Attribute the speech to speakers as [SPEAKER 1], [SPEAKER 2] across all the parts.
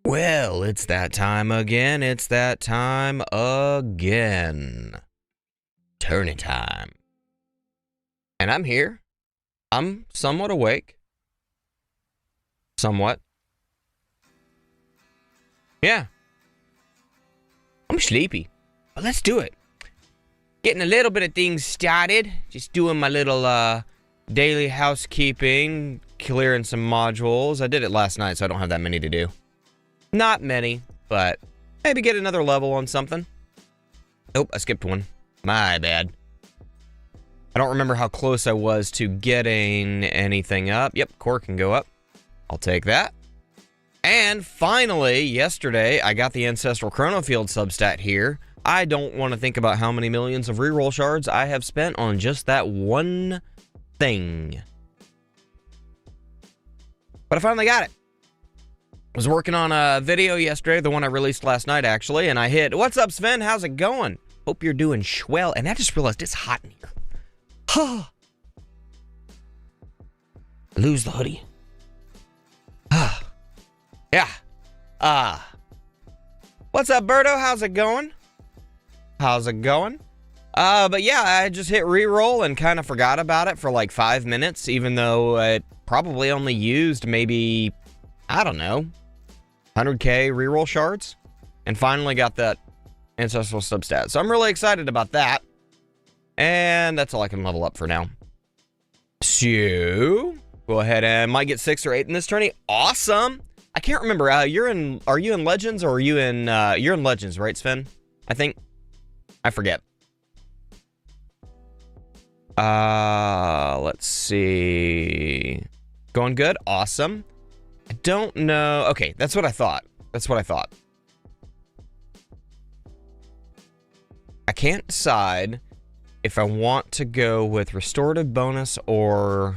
[SPEAKER 1] Well, it's that time again. It's that time again. Tourney time. And I'm here. I'm somewhat awake. Somewhat. Yeah. I'm sleepy. But let's do it. Getting a little bit of things started. Just doing my little daily housekeeping. Clearing some modules. I did it last night, so I don't have that many to do. Not many, but maybe get another level on something. Oh, I skipped one. My bad. I don't remember how close I was to getting anything up. Yep, core can go up. I'll take that. And finally, yesterday, I got the Ancestral Chrono Field substat here. I don't want to think about how many millions of reroll shards I have spent on just that one thing. But I finally got it. I was working on a video yesterday, the one I released last night, actually, and I hit, "What's up, Sven? How's it going? Hope you're doing swell." And I just realized it's hot in here. Huh. Lose the hoodie. Yeah. What's up, Berto? How's it going? How's it going? But yeah, I just hit reroll and kind of forgot about it for like 5 minutes, even though it probably only used maybe, I don't know, 100k reroll shards, and finally got that ancestral substat. So I'm really excited about that. And that's all I can level up for now. So go ahead and might get 6 or 8 in this tourney. Awesome. I can't remember. Are you in Legends or are you in you're in Legends, right, Sven? I think. I forget. Let's see. Going good? Awesome. I don't know. Okay, that's what I thought. That's what I thought. I can't decide if I want to go with restorative bonus or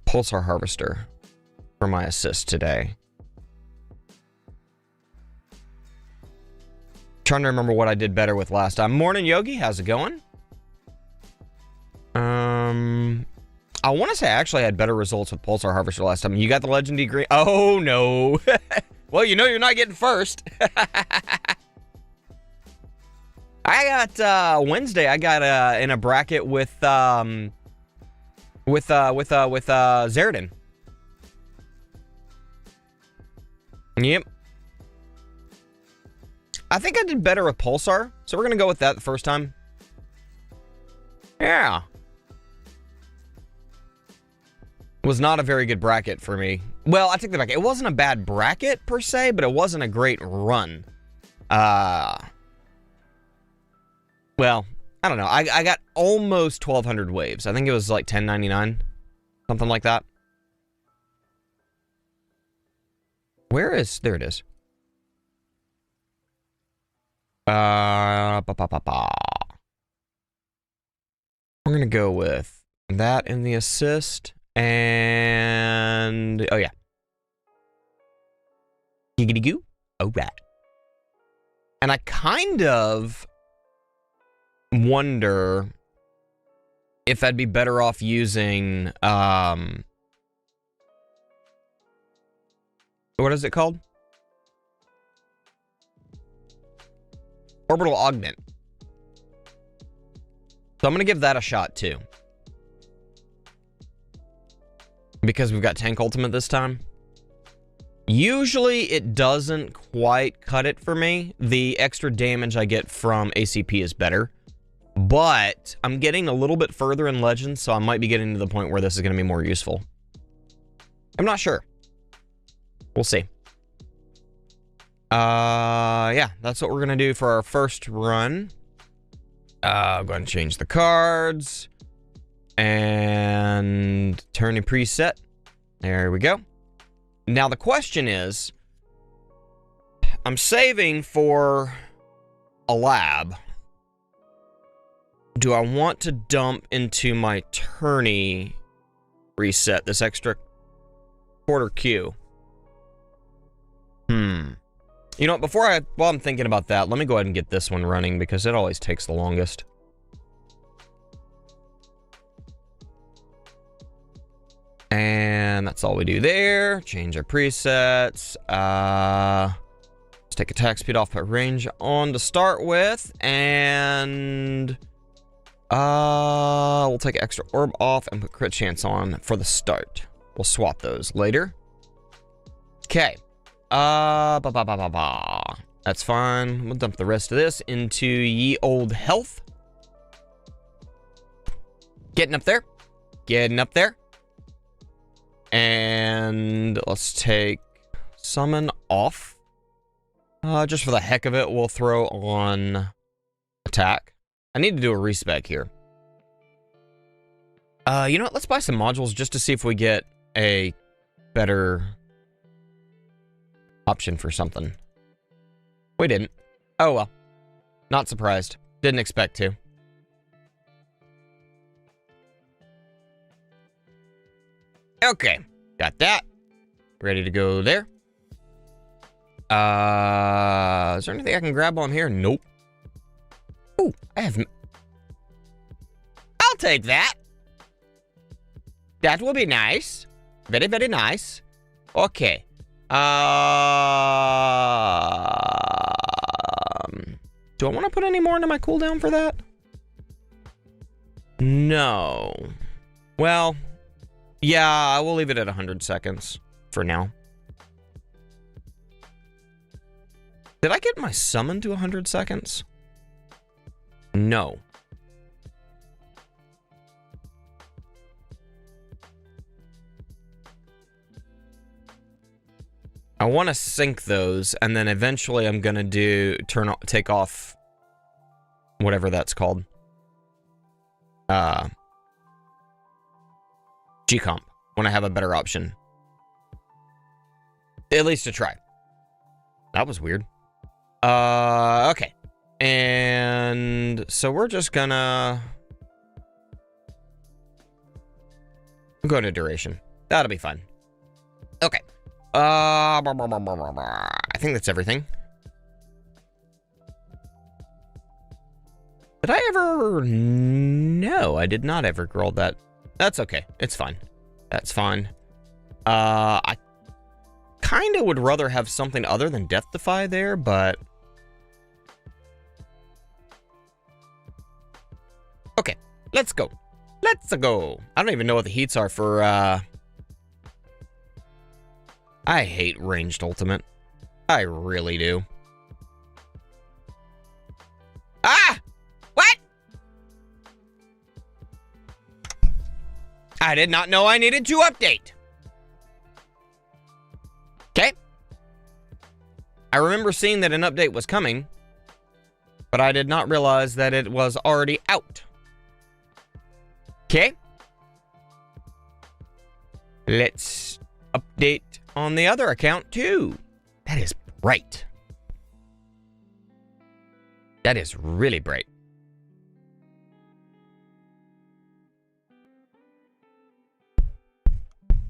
[SPEAKER 1] pulsar harvester for my assist today. Trying to remember what I did better with last time. Morning, Yogi. How's it going? I want to say I actually had better results with Pulsar Harvester last time. You got the Legendary Green. Oh, no. Well, you know you're not getting first. I got, Wednesday, I got, in a bracket with Zerdin. Yep. I think I did better with Pulsar, so we're going to go with that the first time. Yeah. Was not a very good bracket for me. Well, I take that back. It wasn't a bad bracket, per se, but it wasn't a great run. Well, I don't know. I got almost 1,200 waves. I think it was like 1099. Something like that. Where is... There it is. We're gonna go with that in the assist, and oh yeah, giggity goo. Oh right. And I kind of wonder if I'd be better off using what is it called? Orbital Augment. So I'm going to give that a shot too. Because we've got Tank Ultimate this time. Usually it doesn't quite cut it for me. The extra damage I get from ACP is better. But I'm getting a little bit further in Legends, so I might be getting to the point where this is going to be more useful. I'm not sure. We'll see. Yeah, that's what we're gonna do for our first run. I'll go ahead and change the cards. And Tourney preset. There we go. Now the question is, I'm saving for a lab. Do I want to dump into my Tourney reset this extra quarter Q? You know, while I'm thinking about that, let me go ahead and get this one running because it always takes the longest. And And that's all we do there. Change our presets. Let's take attack speed off, put range on to start with. And we'll take extra orb off and put crit chance on for the start. We'll swap those later. Okay. That's fine. We'll dump the rest of this into ye old health. Getting up there. Getting up there. And let's take summon off. Just for the heck of it, we'll throw on attack. I need to do a respec here. You know what? Let's buy some modules just to see if we get a better option for something. We didn't. Oh well. Not surprised. Didn't expect to. Okay. Got that. Ready to go there. Is there anything I can grab on here? Nope. Ooh, I have... I'll take that. That will be nice. Very, very nice. Okay. Do I want to put any more into my cooldown for that? No. Well, yeah, I will leave it at 100 seconds for now. Did I get my summon to 100 seconds? No. I want to sync those, and then eventually I'm gonna take off whatever that's called. GComp, when I have a better option. At least to try. That was weird. Okay. And so we're just gonna go into duration. That'll be fun. Okay. I think that's everything. Did I ever? No, I did not ever grow that. That's okay. It's fine. That's fine. I kind of would rather have something other than Death Defy there, but okay, let's go. Let's go. I don't even know what the heats are for, I hate ranged ultimate. I really do. Ah! What? I did not know I needed to update. Okay. I remember seeing that an update was coming, but I did not realize that it was already out. Okay. Let's update on the other account too. That is bright. That is really bright.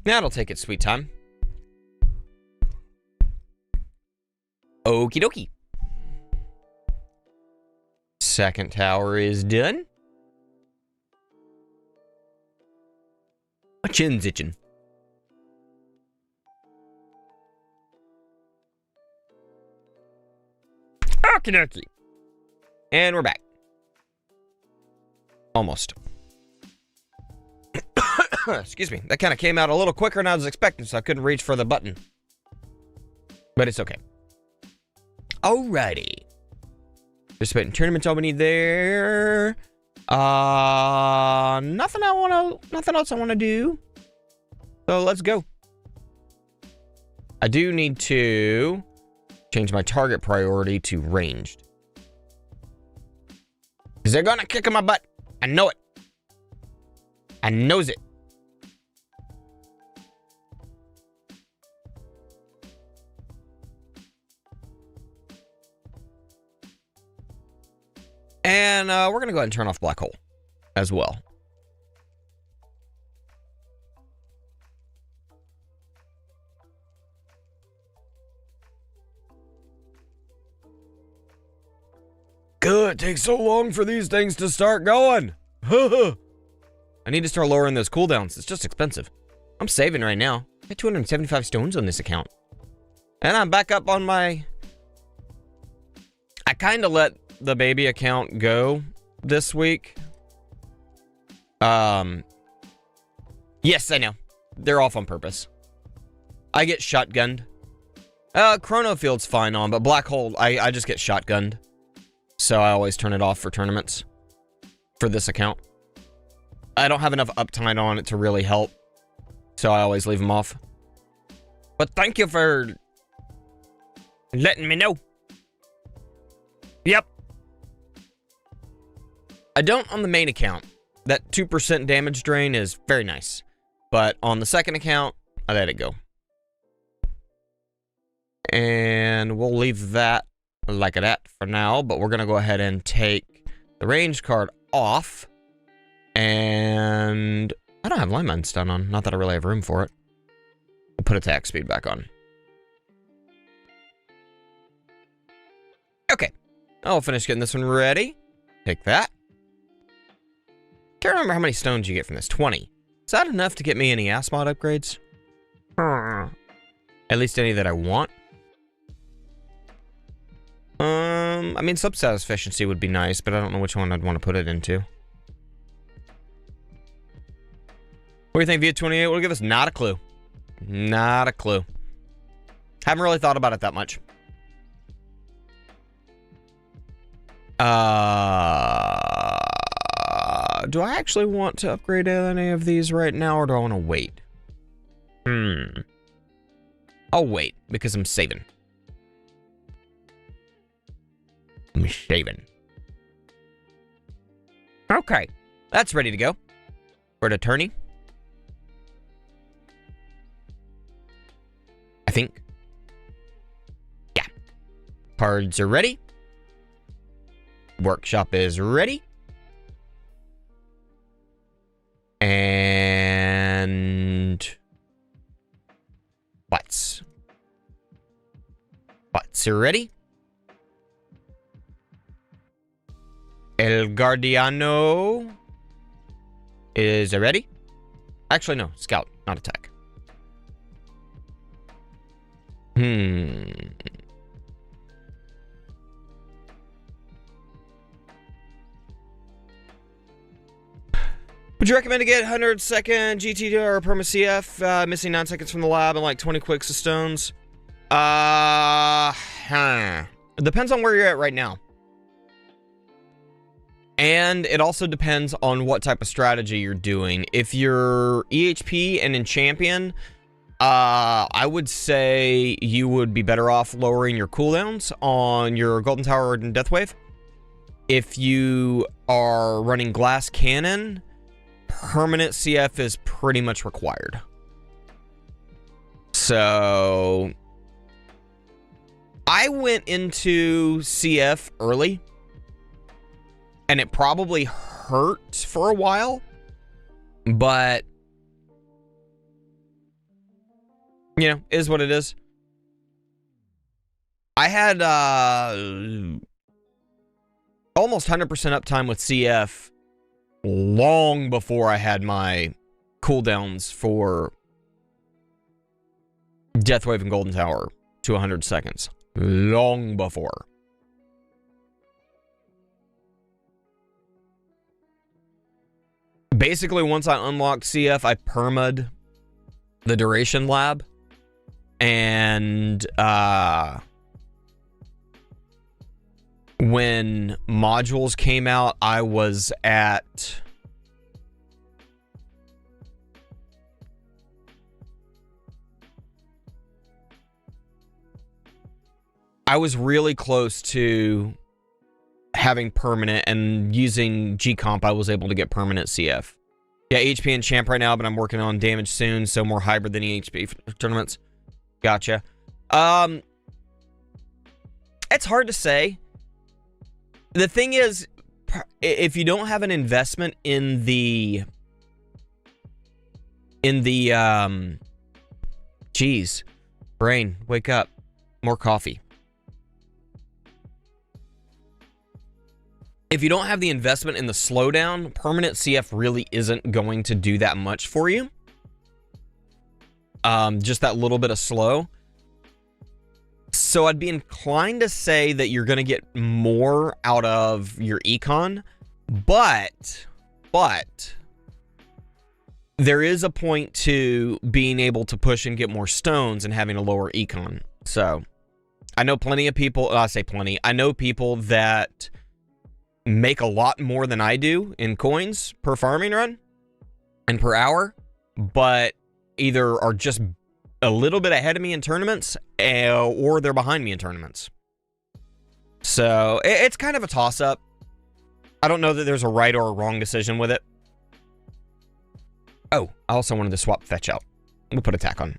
[SPEAKER 1] That'll take its sweet time. Okie dokie. Second tower is done. My chin's itching. Okie dokie. And we're back. Almost. Excuse me. That kind of came out a little quicker than I was expecting, so I couldn't reach for the button. But it's okay. Alrighty. Participating tournaments, all we need there. Nothing else I want to do. So let's go. I do need to change my target priority to ranged. Because they're gonna kick in my butt. I know it. I knows it. And we're gonna go ahead and turn off Black Hole as well. Good, it takes so long for these things to start going. I need to start lowering those cooldowns. It's just expensive. I'm saving right now. I got 275 stones on this account. And I'm back up on my... I kind of let the baby account go this week. Yes, I know. They're off on purpose. I get shotgunned. Chrono Field's fine on, but Black Hole, I just get shotgunned. So I always turn it off for tournaments. For this account. I don't have enough uptime on it to really help. So I always leave them off. But thank you for letting me know. Yep. I don't on the main account. That 2% damage drain is very nice. But on the second account, I let it go. And we'll leave that like that for now. But we're going to go ahead and take the range card off. And I don't have lineman stun on. Not that I really have room for it. We'll put attack speed back on. Okay. I'll finish getting this one ready. Take that. Can't remember how many stones you get from this. 20. Is that enough to get me any ass mod upgrades? At least any that I want. I mean, substatus efficiency would be nice, but I don't know which one I'd want to put it into. What do you think, Via28 will give us? Not a clue. Not a clue. Haven't really thought about it that much. Do I actually want to upgrade any of these right now, or do I want to wait? I'll wait, because I'm saving. I'm saving. Okay. That's ready to go. We're to Tourney. I think. Yeah. Cards are ready. Workshop is ready. And butts. Butts are ready. El Guardiano is ready. Actually, no. Scout, not attack. Would you recommend to get 100-second GT or Perma CF, missing 9 seconds from the lab and like 20 quicks of stones? It depends on where you're at right now. And it also depends on what type of strategy you're doing. If you're EHP and in champion, I would say you would be better off lowering your cooldowns on your Golden Tower and Death Wave. If you are running Glass Cannon, permanent CF is pretty much required. So I went into CF early, and it probably hurt for a while, but you know, is what it is. I had almost 100% uptime with CF long before I had my cooldowns for Deathwave and Golden Tower to 100 seconds. Long before. Basically, once I unlocked CF, I perma'd the duration lab. And when modules came out, I was at really close to having permanent, and using GComp, I was able to get permanent CF. Yeah, HP and champ right now, but I'm working on damage soon, so more hybrid than EHP tournaments. Gotcha. It's hard to say. The thing is, if you don't have an investment in the geez, brain, wake up. More coffee. If you don't have the investment in the slowdown, permanent CF really isn't going to do that much for you. just that little bit of slow. So I'd be inclined to say that you're going to get more out of your econ, but there is a point to being able to push and get more stones and having a lower econ. So I know plenty of people, I say plenty, I know people that make a lot more than I do in coins per farming run and per hour, but either are just a little bit ahead of me in tournaments or they're behind me in tournaments. So it's kind of a toss-up. I don't know that there's a right or a wrong decision with it. Oh, I also wanted to swap fetch out. We'll put attack on.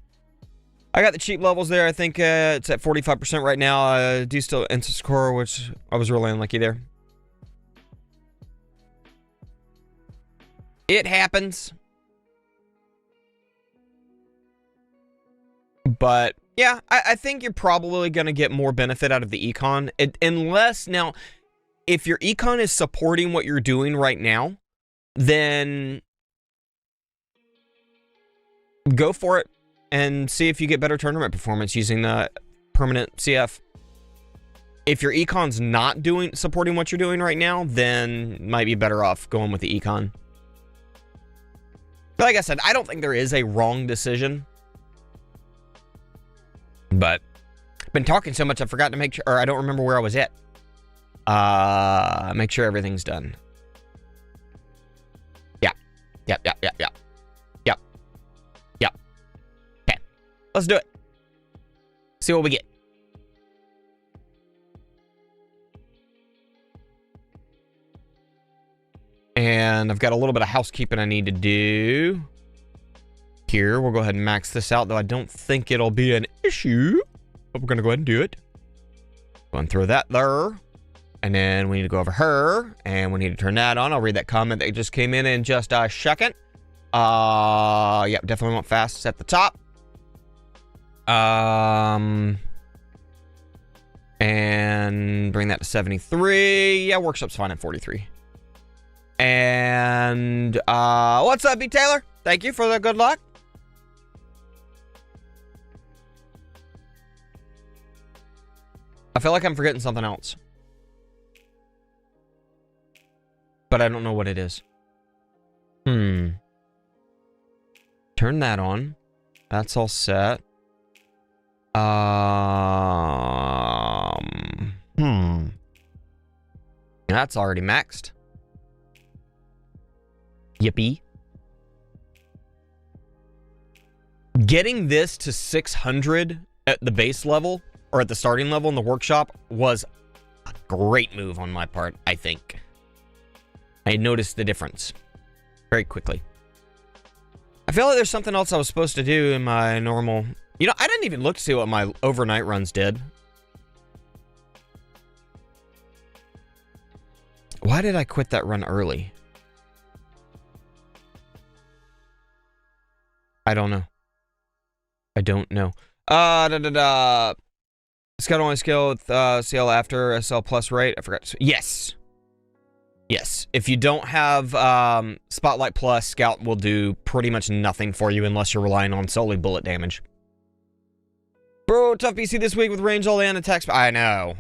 [SPEAKER 1] I got the cheap levels there. I think it's at 45% right now. I do still instant score, which I was really unlucky there. It happens. But yeah, I think you're probably going to get more benefit out of the econ. Unless now, if your econ is supporting what you're doing right now, then go for it and see if you get better tournament performance using the permanent CF. If your econ's not supporting what you're doing right now, then might be better off going with the econ. But like I said, I don't think there is a wrong decision. But I've been talking so much I forgot to make sure, or I don't remember where I was at. Make sure everything's done. Yep. Okay, let's do it. See what we get. And I've got a little bit of housekeeping I need to do. Here, we'll go ahead and max this out, though I don't think it'll be an issue. But we're going to go ahead and do it. Go and throw that there. And then we need to go over her. And we need to turn that on. I'll read that comment that just came in just a second. Yep, definitely want fast at the top. And bring that to 73. Yeah, workshop's fine at 43. And what's up, B. Taylor? Thank you for the good luck. I feel like I'm forgetting something else. But I don't know what it is. Turn that on. That's all set. That's already maxed. Yippee. Getting this to 600 at the base level, or at the starting level in the workshop, was a great move on my part, I think. I noticed the difference very quickly. I feel like there's something else I was supposed to do in my normal... You know, I didn't even look to see what my overnight runs did. Why did I quit that run early? I don't know. I don't know. Scout only skill with CL after SL plus rate. I forgot. Yes. Yes. If you don't have Spotlight Plus, Scout will do pretty much nothing for you unless you're relying on solely bullet damage. Bro, tough PC this week with range all and attacks. I know.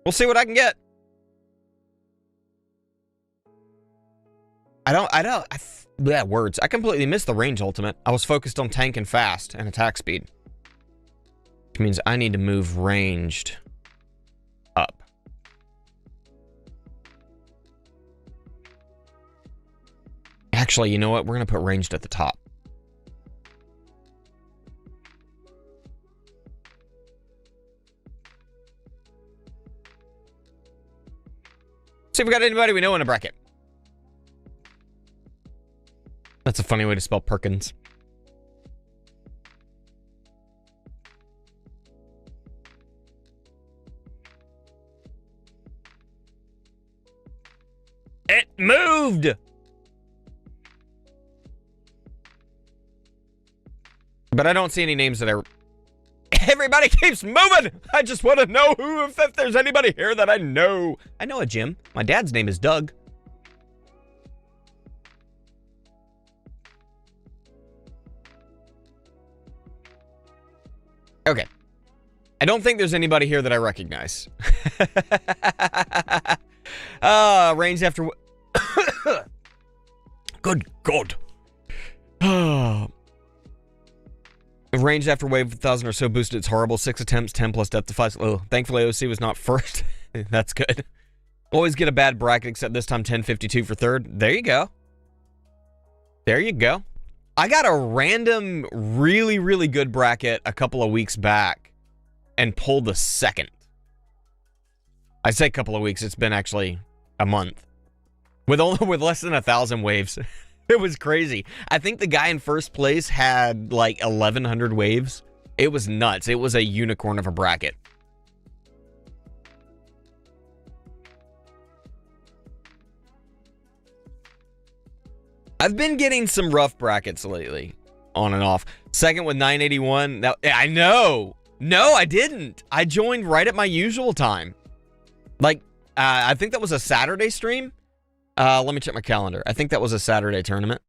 [SPEAKER 1] We'll see what I can get. Words. I completely missed the range ultimate. I was focused on tank and fast and attack speed. Which means I need to move ranged up. Actually, you know what? We're going to put ranged at the top. See if we got anybody we know in a bracket. That's a funny way to spell Perkins. It moved! But I don't see any names that are... Everybody keeps moving! I just want to know if there's anybody here that I know. I know a Jim. My dad's name is Doug. I don't think there's anybody here that I recognize. Range after... Good God. Range after wave 1,000 or so boosted. It's horrible. 6 attempts, 10 plus depth of 5. Oh, thankfully, OC was not first. That's good. Always get a bad bracket, except this time 1052 for third. There you go. There you go. I got a random, really, really good bracket a couple of weeks back and pulled the second. I say a couple of weeks. It's been actually a month. With less than 1,000 waves. It was crazy. I think the guy in first place had like 1,100 waves. It was nuts. It was a unicorn of a bracket. I've been getting some rough brackets lately, on and off. Second with 981. Now, I know. No, I didn't. I joined right at my usual time. Like, I think that was a Saturday stream. Let me check my calendar. I think that was a Saturday tournament.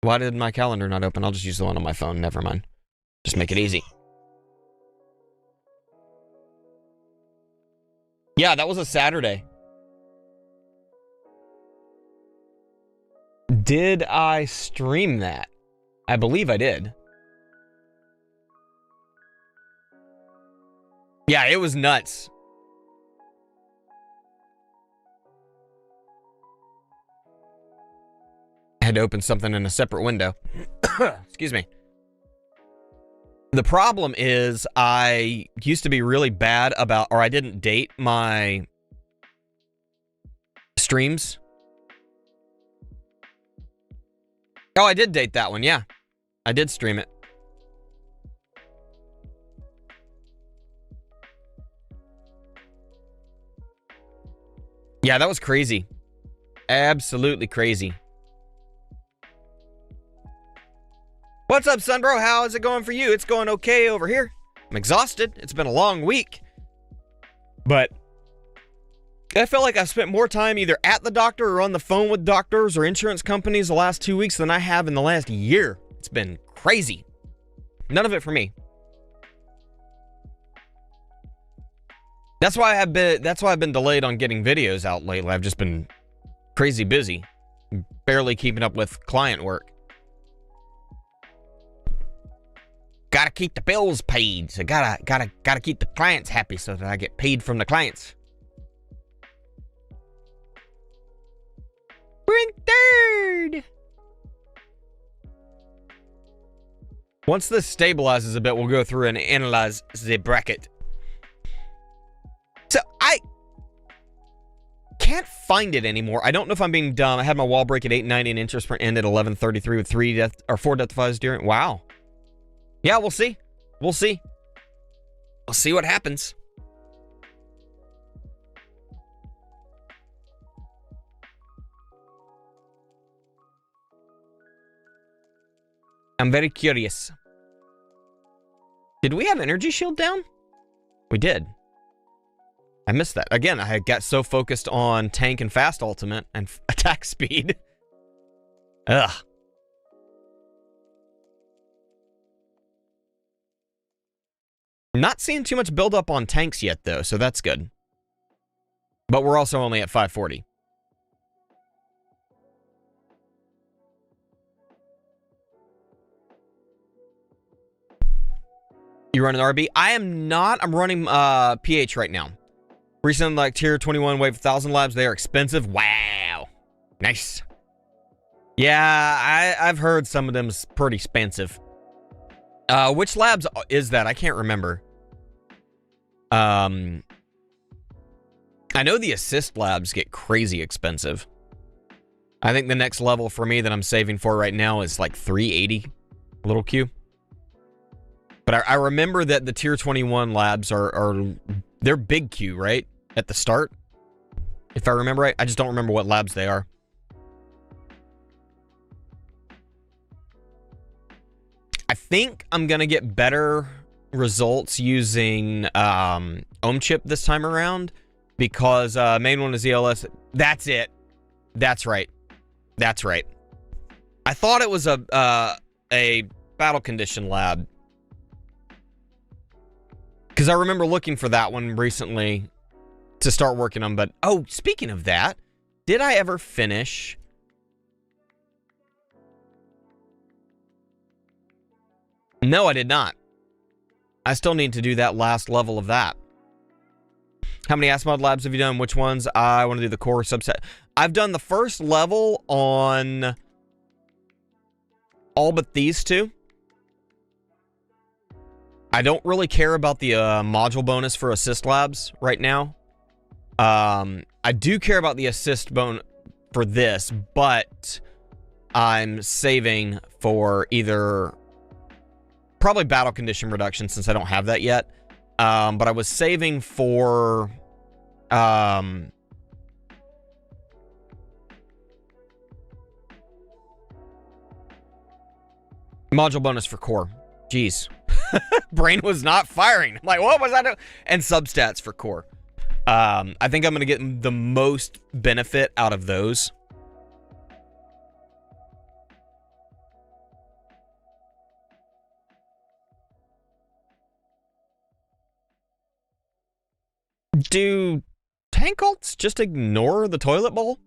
[SPEAKER 1] Why did my calendar not open? I'll just use the one on my phone. Never mind. Just make it easy. Yeah, that was a Saturday. Did I stream that? I believe I did. Yeah, it was nuts. I had to open something in a separate window. Excuse me. The problem is I used to be really bad about, or I didn't date my streams. Oh, I did date that one, yeah. I did stream it. Yeah, that was crazy. Absolutely crazy. What's up, Sunbro? How is it going for you? It's going okay over here. I'm exhausted. It's been a long week. But I feel like I've spent more time either at the doctor or on the phone with doctors or insurance companies the last 2 weeks than I have in the last year. It's been crazy. None of it for me. That's why I've been delayed on getting videos out lately. I've just been crazy busy. Barely keeping up with client work. Gotta keep the bills paid. So gotta keep the clients happy so that I get paid from the clients. We're in third. Once this stabilizes a bit, we'll go through and analyze the bracket. So I can't find it anymore. I don't know if I'm being dumb. I had my wall break at 890 and interest print end at 1133 with 4 death defies during. Wow. Yeah, we'll see. We'll see. We'll see what happens. I'm very curious. Did we have energy shield down? We did. I missed that. Again, I got so focused on tank and fast ultimate and attack speed. Ugh. Not seeing too much buildup on tanks yet, though, so that's good. But we're also only at 540. You running RB? I am not. I'm running PH right now. Recently, like tier 21 wave 1,000 labs, they are expensive. Wow. Nice. Yeah, I've heard some of them is pretty expensive. Which labs is that? I can't remember. I know the assist labs get crazy expensive. I think the next level for me that I'm saving for right now is like 380 little Q. But I remember that the tier 21 labs they're big Q, right? At the start. If I remember right. I just don't remember what labs they are. I think I'm going to get better results using ohm chip this time around because main one is ELS. That's it. That's right. That's right. I thought it was a battle condition lab. Because I remember looking for that one recently to start working on, but... Oh, speaking of that, did I ever finish... No, I did not. I still need to do that last level of that. How many ASMod labs have you done? Which ones? I want to do the core subset. I've done the first level on all but these two. I don't really care about the module bonus for assist labs right now. I do care about the assist bonus for this, but I'm saving for either probably battle condition reduction since I don't have that yet. But I was saving for module bonus for core. Jeez. Brain was not firing. I'm like, what was I doing? And substats for core. I think I'm going to get the most benefit out of those. Do tank ults just ignore the toilet bowl?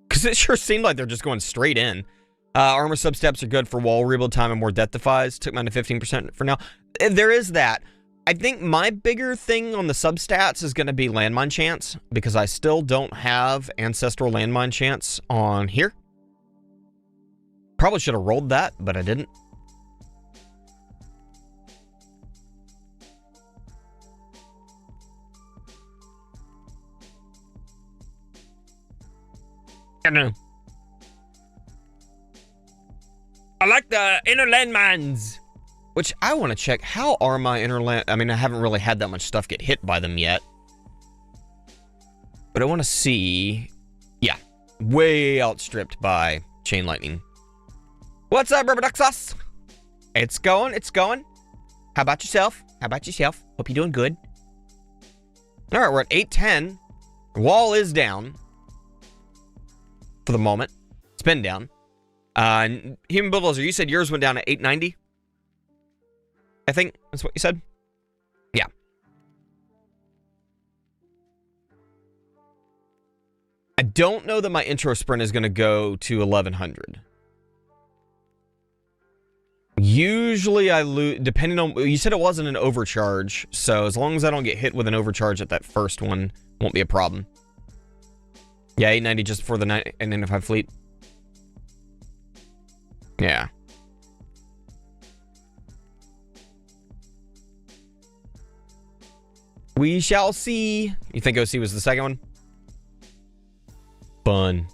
[SPEAKER 1] Because it sure seemed like they're just going straight in. Armor substeps are good for wall rebuild time and more death defies. Took mine to 15% for now. There is that. I think my bigger thing on the substats is going to be landmine chance, because I still don't have ancestral landmine chance on here. Probably should have rolled that, but I didn't. I don't know. I like the inner landmines. Which I want to check. How are my inner land... I mean, I haven't really had that much stuff get hit by them yet. But I want to see... Yeah. Way outstripped by chain lightning. What's up, Rubber Duck Sauce? It's going. It's going. How about yourself? How about yourself? Hope you're doing good. All right, we're at 810. Wall is down. For the moment. It's been down. Human Bulldozer, you said yours went down at 890? I think that's what you said. Yeah. I don't know that my intro sprint is going to go to 1100. Usually I lose, depending on, you said it wasn't an overcharge, so as long as I don't get hit with an overcharge at that first one, won't be a problem. Yeah, 890 just before the 995 fleet. Yeah. We shall see. You think OC was the second one? Fun.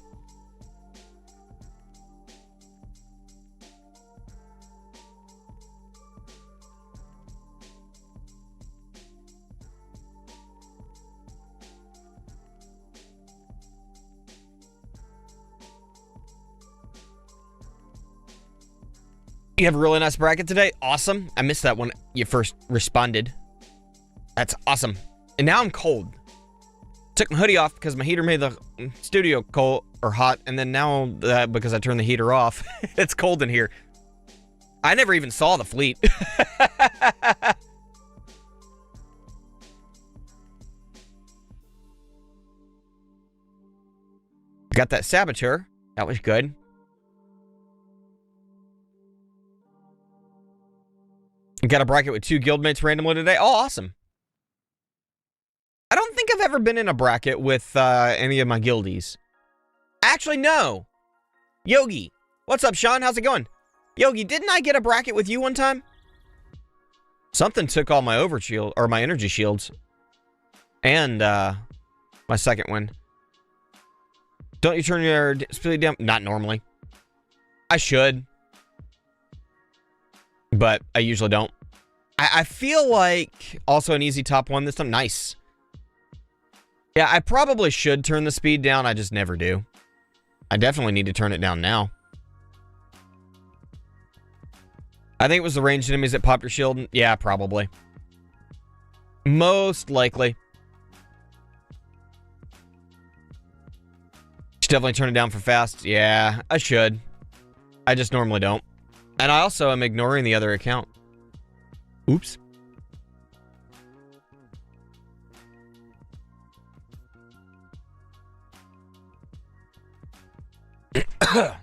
[SPEAKER 1] You have a really nice bracket today. Awesome. I missed that when you first responded. That's awesome. And now I'm cold. Took my hoodie off because my heater made the studio cold or hot. And then now because I turned the heater off, it's cold in here. I never even saw the fleet. Got that saboteur. That was good. Got a bracket with 2 guildmates randomly today. Oh, awesome. I don't think I've ever been in a bracket with any of my guildies. Actually, no. Yogi. What's up, Sean? How's it going? Yogi, didn't I get a bracket with you one time? Something took all my overshield, or my energy shields. And my second one. Don't you turn your speed down? Not normally. I should. But I usually don't. I feel like also an easy top 1 this time. Nice. Yeah, I probably should turn the speed down. I just never do. I definitely need to turn it down now. I think it was the ranged enemies that popped your shield. Yeah, probably. Most likely. Should definitely turn it down for fast. Yeah, I should. I just normally don't. And I also am ignoring the other account. Oops.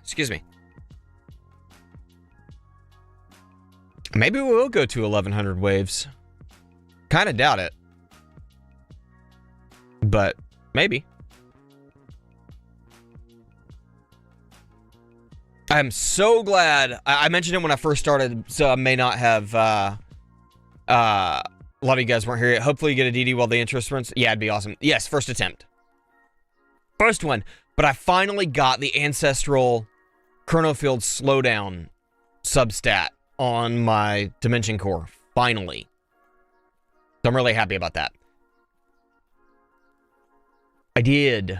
[SPEAKER 1] Excuse me. Maybe we will go to 1100 waves. Kind of doubt it. But maybe. I'm so glad. I mentioned it when I first started, so I may not have. A lot of you guys weren't here yet. Hopefully you get a DD while the interest runs. Yeah, it'd be awesome. Yes, first attempt. First one. But I finally got the ancestral Chrono Field slowdown substat on my Dimension Core. Finally. So I'm really happy about that. I did.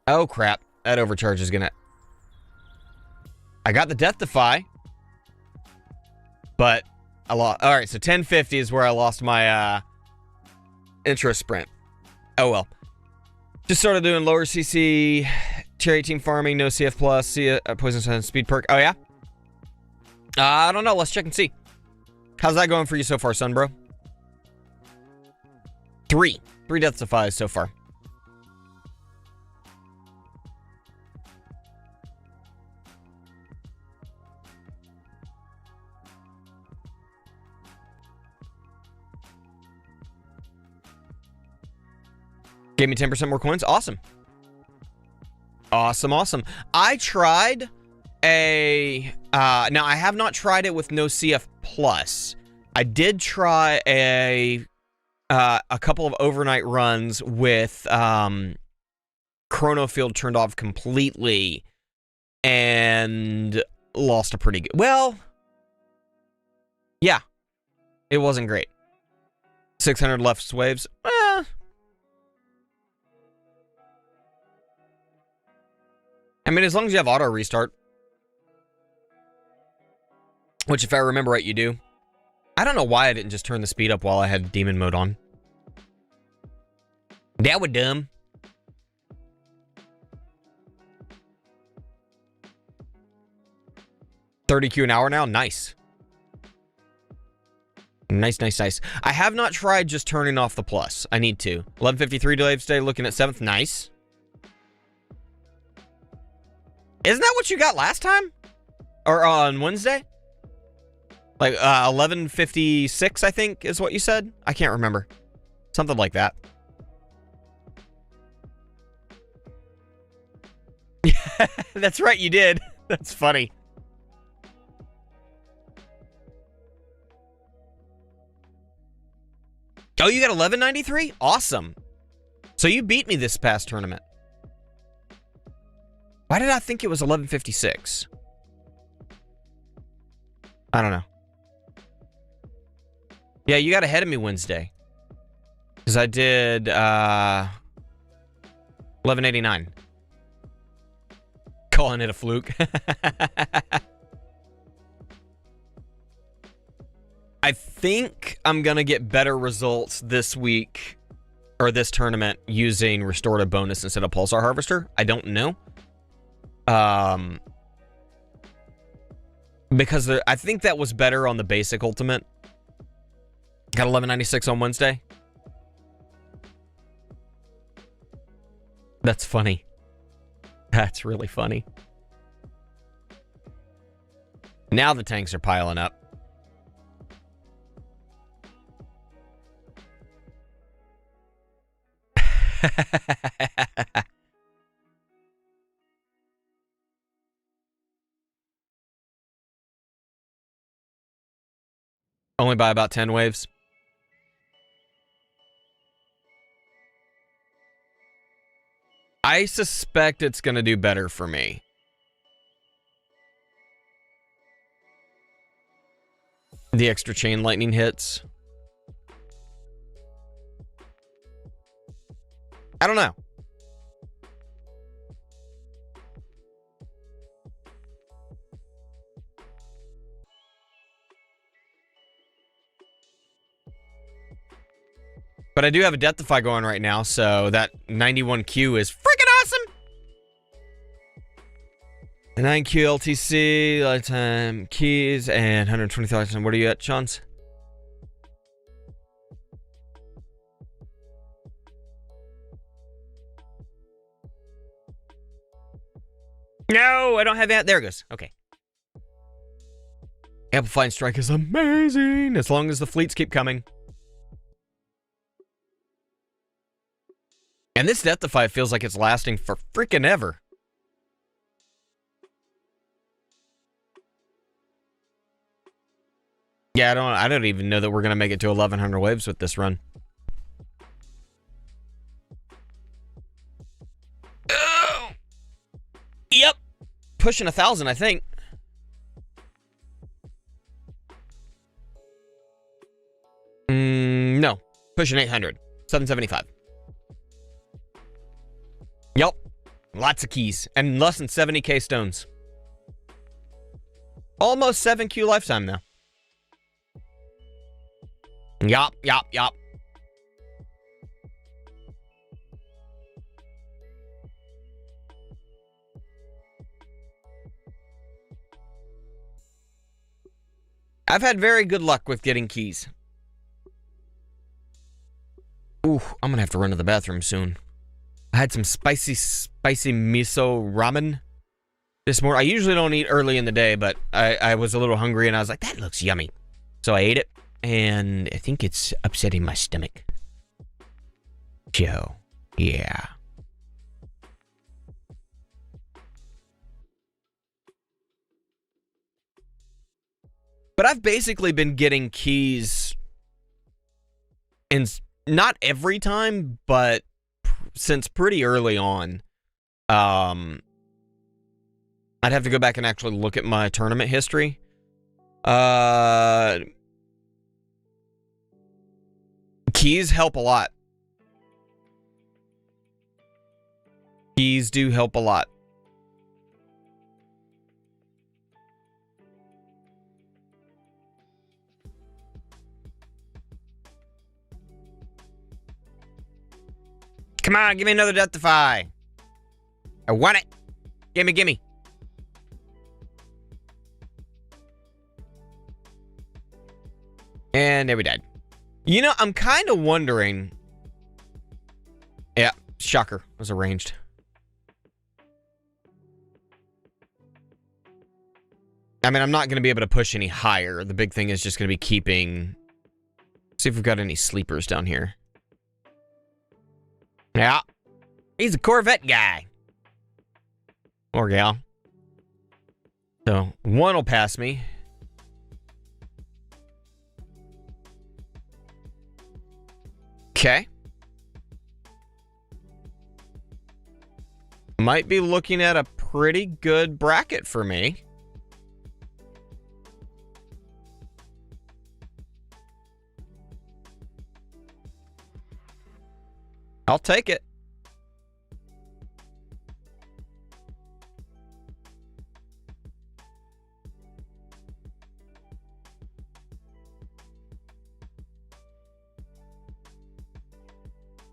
[SPEAKER 1] Oh, crap. That overcharge is gonna... I got the Death Defy. But I lost... Alright, so 1050 is where I lost my intro sprint. Oh, well. Just started doing lower CC, Cherry Team farming, no CF plus, Poison Sun, Speed Perk. Oh, yeah? I don't know. Let's check and see. How's that going for you so far, son, bro? 3 Death Defies so far. Gave me 10% more coins. Awesome. Awesome. I tried a... now, I have not tried it with no CF plus. I did try a couple of overnight runs with Chrono Field turned off completely and lost a pretty good... Well, yeah. It wasn't great. 600 left waves. I mean, as long as you have auto restart. Which, if I remember right, you do. I don't know why I didn't just turn the speed up while I had demon mode on. That was dumb. $30Q an hour now? Nice. Nice. I have not tried just turning off the plus. I need to. 1153 delayed stay, looking at 7th. Nice. Isn't that what you got last time? Or on Wednesday? Like 1156, I think, is what you said? I can't remember. Something like that. That's right, you did. That's funny. Oh, you got 1193? Awesome. So you beat me this past tournament. Why did I think it was 1156? I don't know. Yeah, you got ahead of me Wednesday. Because I did 1189. Calling it a fluke. I think I'm going to get better results this week, or this tournament, using Restorative Bonus instead of Pulsar Harvester. I don't know. Because I think that was better on the basic ultimate. Got 1196 on Wednesday. That's funny. That's really funny. Now the tanks are piling up. Only by about 10 waves. I suspect it's going to do better for me. The extra chain lightning hits. I don't know. But I do have a Death Defy going right now, so that 91Q is freaking awesome! The 9Q LTC, lifetime keys, and 120,000. What are you at, Chance? No, I don't have that. There it goes. Okay. Amplifying Strike is amazing as long as the fleets keep coming. And this Death Defy feels like it's lasting for freaking ever. Yeah, I don't even know that we're gonna make it to 1100 waves with this run. Oh! Yep. Pushing 1,000, I think. No. Pushing 800. 775. Yep. Lots of keys. And less than 70k stones. Almost 7Q lifetime now. Yup. I've had very good luck with getting keys. Ooh, I'm gonna have to run to the bathroom soon. I had some spicy miso ramen this morning. I usually don't eat early in the day, but I was a little hungry and I was like, that looks yummy. So I ate it, and I think it's upsetting my stomach. So, yeah. But I've basically been getting keys in not every time, but since pretty early on. I'd have to go back and actually look at my tournament history. Keys help a lot. Keys do help a lot. Come on, give me another Death Defy. I want it. Gimme. And there we died. You know, I'm kind of wondering. Yeah, shocker. Was arranged. I mean, I'm not going to be able to push any higher. The big thing is just going to be keeping. See if we've got any sleepers down here. Yeah. He's a Corvette guy. Or gal. So, one will pass me. Okay. Might be looking at a pretty good bracket for me. I'll take it.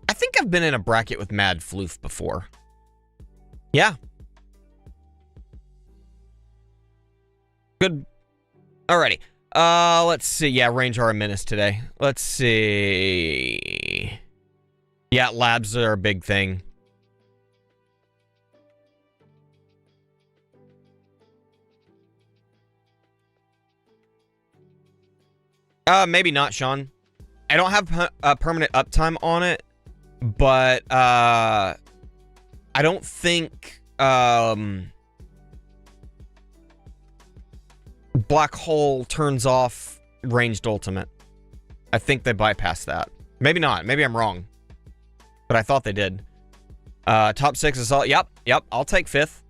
[SPEAKER 1] I think I've been in a bracket with Mad Floof before. Yeah. Good. Alrighty. Let's see. Yeah, range are a menace today. Let's see. Yeah, labs are a big thing. Maybe not, Sean. I don't have permanent uptime on it, but I don't think Black Hole turns off ranged ultimate. I think they bypass that. Maybe not. Maybe I'm wrong. But I thought they did. Top 6 assault. Yep. I'll take 5th.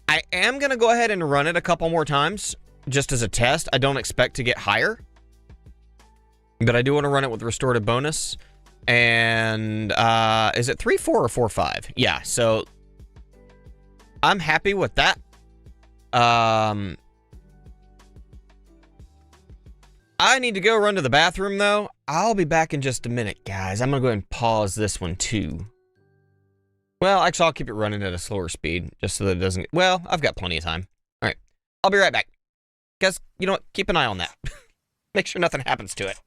[SPEAKER 1] I am going to go ahead and run it a couple more times just as a test. I don't expect to get higher. But I do want to run it with restorative bonus. And is it 3-4 or 4-5? Yeah, so I'm happy with that. I need to go run to the bathroom, though. I'll be back in just a minute, guys. I'm going to go ahead and pause this one, too. Well, actually, I'll keep it running at a slower speed, just so that it doesn't... Well, I've got plenty of time. All right. I'll be right back. Guys, you know what? Keep an eye on that. Make sure nothing happens to it.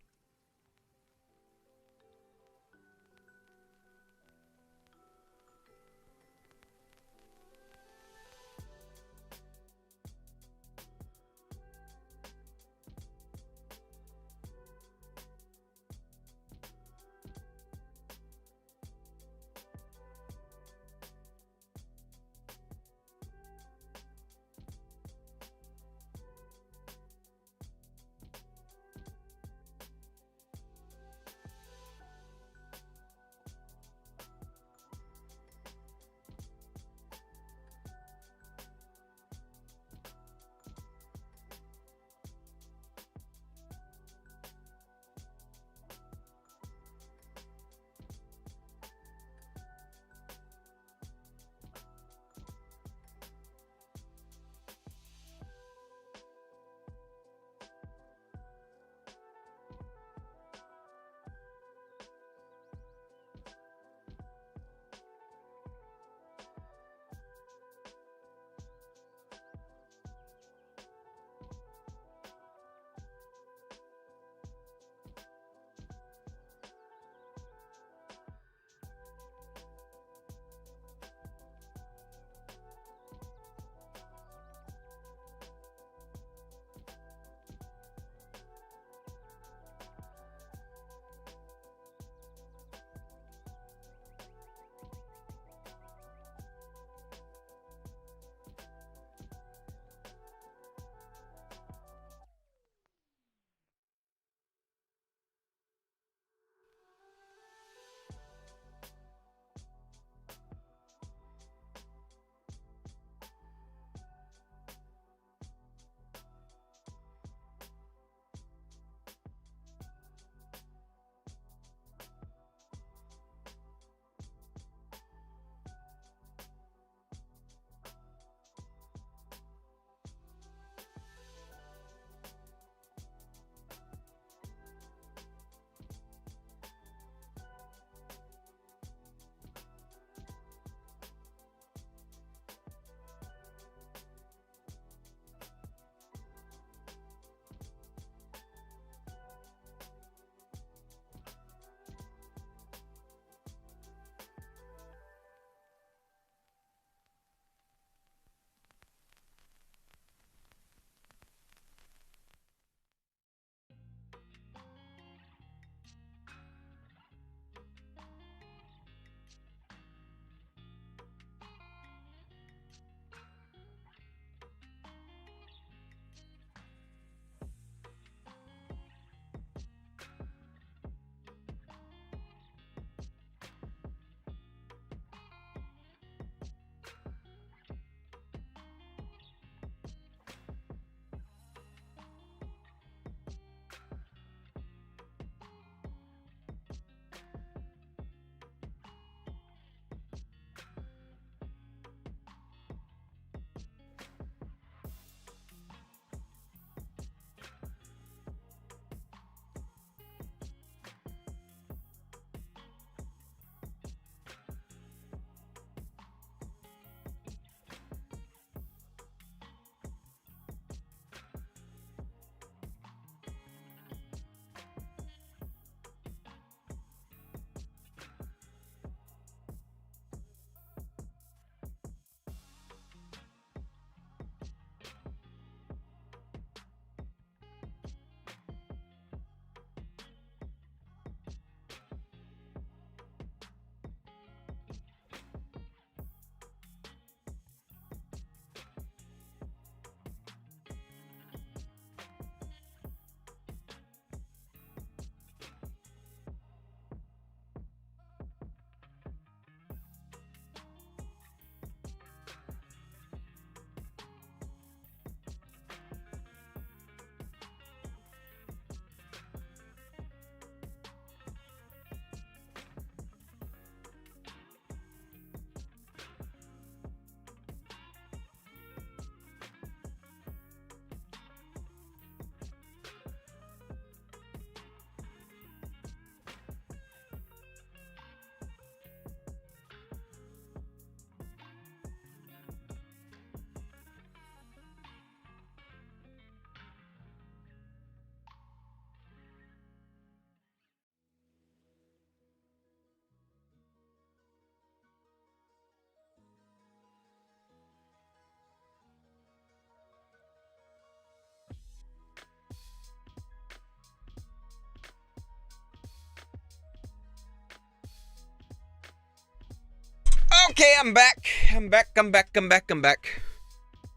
[SPEAKER 1] Okay, I'm back. I'm back.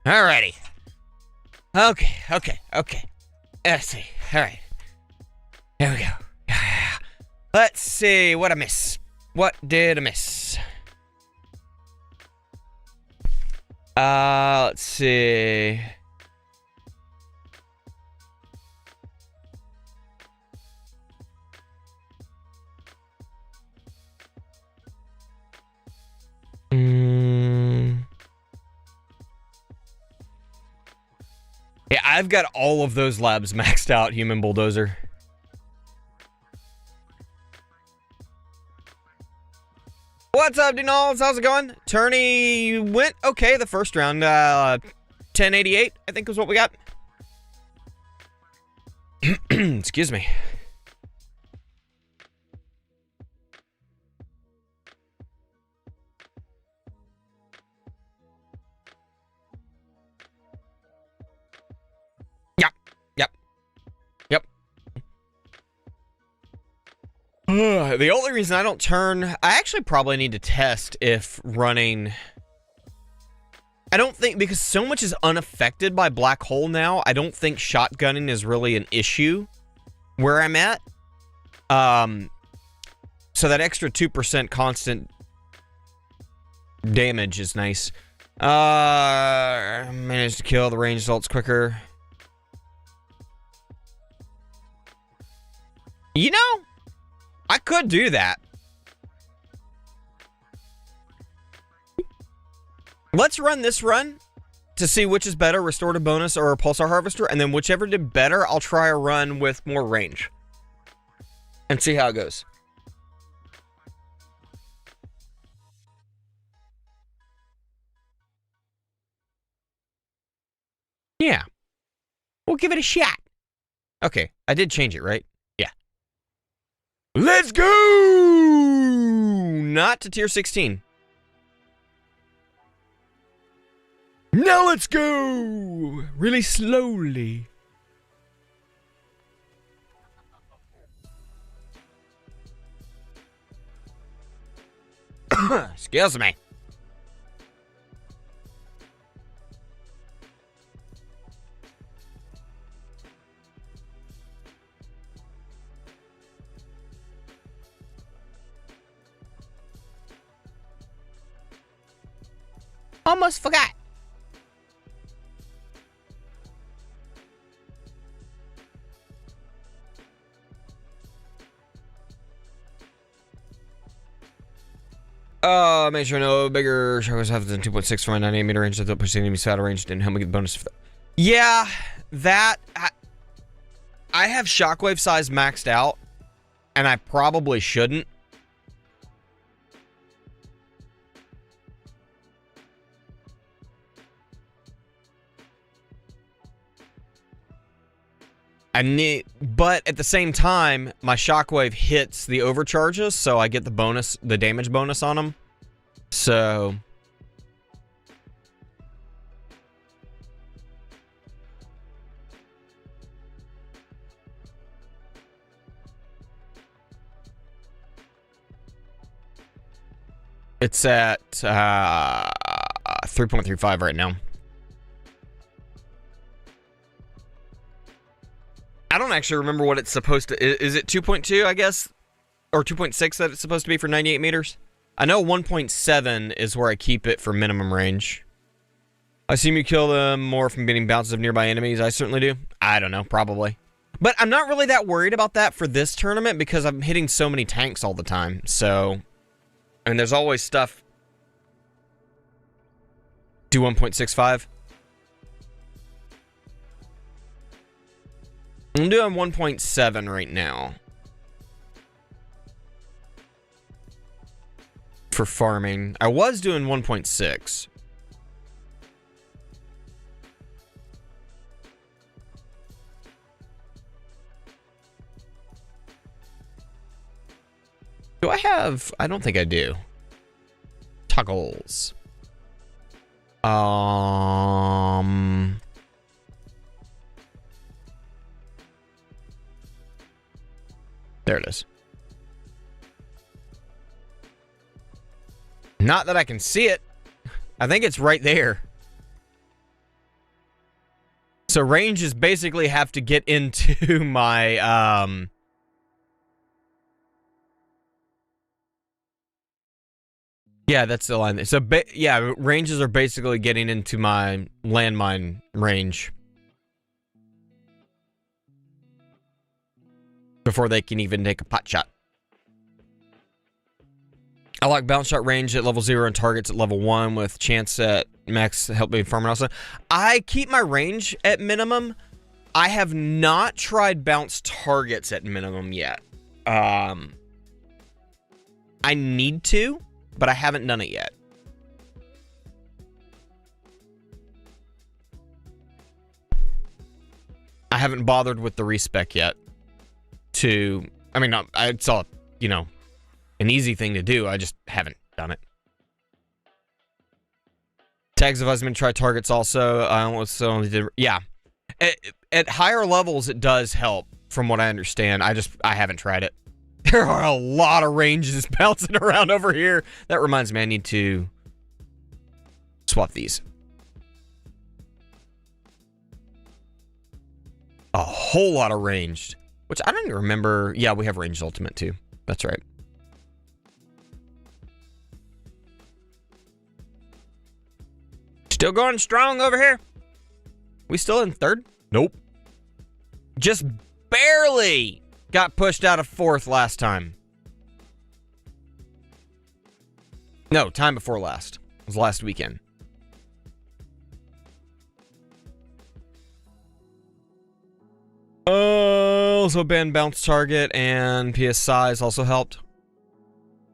[SPEAKER 1] Alrighty. Okay. Let's see. Alright. Here we go. Let's see what I miss. What did I miss? Let's see. Yeah, I've got all of those labs maxed out, Human Bulldozer. What's up, Dinals? How's it going? Tourney went okay the first round. 1088, I think was what we got. Excuse me. Yep. The only reason I don't turn... I actually probably need to test if running... I don't think... Because so much is unaffected by Black Hole now, I don't think shotgunning is really an issue where I'm at. So that extra 2% constant damage is nice. Managed to kill the range assaults quicker. You know, I could do that. Let's run this run to see which is better, Restorative Bonus or Pulsar Harvester, and then whichever did better, I'll try a run with more range. And see how it goes. Yeah. We'll give it a shot. Okay, I did change it, right? Yeah. Let's go! Not to tier 16. Now let's go! Really slowly. Excuse me. Almost forgot. Make sure no bigger shockwave have than 2.6 from my 98-meter range that push the enemy's saddle range didn't help me get the bonus for that. Yeah, that... I have shockwave size maxed out, and I probably shouldn't. But at the same time, my shockwave hits the overcharges, so I get the bonus, the damage bonus on them. So it's at 3.35 right now. I don't actually remember what it's supposed to... Is it 2.2, I guess? Or 2.6 that it's supposed to be for 98 meters? I know 1.7 is where I keep it for minimum range. I assume you kill them more from getting bounces of nearby enemies. I certainly do. I don't know, probably. But I'm not really that worried about that for this tournament because I'm hitting so many tanks all the time. So, and there's always stuff. Do 1.65. I'm doing 1.7 right now. For farming. I was doing 1.6. Do I have... I don't think I do. Toggles. There it is. Not that I can see it. I think it's right there. So ranges basically have to get into my, yeah, that's the line. So, yeah, ranges are basically getting into my landmine range. Before they can even take a pot shot. I like bounce shot range at level 0 and targets at level 1 with chance at max help me farm also. I keep my range at minimum. I have not tried bounce targets at minimum yet. I need to, but I haven't done it yet. I haven't bothered with the respec yet. I mean, I saw, you know, an easy thing to do. I just haven't done it. Tags of Husband try targets also. I almost only did. Yeah. At higher levels, it does help, from what I understand. I haven't tried it. There are a lot of ranges bouncing around over here. That reminds me, I need to swap these. A whole lot of ranged. Which I don't even remember. Yeah, we have ranged ultimate too. That's right. Still going strong over here. We still in third? Nope. Just barely got pushed out of fourth last time. No, time before last. It was last weekend. Also banned bounce target and PS size also helped.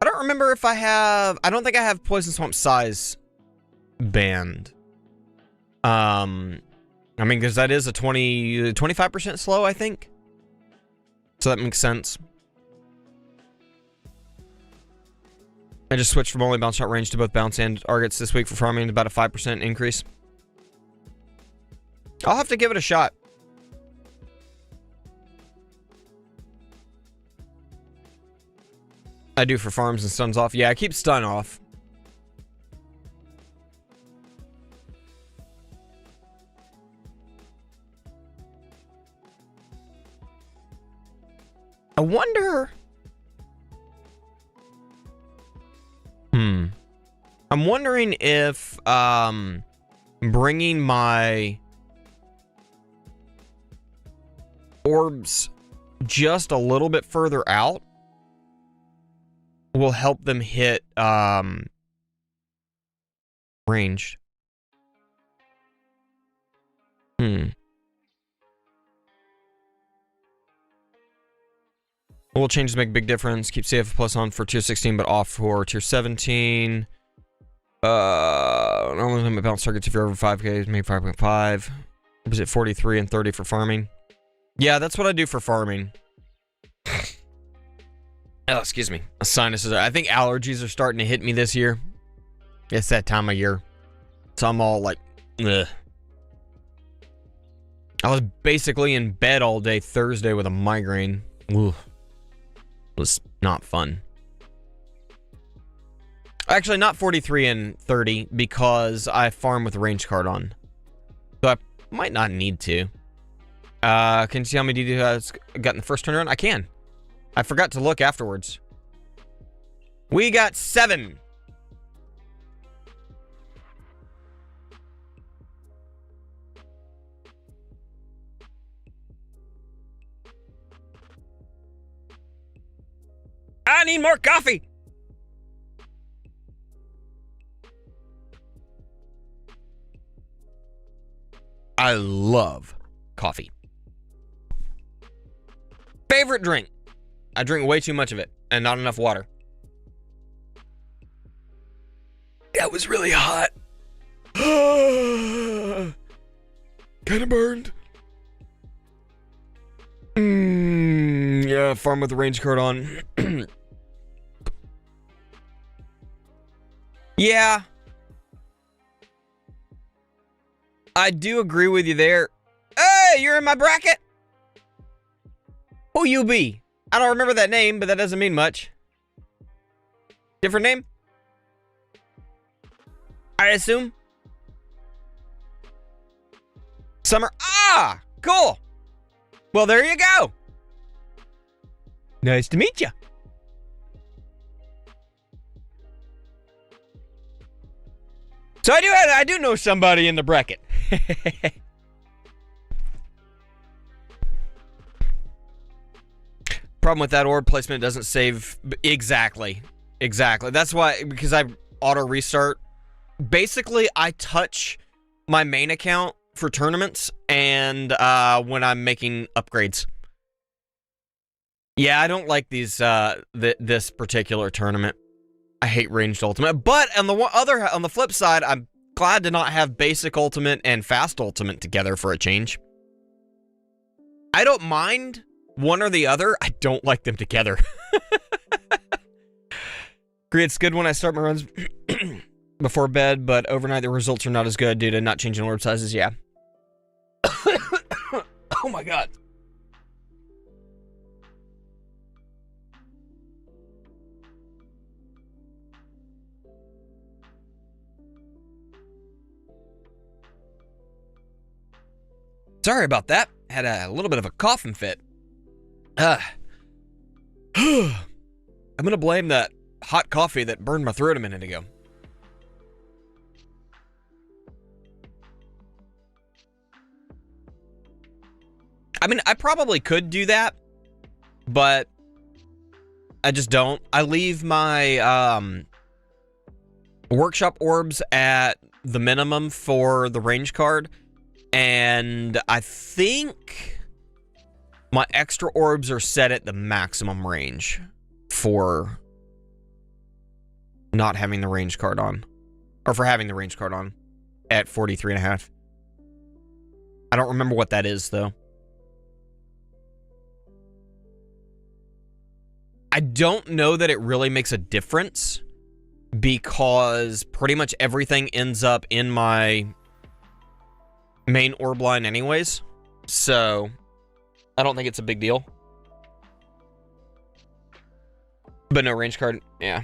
[SPEAKER 1] I don't remember if I have... I don't think I have poison swamp size banned. I mean, because that is a 25% slow, I think. So that makes sense. I just switched from only bounce shot range to both bounce and targets this week for farming, about a 5% increase. I'll have to give it a shot. I do for farms and stuns off. Yeah, I keep stun off. I wonder... I'm wondering if, bringing my orbs just a little bit further out will help them hit, ranged. Oil changes make a big difference. Keep CF plus on for tier 16, but off for tier 17. Normally limit bounce targets if you're over 5k, maybe 5.5. Was it 43 and 30 for farming? Yeah, that's what I do for farming. Oh, excuse me. Sinuses. I think allergies are starting to hit me this year. It's that time of year. So I'm all like, ugh. I was basically in bed all day Thursday with a migraine. Ugh. It was not fun. Actually, not 43 and 30 because I farm with a range card on. So I might not need to. Can you see how many DD has gotten the first turnaround? I can. I forgot to look afterwards. We got 7. I need more coffee. I love coffee. Favorite drink. I drink way too much of it and not enough water. That was really hot. Kind of burned. Yeah, farm with the range card on. Yeah. I do agree with you there. Hey, you're in my bracket? Who you be? I don't remember that name, but that doesn't mean much. Different name? I assume. Summer. Ah, cool. Well, there you go. Nice to meet you. So I do know somebody in the bracket. Problem with that orb placement, it doesn't save exactly. That's why, because I auto restart. Basically, I touch my main account for tournaments and when I'm making upgrades. Yeah, I don't like these this particular tournament. I hate ranged ultimate, but on the flip side, I'm glad to not have basic ultimate and fast ultimate together for a change. I don't mind one or the other. I don't like them together. It's good when I start my runs before bed, but overnight the results are not as good due to not changing orb sizes. Yeah. Oh my god. Sorry about that. Had a little bit of a coughing fit. I'm gonna blame that hot coffee that burned my throat a minute ago. I mean, I probably could do that, but I just don't. I leave my workshop orbs at the minimum for the range card. And I think my extra orbs are set at the maximum range for not having the range card on. Or for having the range card on at 43.5. I don't remember what that is, though. I don't know that it really makes a difference because pretty much everything ends up in my main orb line anyways, so I don't think it's a big deal. But no range card, yeah.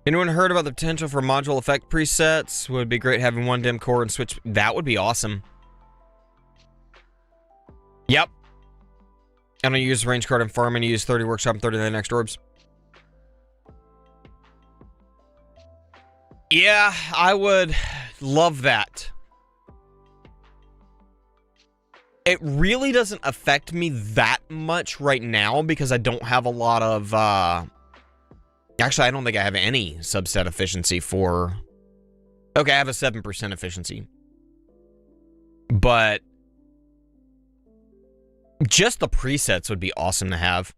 [SPEAKER 1] Anyone heard about the potential for module effect presets? Would be great having one dim core and switch. That would be awesome. Yep. I'm going to use range card and farm and use 30 workshop and 30 of the next orbs. Yeah, I would love that. It really doesn't affect me that much right now because I don't have a lot of... Actually, I don't think I have any subset efficiency for... Okay, I have a 7% efficiency. But... just the presets would be awesome to have.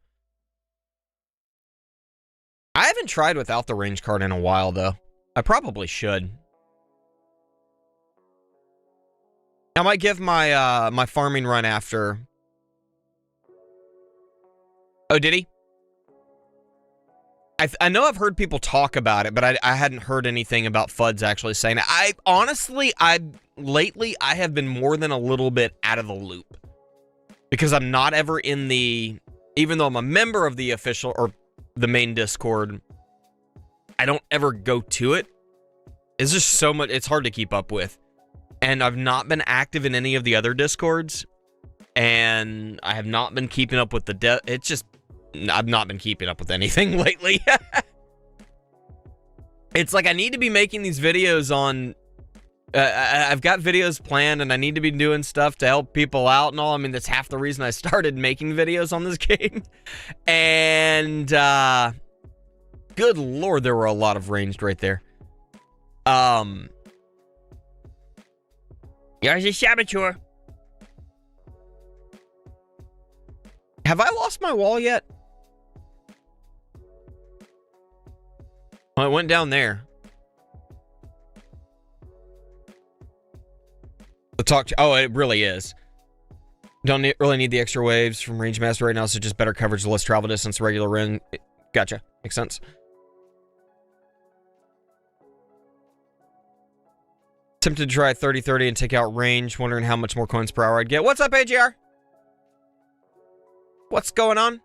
[SPEAKER 1] I haven't tried without the range card in a while, though. I probably should. I might give my my farming run after. Oh, did he? I know I've heard people talk about it, but I hadn't heard anything about Fuds actually saying it. Lately, I have been more than a little bit out of the loop. Because I'm not ever in the... Even though I'm a member of the official, or the main Discord, I don't ever go to it. It's just so much... It's hard to keep up with. And I've not been active in any of the other Discords. And I have not been keeping up with the... It's just... I've not been keeping up with anything lately. It's like I need to be making these videos on... I've got videos planned and I need to be doing stuff to help people out and all. I mean, that's half the reason I started making videos on this game. And, good lord, there were a lot of ranged right there. There's a saboteur. Have I lost my wall yet? Well, it went down there. Oh, it really is. Don't really need the extra waves from Range Master right now, so just better coverage, less travel distance, regular run. Gotcha. Makes sense. Tempted to try 30-30 and take out range, wondering how much more coins per hour I'd get. What's up, AGR? What's going on?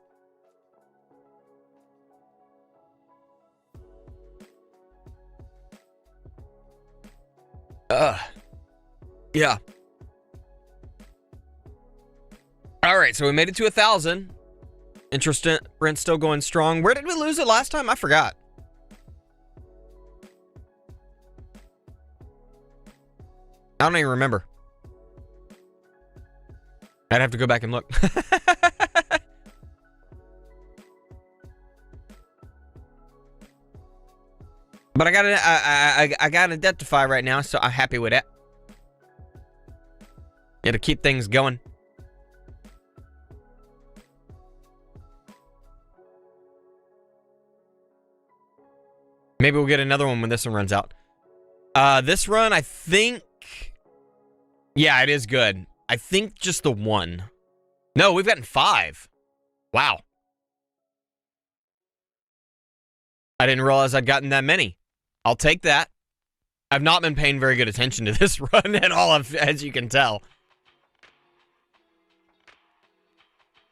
[SPEAKER 1] Yeah. All right, so we made it to 1,000. Interest rent's still going strong. Where did we lose it last time? I forgot. I don't even remember. I'd have to go back and look. But I got an identify right now, so I'm happy with that. Yeah, to keep things going. Maybe we'll get another one when this one runs out. This run, I think... Yeah, it is good. I think just the one. No, we've gotten 5. Wow. I didn't realize I'd gotten that many. I'll take that. I've not been paying very good attention to this run at all, as you can tell.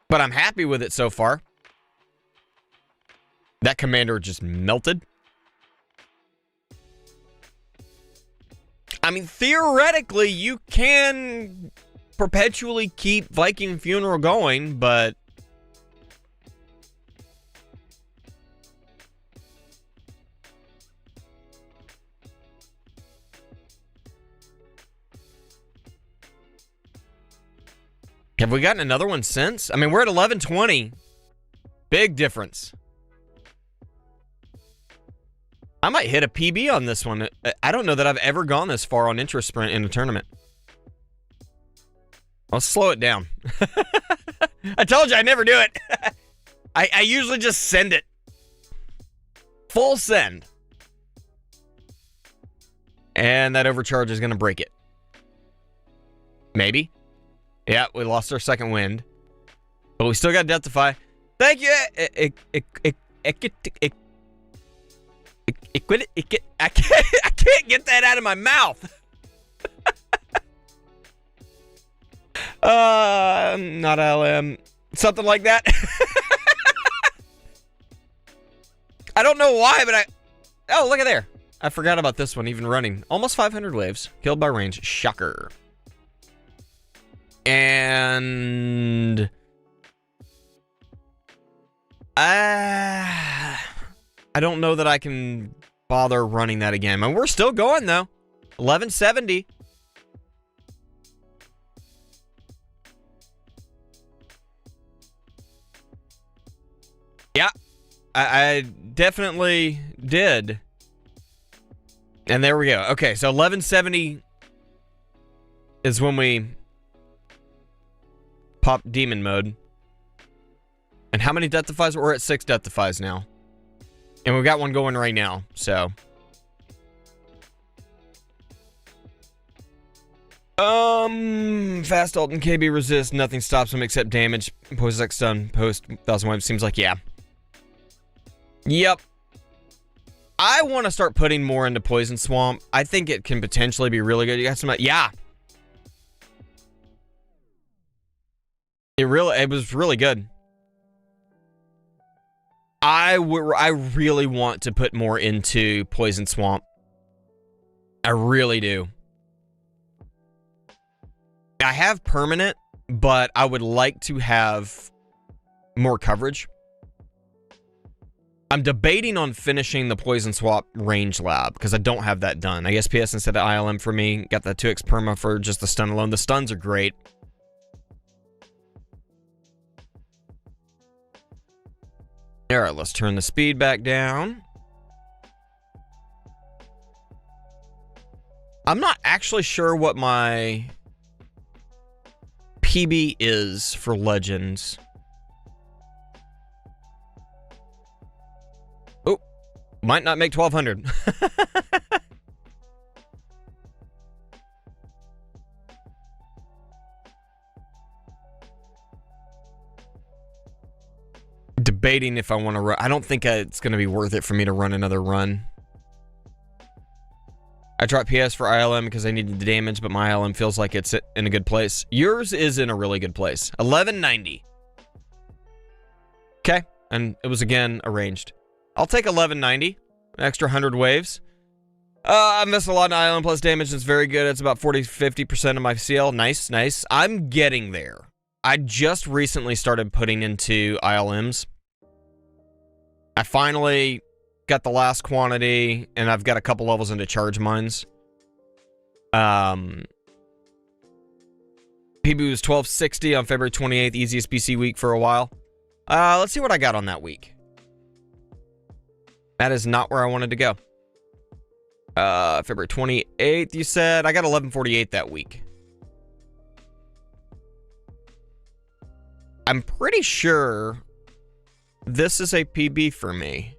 [SPEAKER 1] But I'm happy with it so far. That commander just melted. I mean, theoretically, you can perpetually keep Viking Funeral going, but... Have we gotten another one since? I mean, we're at 1120. Big difference. I might hit a PB on this one. I don't know that I've ever gone this far on interest sprint in a tournament. I'll slow it down. I told you I never do it. I usually just send it. Full send. And that overcharge is going to break it. Maybe. Yeah, we lost our second wind. But we still got Deathify. Thank you. I can't get that out of my mouth. Not LM. Something like that. I don't know why, but oh, look at there. I forgot about this one even running. Almost 500 waves. Killed by range. Shocker. And... I don't know that I can bother running that again. And we're still going, though. 1170. Yeah. I definitely did. And there we go. Okay, so 1170 is when we pop demon mode. And how many Deathifies? We're at 6 Deathifies now. And we've got one going right now, so. Fast ult and KB resist. Nothing stops him except damage. Post X stun. Post 1000 waves. Seems like, yeah. Yep. I want to start putting more into Poison Swamp. I think it can potentially be really good. You got some... Yeah. It was really good. I really want to put more into Poison Swamp. I really do. I have permanent, but I would like to have more coverage. I'm debating on finishing the Poison Swap range lab because I don't have that done. I guess PS instead of ILM for me. Got that 2x perma for just the stun alone. The stuns are great. All right, let's turn the speed back down. I'm not actually sure what my PB is for Legends. Oh, might not make 1200. Debating if I want to run. I don't think it's going to be worth it for me to run another run. I dropped PS for ILM because I needed the damage, but my ILM feels like it's in a good place. Yours is in a really good place. 1190. Okay, and it was again arranged. I'll take 1190, an extra 100 waves. I missed a lot in island plus damage. It's very good. It's about 40-50% of my CL. Nice, nice. I'm getting there. I just recently started putting into ILMs. I finally got the last quantity, and I've got a couple levels into charge mines. PB was 1260 on February 28th, easiest PC week for a while. Let's see what I got on that week. That is not where I wanted to go. February 28th, you said? I got 1148 that week. I'm pretty sure this is a PB for me.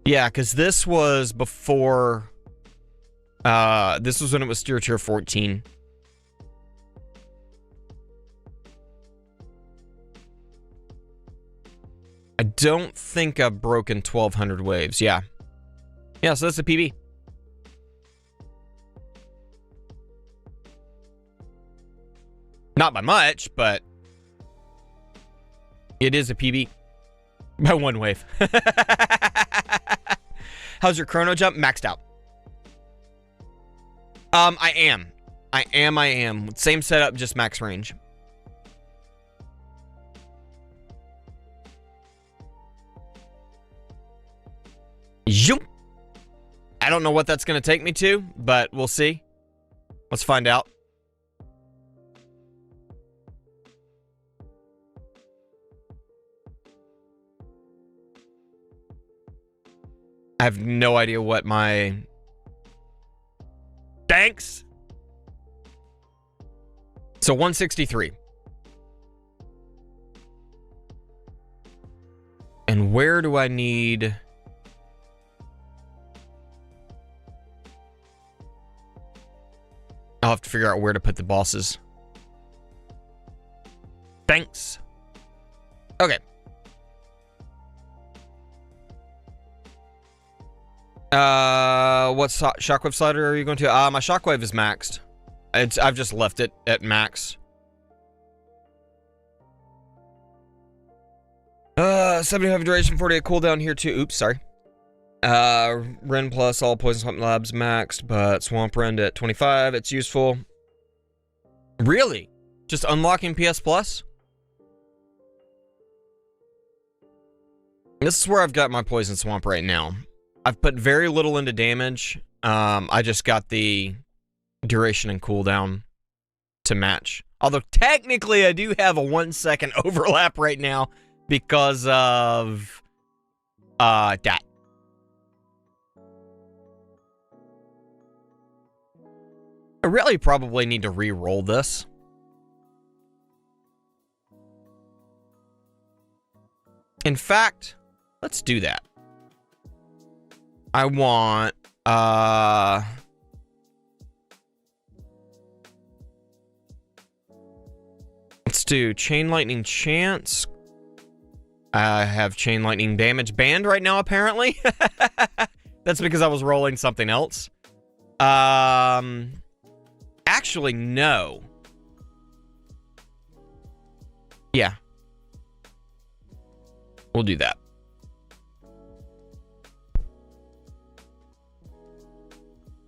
[SPEAKER 1] Yeah, because this was before... this was when it was tier 14. I don't think I've broken 1200 waves. Yeah. Yeah, so that's a PB. Not by much, but it is a PB. By 1 wave. How's your chrono jump? Maxed out. I am. Same setup, just max range. Zoom. I don't know what that's going to take me to, but we'll see. Let's find out. I have no idea what my... Thanks! So 163. And where do I need... I'll have to figure out where to put the bosses. Thanks. Okay. What shockwave slider are you going to? My shockwave is maxed. I've just left it at max. 75 duration, 48 cooldown here too. Oops, sorry. Ren plus all poison swamp labs maxed, but swamp rend at 25. It's useful. Really? Just unlocking PS Plus? This is where I've got my poison swamp right now. I've put very little into damage. I just got the duration and cooldown to match. Although technically I do have a 1 second overlap right now because of that. I really probably need to re-roll this. In fact, let's do that. I want, let's do Chain Lightning Chance. I have Chain Lightning Damage banned right now, apparently. That's because I was rolling something else. Actually, no. Yeah. We'll do that.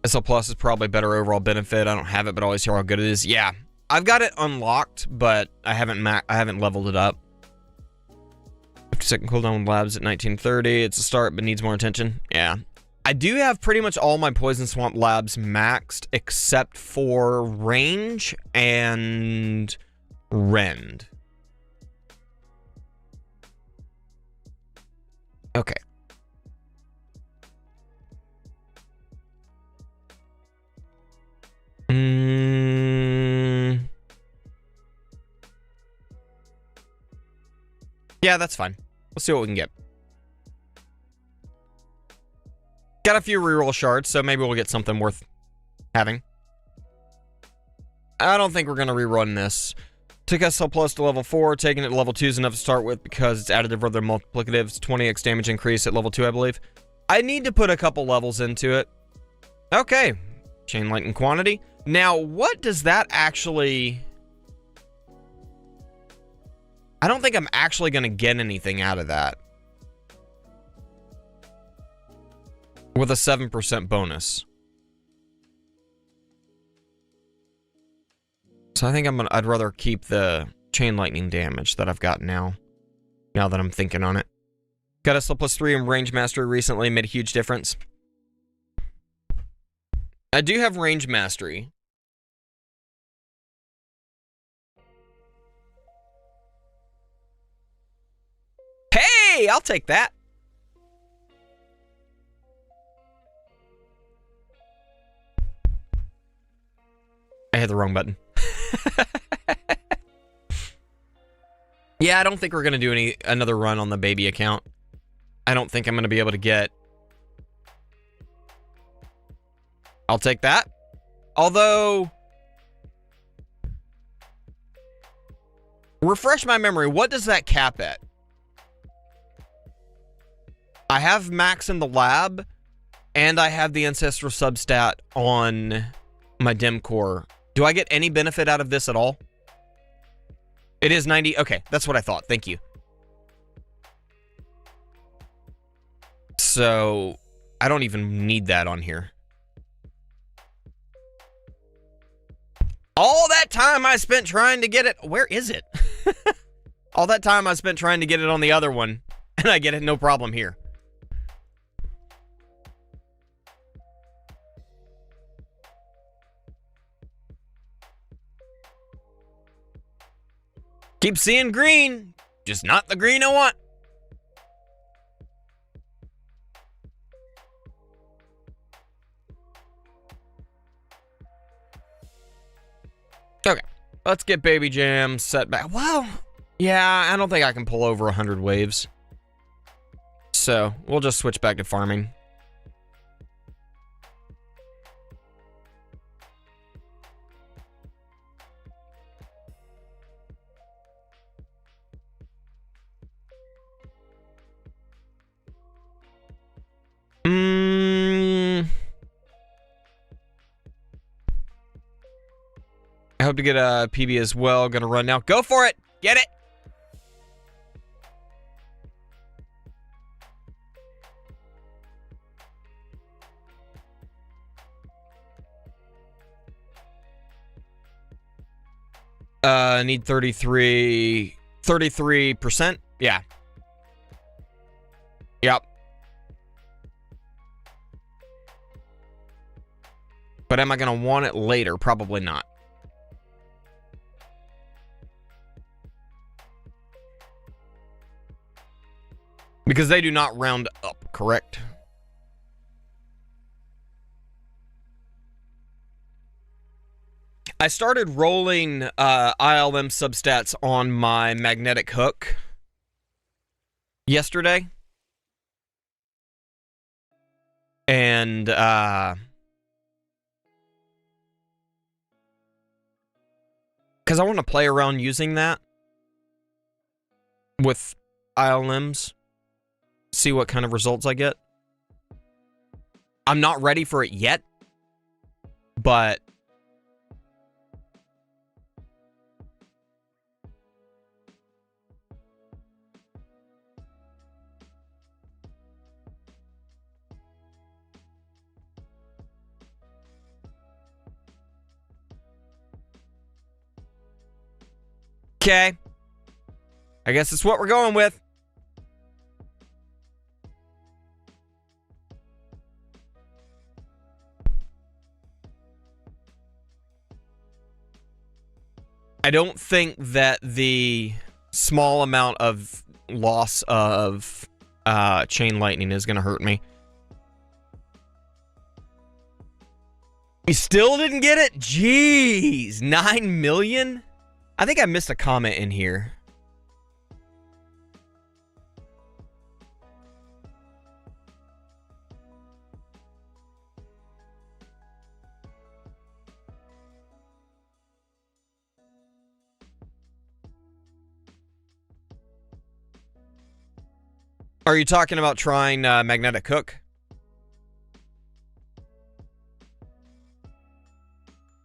[SPEAKER 1] SL Plus is probably better overall benefit. I don't have it, but I always hear how good it is. Yeah. I've got it unlocked, but I haven't leveled it up. 50-second cooldown with labs at 1930. It's a start, but needs more attention. Yeah. I do have pretty much all my Poison Swamp labs maxed, except for range and rend. Okay. Yeah, that's fine. We'll see what we can get. Got a few reroll shards, so maybe we'll get something worth having. I don't think we're going to rerun this. Took SL Plus to level 4. Taking it to level 2 is enough to start with because it's additive or they're multiplicatives. 20x damage increase at level 2, I believe. I need to put a couple levels into it. Okay. Chain Lightning quantity. Now, what does that actually... I don't think I'm actually going to get anything out of that. With a 7% bonus. So I think I'd rather keep the chain lightning damage that I've got now. Now that I'm thinking on it. Got a +3 in range mastery recently, made a huge difference. I do have range mastery. Hey, I'll take that. I hit the wrong button. Yeah, I don't think we're going to do another run on the baby account. I don't think I'm going to be able to get... I'll take that. Although... Refresh my memory. What does that cap at? I have max in the lab, and I have the ancestral substat on my dim core. Do I get any benefit out of this at all? It is 90. Okay, that's what I thought. Thank you. So, I don't even need that on here. All that time I spent trying to get it... Where is it? All that time I spent trying to get it on the other one, and I get it no problem here. Keep seeing green, just not the green I want. Okay, let's get Baby Jam set back. Well, yeah, I don't think I can pull over 100 waves. So, we'll just switch back to farming. I hope to get a PB as well. Gonna run now. Go for it! Get it! Need 33%? Yeah. Yep. But am I gonna want it later? Probably not. Because they do not round up, correct? I started rolling ILM substats on my magnetic hook yesterday. And because I want to play around using that with ILMs. See what kind of results I get. I'm not ready for it yet, but okay. I guess it's what we're going with. I don't think that the small amount of loss of chain lightning is going to hurt me. You still didn't get it? Jeez, 9 million? I think I missed a comment in here. Are you talking about trying magnetic hook?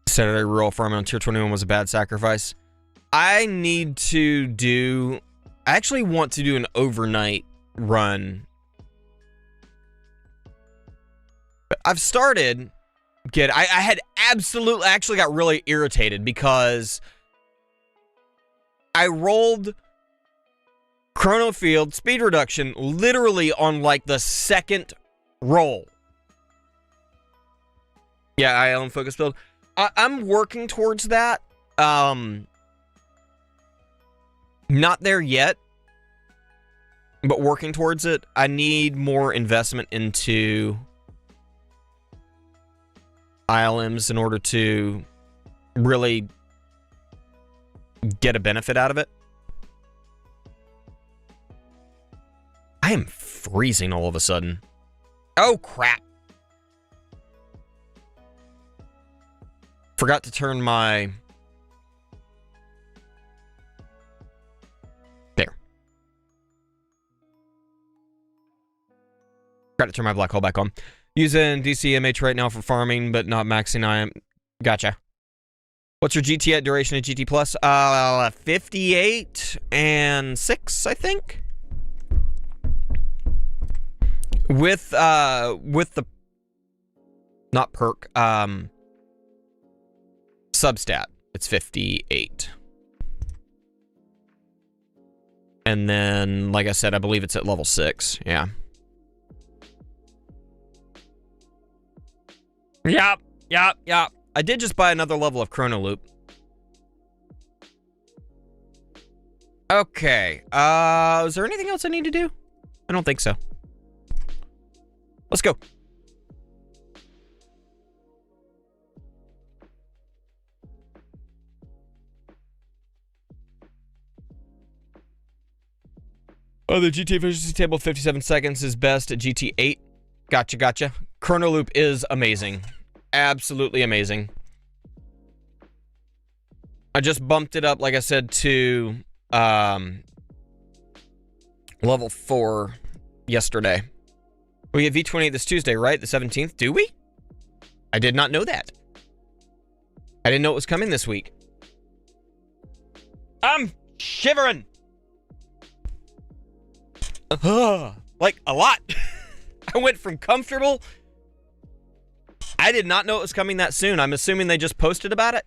[SPEAKER 1] Saturday rural farming on tier 21 was a bad sacrifice. I need to do... I actually want to do an overnight run. But I've started... I had absolutely... I actually got really irritated because I rolled Chrono Field speed reduction literally on like the second roll. Yeah, I own focus build. I'm working towards that. Not there yet, but working towards it. I need more investment into ILMs in order to really get a benefit out of it. I am freezing all of a sudden. Oh, crap. Forgot to turn my... There. Forgot to turn my black hole back on. Using DCMH right now for farming, but not maxing IM. Gotcha. What's your GT at duration of GT Plus? 58 and 6, I think. With the... Not perk, substat, it's 58. And then, like I said, I believe it's at level 6. Yeah. Yep. I did just buy another level of Chrono Loop. Okay. Is there anything else I need to do? I don't think so. Let's go. Oh, the GT efficiency table, 57 seconds is best at GT 8. Gotcha. Chrono Loop is amazing. Absolutely amazing. I just bumped it up, like I said, to level 4 yesterday. We get V28 this Tuesday, right? The 17th? Do we? I did not know that. I didn't know it was coming this week. I'm shivering. Like, a lot. I went from comfortable. I did not know it was coming that soon. I'm assuming they just posted about it.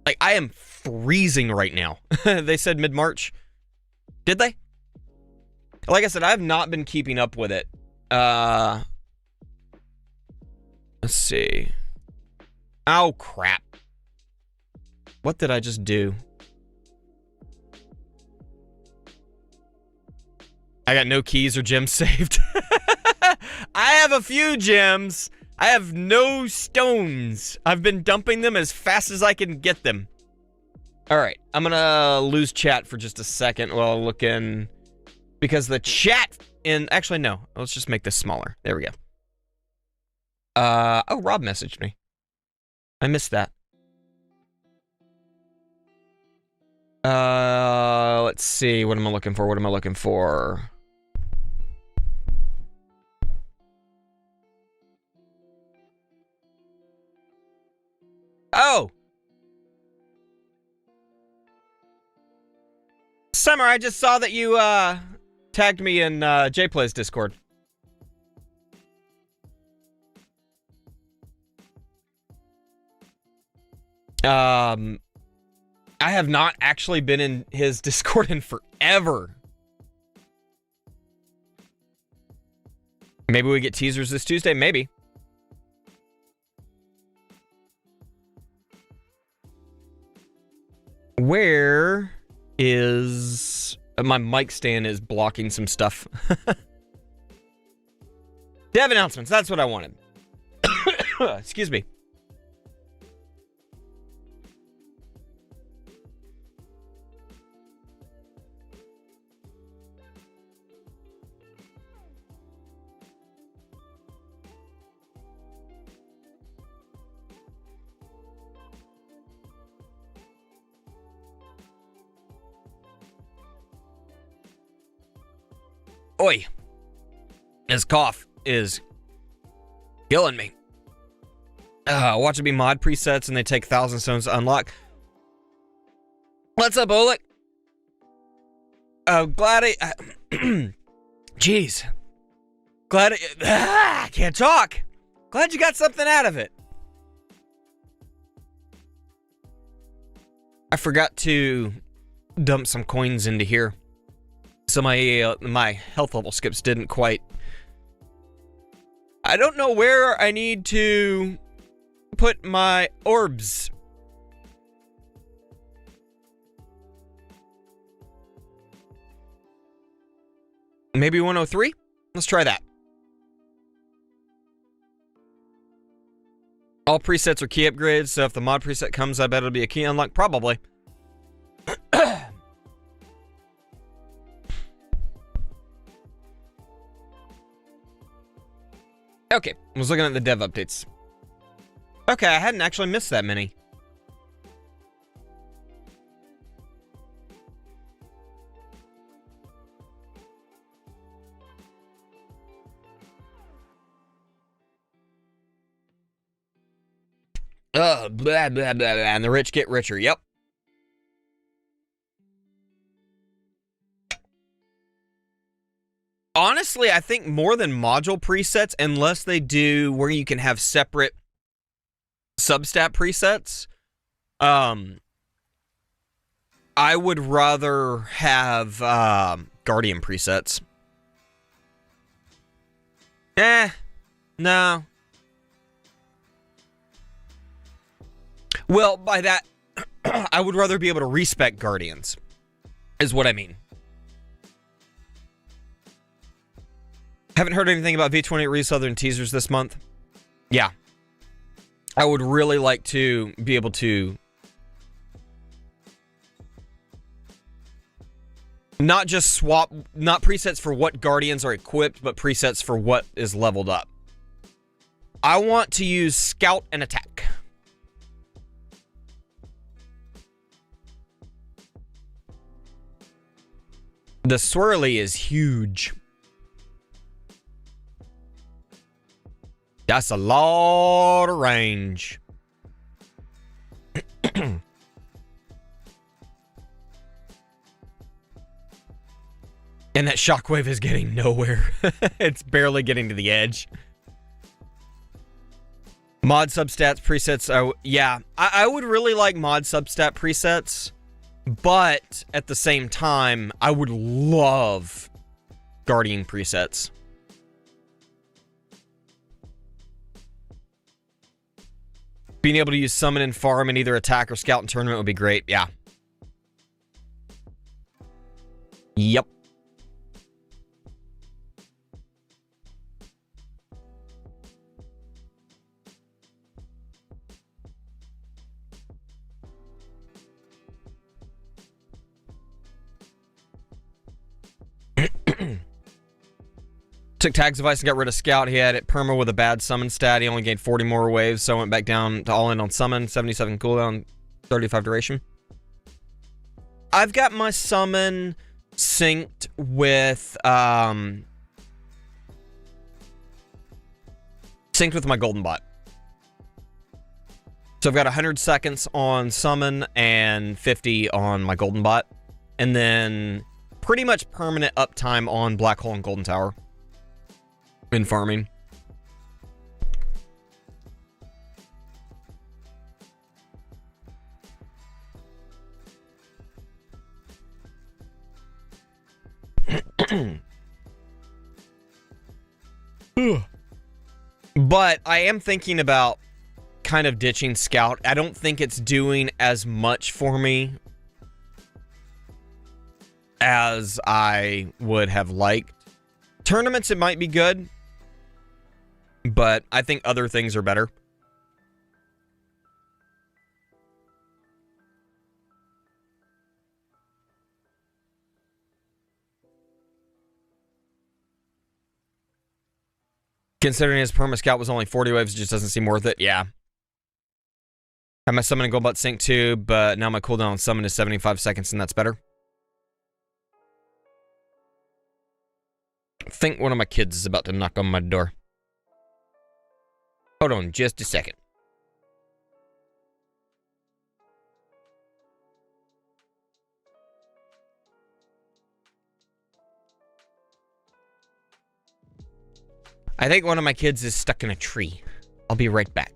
[SPEAKER 1] Like, I am freezing right now. They said mid-March. Did they? Like I said, I have not been keeping up with it. Let's see. Oh, crap. What did I just do? I got no keys or gems saved. I have a few gems. I have no stones. I've been dumping them as fast as I can get them. All right, I'm gonna lose chat for just a second while looking, because the chat in, actually no, let's just make this smaller. There we go. Oh, Rob messaged me. I missed that. Let's see. What am I looking for? Oh! Summer, I just saw that you, tagged me in, JPlay's Discord. I have not actually been in his Discord in forever. Maybe we get teasers this Tuesday? Maybe. Where is... my mic stand is blocking some stuff. Dev announcements, that's what I wanted. Excuse me. Oi. This cough is killing me. Watch it be mod presets and they take 1,000 stones to unlock. What's up, Oleg? Glad I... Jeez. Glad I can't talk. Glad you got something out of it. I forgot to dump some coins into here. So my health level skips didn't quite... I don't know where I need to put my orbs. Maybe 103? Let's try that. All presets are key upgrades, so if the mod preset comes, I bet it'll be a key unlock. Probably. Okay, I was looking at the dev updates. Okay, I hadn't actually missed that many. Blah, blah, blah, blah, and the rich get richer. Yep. Honestly, I think more than module presets, unless they do where you can have separate substat presets, I would rather have Guardian presets. No. Well, by that, I would rather be able to respec Guardians, is what I mean. Haven't heard anything about V28 Reseller and teasers this month. Yeah. I would really like to be able to not just swap, not presets for what Guardians are equipped, but presets for what is leveled up. I want to use Scout and Attack. The swirly is huge. That's a lot of range. And that shockwave is getting nowhere. It's barely getting to the edge. Mod substats presets. Yeah, I would really like mod substat presets. But at the same time, I would love Guardian presets. Being able to use summon and farm in either attack or scout and tournament would be great. Yeah. Yep. Took Tag's advice and got rid of Scout. He had it perma with a bad summon stat. He only gained 40 more waves, so I went back down to all in on summon. 77 cooldown, 35 duration. I've got my summon synced with my golden bot. So I've got 100 seconds on summon and 50 on my golden bot. And then pretty much permanent uptime on Black Hole and Golden Tower. In farming. But I am thinking about kind of ditching Scout. I don't think it's doing as much for me as I would have liked. Tournaments, it might be good. But I think other things are better. Considering his perma scout was only 40 waves, it just doesn't seem worth it. Yeah. Had my summon and gold bot sync too, but now my cooldown on summon is 75 seconds, and that's better. I think one of my kids is about to knock on my door. Hold on just a second. I think one of my kids is stuck in a tree. I'll be right back.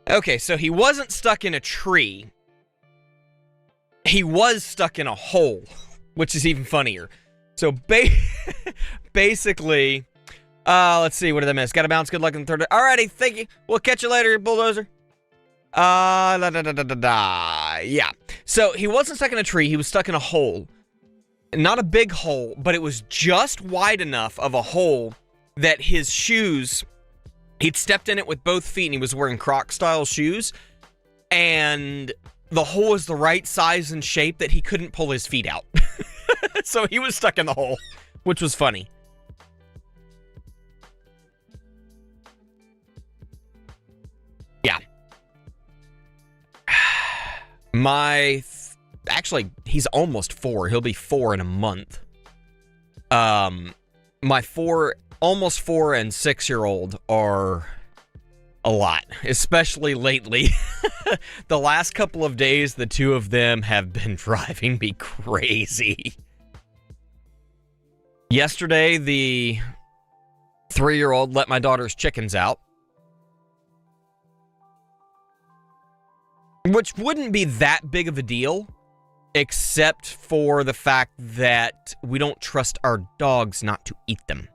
[SPEAKER 1] Okay, so he wasn't stuck in a tree. He was stuck in a hole, which is even funnier. So basically, let's see, what did I miss? Got to bounce, good luck in the third. Alrighty, thank you. We'll catch you later, bulldozer. Yeah. So he wasn't stuck in a tree, he was stuck in a hole. Not a big hole, but it was just wide enough of a hole that his shoes, he'd stepped in it with both feet and he was wearing Croc-style shoes. And the hole was the right size and shape that he couldn't pull his feet out. So he was stuck in the hole, which was funny. Yeah. Actually, he's almost 4. He'll be 4 in a month. My almost 4 and 6-year-old are a lot, especially lately. The last couple of days, the two of them have been driving me crazy. Yesterday, the 3-year-old let my daughter's chickens out, which wouldn't be that big of a deal, except for the fact that we don't trust our dogs not to eat them.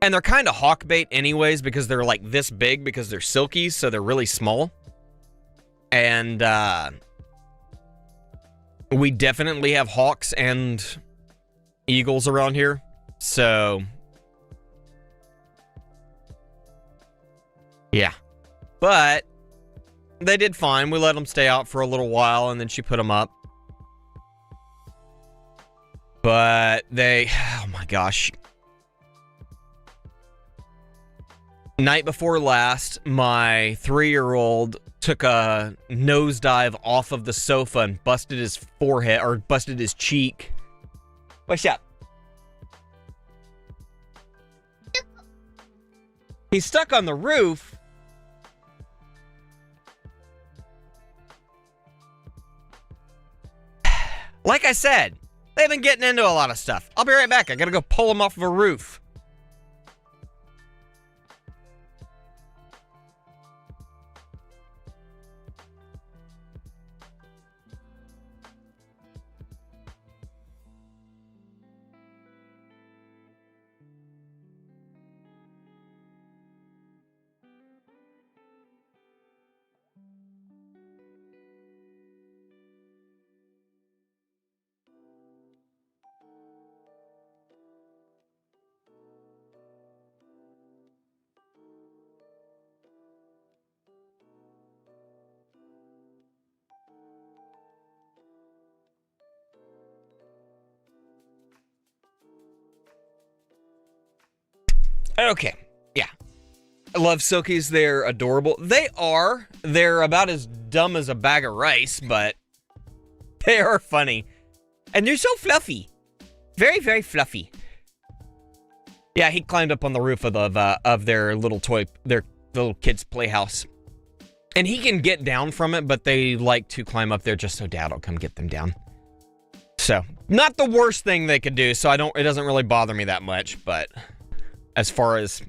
[SPEAKER 1] And they're kind of hawk bait anyways, because they're like this big, because they're silkies, so they're really small. And we definitely have hawks and eagles around here, so yeah. But they did fine. We let them stay out for a little while, and then she put them up. But oh my gosh. Night before last, my 3-year-old took a nosedive off of the sofa and busted his forehead, or busted his cheek. What's up? He's stuck on the roof. Like I said, they've been getting into a lot of stuff. I'll be right back. I gotta go pull him off of a roof. Okay, yeah. I love Silkies. They're adorable. They are. They're about as dumb as a bag of rice, but they are funny. And they're so fluffy. Very, very fluffy. Yeah, he climbed up on the roof of their little little kids' playhouse. And he can get down from it, but they like to climb up there just so Dad will come get them down. So, not the worst thing they could do, so it doesn't really bother me that much, but as far as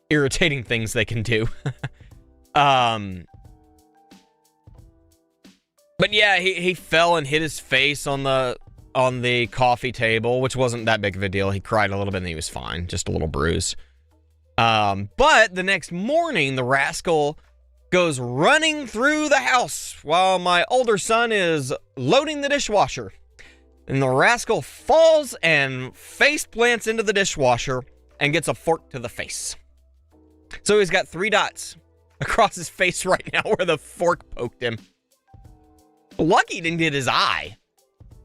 [SPEAKER 1] irritating things they can do. But yeah, he fell and hit his face on the coffee table, which wasn't that big of a deal. He cried a little bit and he was fine, just a little bruise. But the next morning, the rascal goes running through the house while my older son is loading the dishwasher. And the rascal falls and face plants into the dishwasher and gets a fork to the face. So he's got 3 dots across his face right now where the fork poked him. Lucky he didn't hit his eye.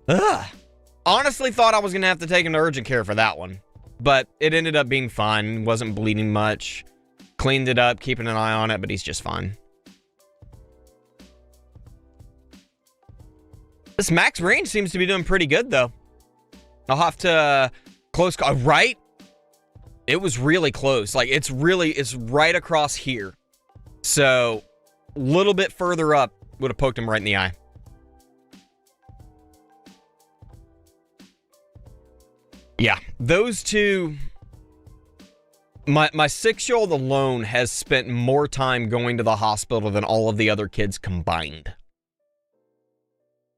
[SPEAKER 1] Ugh. Honestly thought I was going to have to take him to urgent care for that one. But it ended up being fine. Wasn't bleeding much. Cleaned it up, keeping an eye on it, but he's just fine. This max range seems to be doing pretty good, though. I'll have to close call. Right? It was really close. Like, it's right across here. So, a little bit further up would have poked him right in the eye. Yeah, those two... My 6-year-old alone has spent more time going to the hospital than all of the other kids combined.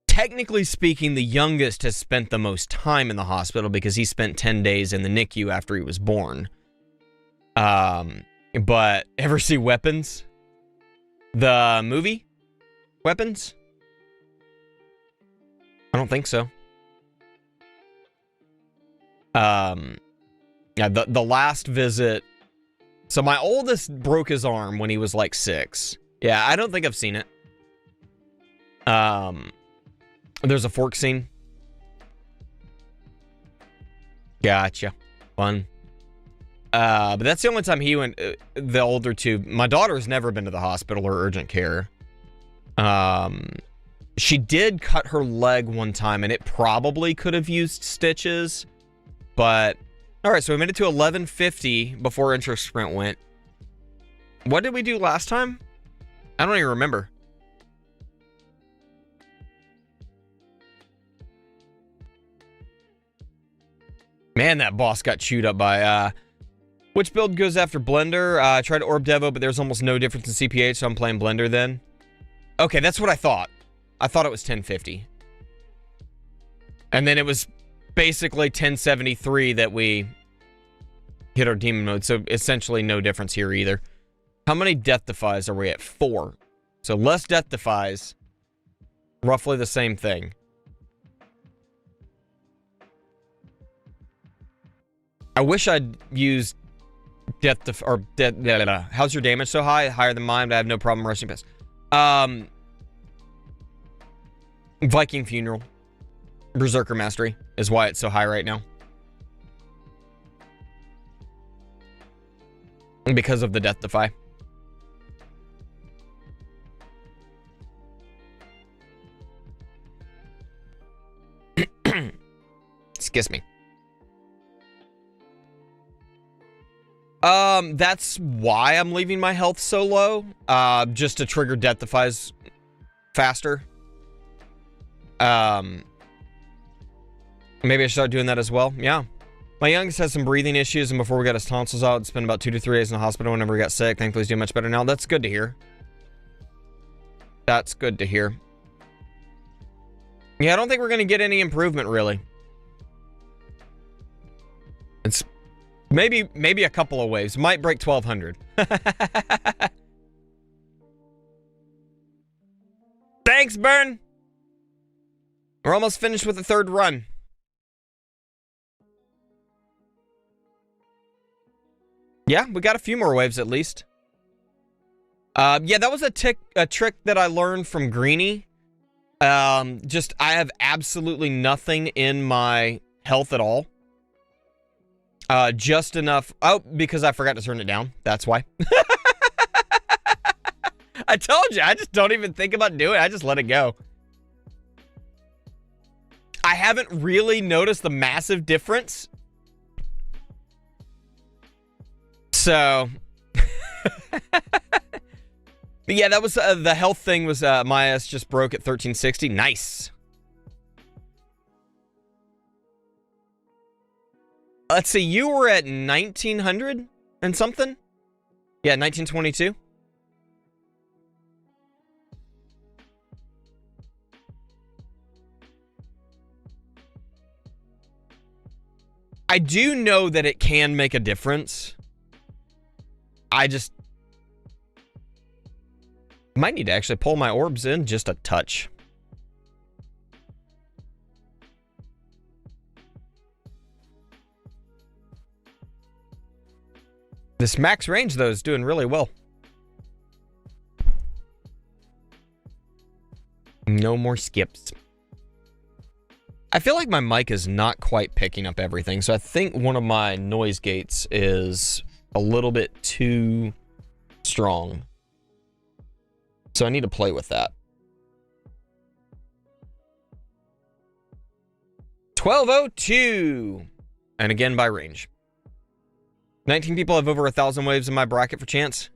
[SPEAKER 1] Technically speaking, the youngest has spent the most time in the hospital because he spent 10 days in the NICU after he was born. But ever see Weapons? The movie? Weapons? I don't think so. Yeah, the last visit... So my oldest broke his arm when he was like 6. Yeah, I don't think I've seen it. There's a fork scene. Gotcha. Fun. But that's the only time he went, the older two. My daughter's never been to the hospital or urgent care. She did cut her leg one time, and it probably could have used stitches. But, alright, so we made it to 1150 before Intro Sprint went. What did we do last time? I don't even remember. Man, that boss got chewed up by, which build goes after Blender? I tried Orb Devo, but there's almost no difference in CPH, so I'm playing Blender then. Okay, that's what I thought. I thought it was 1050. And then it was basically 1073 that we hit our demon mode, so essentially no difference here either. How many death defies are we at? 4. So less death defies, roughly the same thing. I wish I'd used how's your damage so high? Higher than mine, but I have no problem rushing past. Viking Funeral. Berserker Mastery is why it's so high right now. Because of the Death Defy. Excuse me. That's why I'm leaving my health so low. Just to trigger Death Defies faster. Maybe I should start doing that as well. Yeah. My youngest has some breathing issues, and before we got his tonsils out, it's been about 2 to 3 days in the hospital whenever he got sick. Thankfully, he's doing much better now. That's good to hear. That's good to hear. Yeah, I don't think we're going to get any improvement, really. It's maybe a couple of waves. Might break 1200. Thanks, Burn. We're almost finished with the 3rd run. Yeah, we got a few more waves at least. Yeah, that was a trick that I learned from Greenie. I have absolutely nothing in my health at all. Just enough. Oh, because I forgot to turn it down. That's why. I told you, I just don't even think about doing it. I just let it go. I haven't really noticed the massive difference. So, but yeah, that was the health thing was my ass just broke at 1360. Nice. Let's see, you were at 1900 and something? Yeah, 1922. I do know that it can make a difference. I just might need to actually pull my orbs in just a touch. This max range, though, is doing really well. No more skips. I feel like my mic is not quite picking up everything, so I think one of my noise gates is a little bit too strong. So I need to play with that. 1202. And again by range. 19 people have over 1,000 waves in my bracket for chance.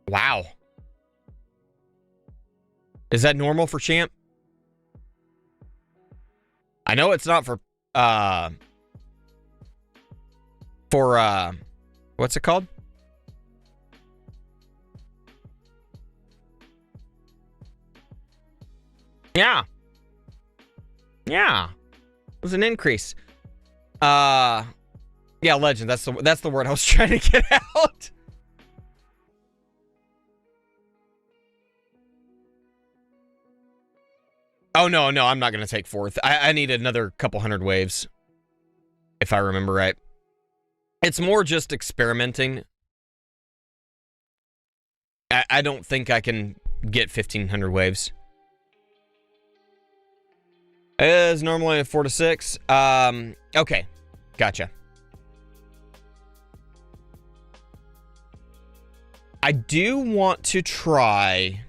[SPEAKER 1] Wow. Is that normal for champ? I know it's not for what's it called? Yeah. Yeah. It was an increase. Yeah, legend. That's the word I was trying to get out. Oh, no, I'm not going to take fourth. I need another couple hundred waves, if I remember right. It's more just experimenting. I don't think I can get 1,500 waves. It is normally a 4 to 6. Okay, gotcha. I do want to try...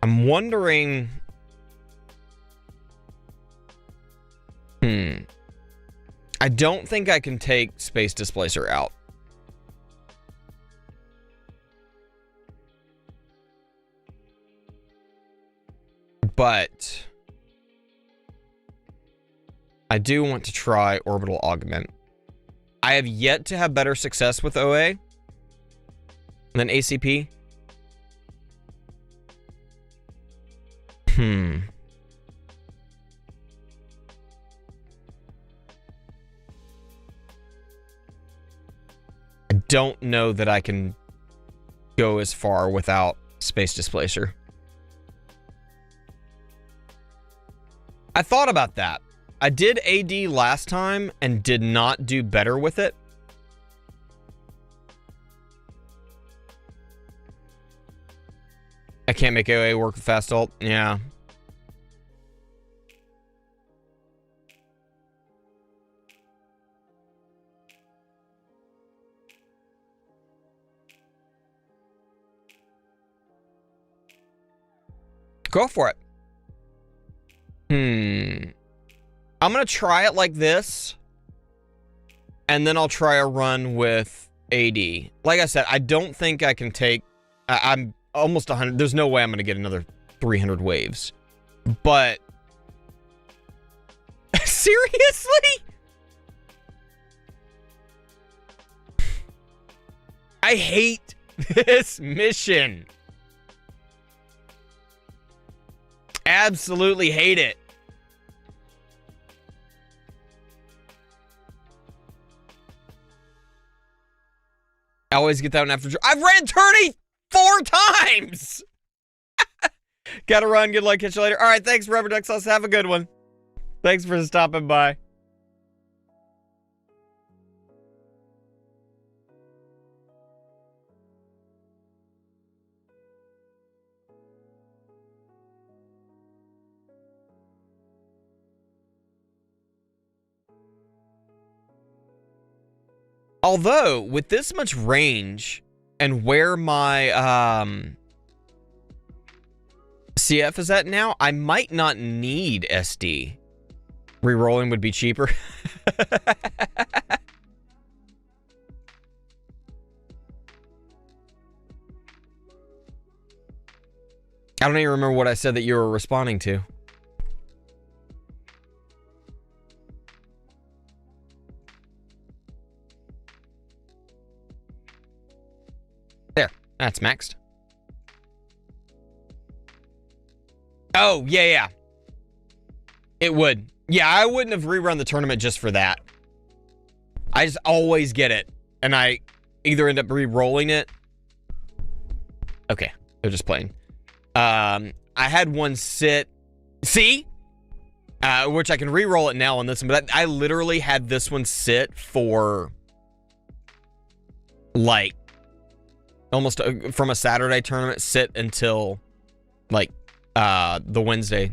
[SPEAKER 1] I'm wondering... I don't think I can take Space Displacer out. But... I do want to try Orbital Augment. I have yet to have better success with OA than ACP. I don't know that I can go as far without Space Displacer. I thought about that. I did AD last time and did not do better with it. I can't make OA work with fast ult. Yeah. Go for it. I'm going to try it like this. And then I'll try a run with AD. Like I said, I don't think I can take... I'm almost 100. There's no way I'm going to get another 300 waves. But... Seriously? I hate this mission. Absolutely hate it. I always get that one after... I've ran Tourney 4 times! Gotta run. Good luck. Catch you later. All right, thanks, Rubber Duck Sauce. Have a good one. Thanks for stopping by. Although, with this much range and where my CF is at now, I might not need SD. Rerolling would be cheaper. I don't even remember what I said that you were responding to. There, that's maxed. Oh, yeah. It would. Yeah, I wouldn't have rerun the tournament just for that. I just always get it. And I either end up re-rolling it. Okay, they're just playing. I had one sit. See? Which I can re-roll it now on this one. But I literally had this one sit for... like... almost from a Saturday tournament sit until... like... the Wednesday.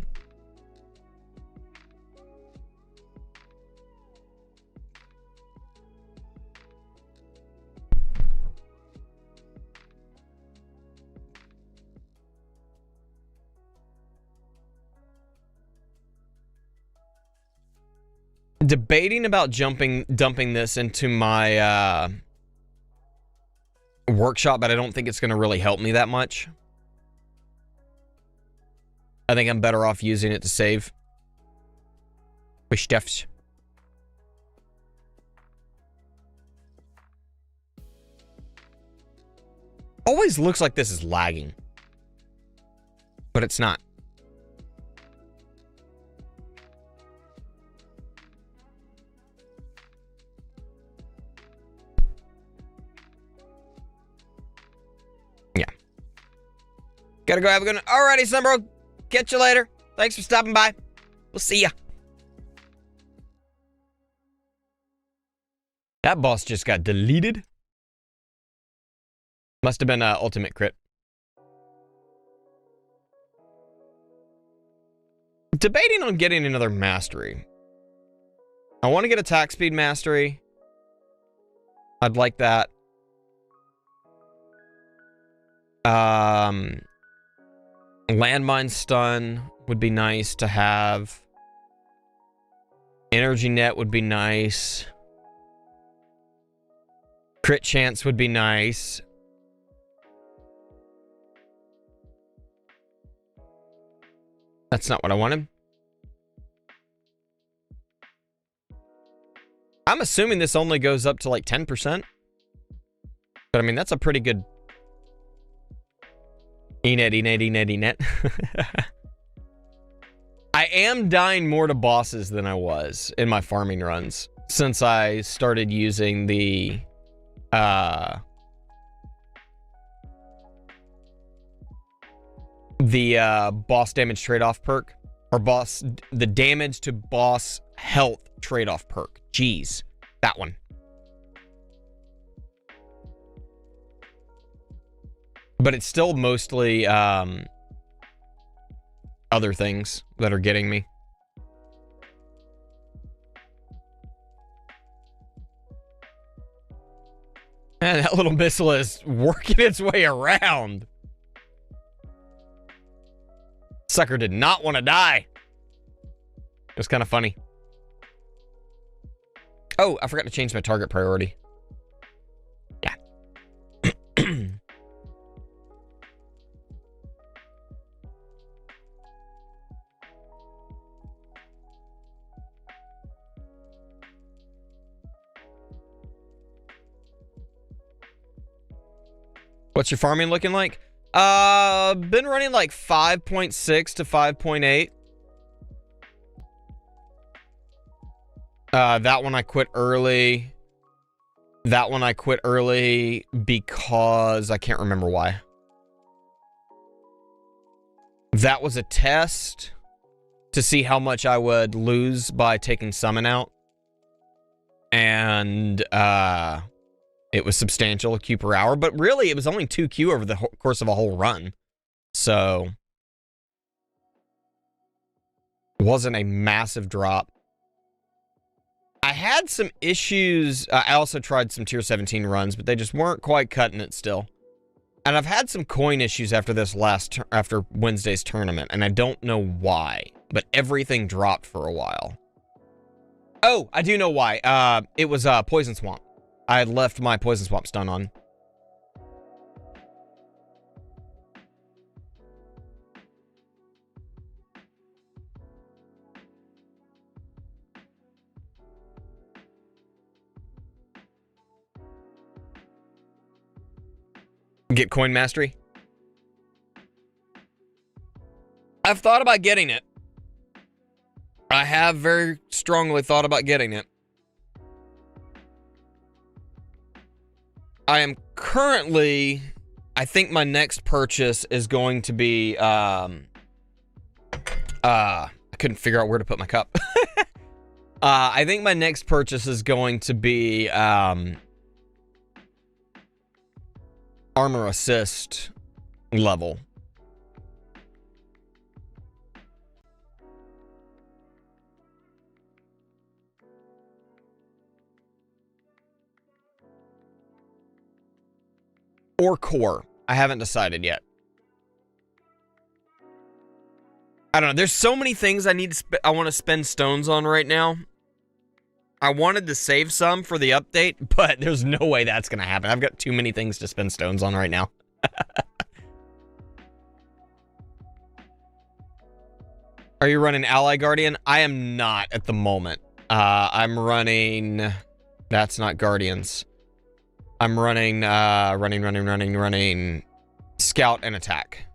[SPEAKER 1] Debating about dumping this into my workshop, but I don't think it's going to really help me that much. I think I'm better off using it to save for stuffs. Always looks like this is lagging, but it's not. Yeah. Gotta go have a good one. Alrighty, Sunbro. Catch you later. Thanks for stopping by. We'll see ya. That boss just got deleted. Must have been ultimate crit. Debating on getting another mastery. I want to get attack speed mastery. I'd like that. Landmine stun would be nice to have. Energy net would be nice. Crit chance would be nice. That's not what I wanted. I'm assuming this only goes up to like 10%. But I mean, that's a pretty good... Enet. I am dying more to bosses than I was in my farming runs since I started using the boss damage trade-off perk, or the damage to boss health trade-off perk. Jeez, that one. But it's still mostly other things that are getting me. And that little missile is working its way around. Sucker did not want to die. It was kind of funny. Oh, I forgot to change my target priority. Yeah. What's your farming looking like? Been running like 5.6 to 5.8. That one I quit early. That one I quit early because I can't remember why. That was a test to see how much I would lose by taking summon out. And, it was substantial, a Q per hour, but really it was only 2 Q over the course of a whole run. So, it wasn't a massive drop. I had some issues. I also tried some tier 17 runs, but they just weren't quite cutting it still. And I've had some coin issues after after Wednesday's tournament, and I don't know why, but everything dropped for a while. Oh, I do know why. It was Poison Swamp. I had left my Poison Swamp stun on. Get coin mastery. I've thought about getting it. I have very strongly thought about getting it. I am currently, I think my next purchase is going to be, I couldn't figure out where to put my cup. I think my next purchase is going to be, armor assist level. Or core. I haven't decided yet. I don't know. There's so many things I want to spend stones on right now. I wanted to save some for the update, but there's no way that's going to happen. I've got too many things to spend stones on right now. Are you running Ally Guardian? I am not at the moment. I'm running... That's not Guardians. I'm running, running Scout and Attack.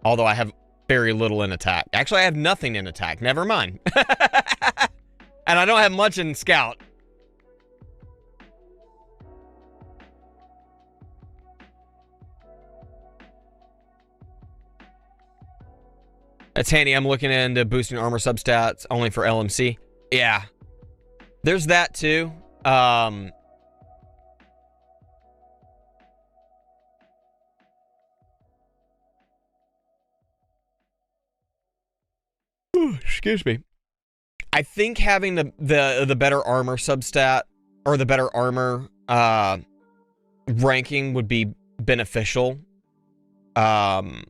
[SPEAKER 1] Although I have very little in Attack. Actually, I have nothing in Attack. Never mind. And I don't have much in Scout. That's handy. I'm looking into boosting armor substats only for LMC. Yeah. There's that too. Excuse me. I think having the better armor substat or the better armor ranking would be beneficial for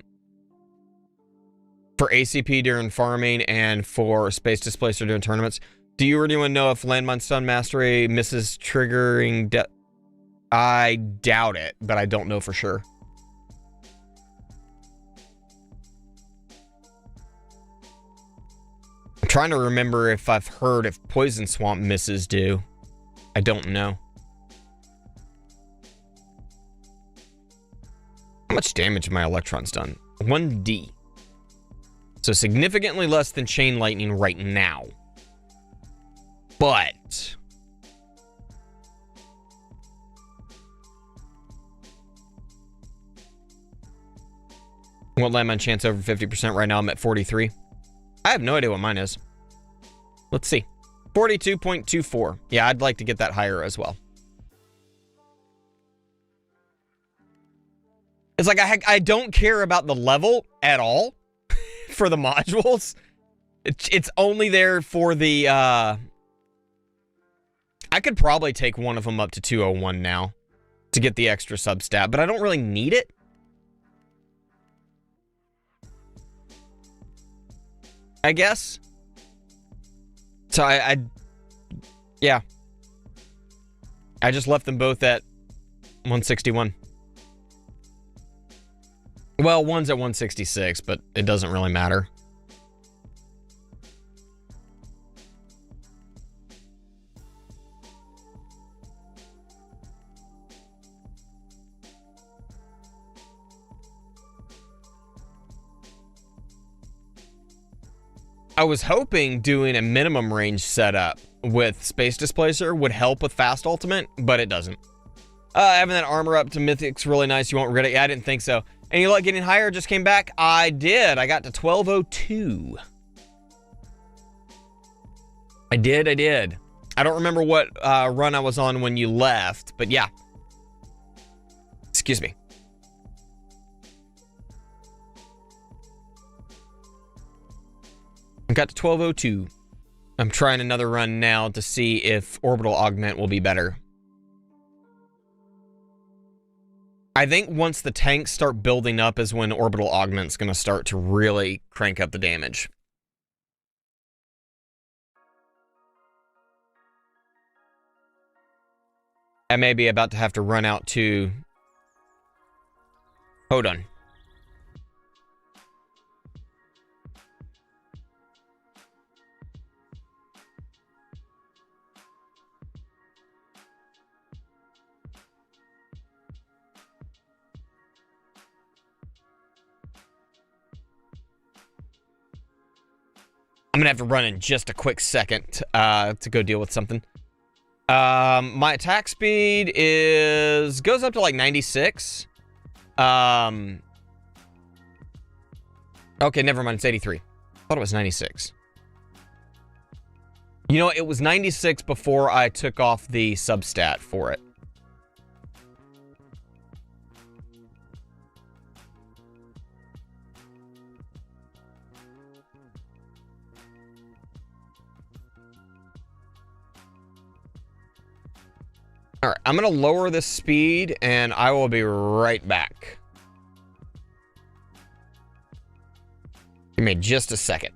[SPEAKER 1] ACP during farming and for Space Displacer during tournaments. Do you really want to know if Landmine Stun Mastery misses triggering death? I doubt it, but I don't know for sure. I'm trying to remember if I've heard if Poison Swamp misses do. I don't know. How much damage have my electrons done? 1D. So significantly less than Chain Lightning right now. But... won't land my chance over 50% right now. I'm at 43. I have no idea what mine is. Let's see. 42.24. Yeah, I'd like to get that higher as well. It's like I don't care about the level at all for the modules. It's only there for the... I could probably take one of them up to 201 now to get the extra substat, but I don't really need it. I guess. So yeah. I just left them both at 161. Well, one's at 166, but it doesn't really matter. I was hoping doing a minimum range setup with Space Displacer would help with Fast Ultimate, but it doesn't. Having that armor up to Mythic's really nice. You won't regret it. Yeah, I didn't think so. And you like getting higher? Just came back? I did. I got to 1202. I did. I don't remember what run I was on when you left, but yeah. Excuse me. I got to 1202. I'm trying another run now to see if orbital augment will be better. I think once the tanks start building up is when orbital augment's going to start to really crank up the damage. I may be about to have to run out to... Hold on. I'm gonna have to run in just a quick second to go deal with something. My attack speed goes up to like 96. Okay, never mind, it's 83. I thought it was 96. You know, it was 96 before I took off the substat for it. All right, I'm going to lower the speed, and I will be right back. Give me just a second.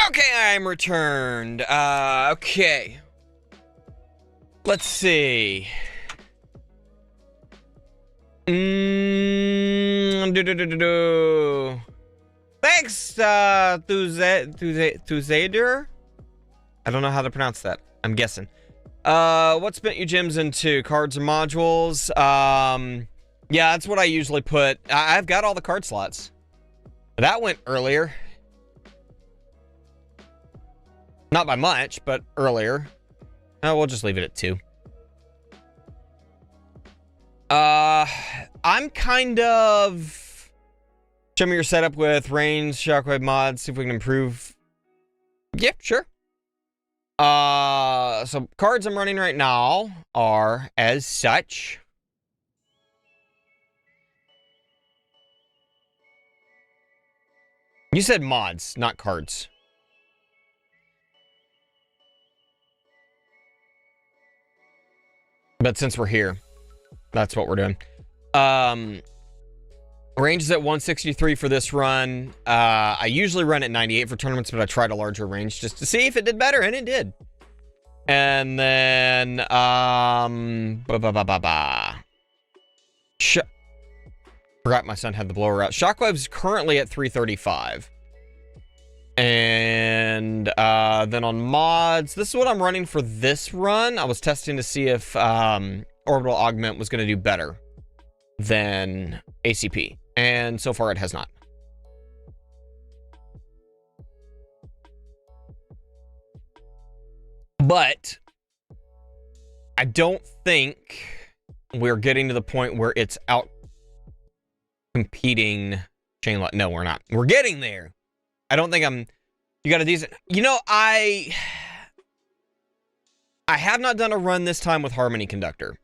[SPEAKER 1] Okay, I'm returned. Okay. Let's see. Thanks, Thuzader? I don't know how to pronounce that. I'm guessing. What spent you gems into? Cards or modules? Yeah, that's what I usually put. I've got all the card slots. That went earlier. Not by much, but earlier. Oh, we'll just leave it at 2. I'm kind of... Show me your setup with range, shockwave mods, see if we can improve. Yeah, sure. So cards I'm running right now are as such. You said mods, not cards. But since we're here, that's what we're doing. Range is at 163 for this run. I usually run at 98 for tournaments, but I tried a larger range just to see if it did better, and it did. And then, forgot my son had the blower out. Shockwave's currently at 335. And then on mods, this is what I'm running for this run. I was testing to see if Orbital Augment was going to do better than ACP. And so far it has not. But I don't think we're getting to the point where it's out competing chain lock. No, we're not. We're getting there. I don't think I'm... You got a decent... You know, I have not done a run this time with Harmony Conductor.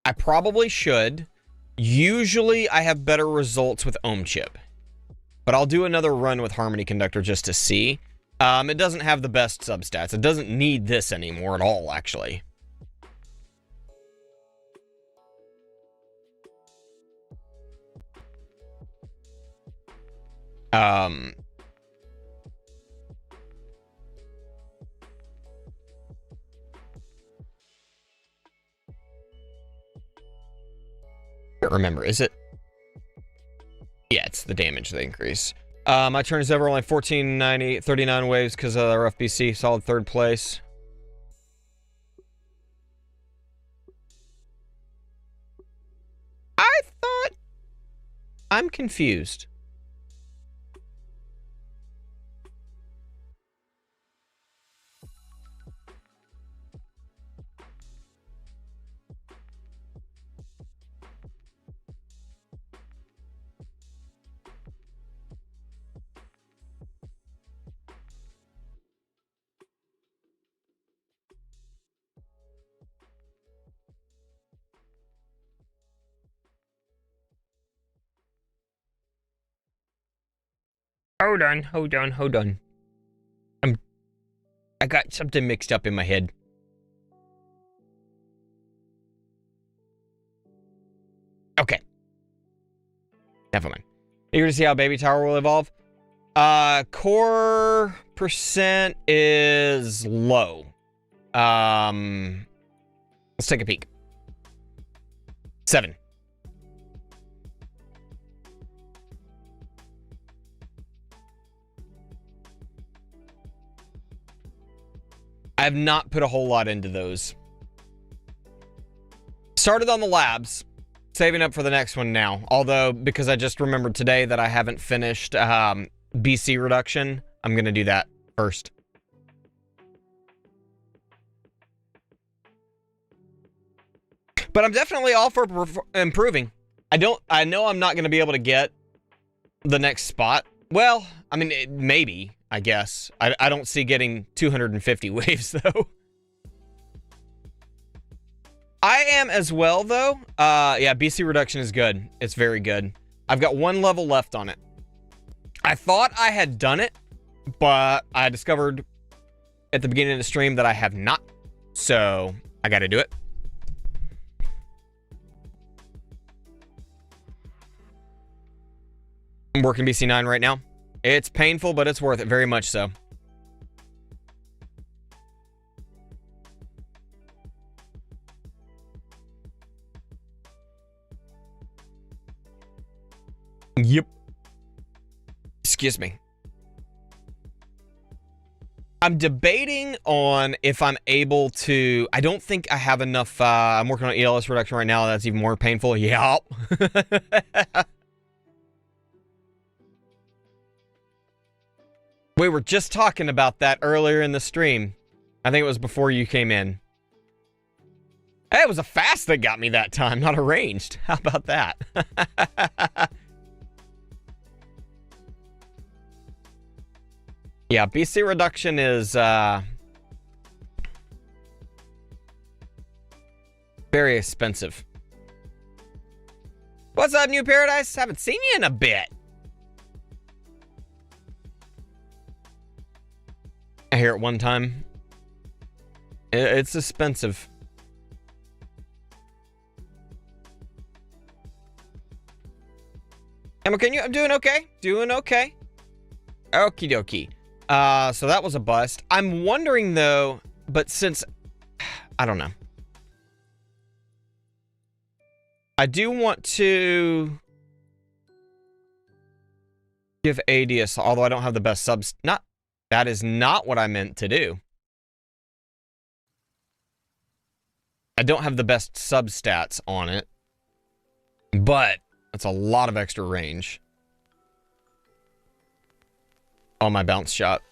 [SPEAKER 1] I probably should. Usually, I have better results with Ohm Chip. But I'll do another run with Harmony Conductor just to see. It doesn't have the best substats. It doesn't need this anymore at all, actually. Can't remember, is it? Yeah, it's the damage they increase. My turn is ever only 1490, 39 waves because of our FBC, solid 3rd place. I thought... I'm confused. Hold on. I got something mixed up in my head. Okay. Never mind. Eager to see how Baby Tower will evolve? Core percent is low. Let's take a peek. 7. I have not put a whole lot into those. Started on the labs, saving up for the next one now. Although, because I just remembered today that I haven't finished BC reduction, I'm going to do that first. But I'm definitely all for improving. I know I'm not going to be able to get the next spot. Well, I mean, maybe, I guess. I don't see getting 250 waves, though. I am as well, though. Yeah, BC reduction is good. It's very good. I've got 1 level left on it. I thought I had done it, but I discovered at the beginning of the stream that I have not. So, I got to do it. I'm working BC9 right now. It's painful, but it's worth it. Very much so. Yep. Excuse me. I'm debating on if I'm able to... I don't think I have enough... I'm working on ELS reduction right now. That's even more painful. Yeah. We were just talking about that earlier in the stream. I think it was before you came in. Hey, it was a fast that got me that time, not a ranged. How about that? Yeah, BC reduction is very expensive. What's up, New Paradise? Haven't seen you in a bit. I hear it one time. It's expensive. Emma, can you? I'm doing okay. Doing okay. Okie dokie. So that was a bust. I'm wondering though, but since I don't know, I do want to give ADS, although I don't have the best subs. That is not what I meant to do. I don't have the best sub stats on it, but that's a lot of extra range on my bounce shot.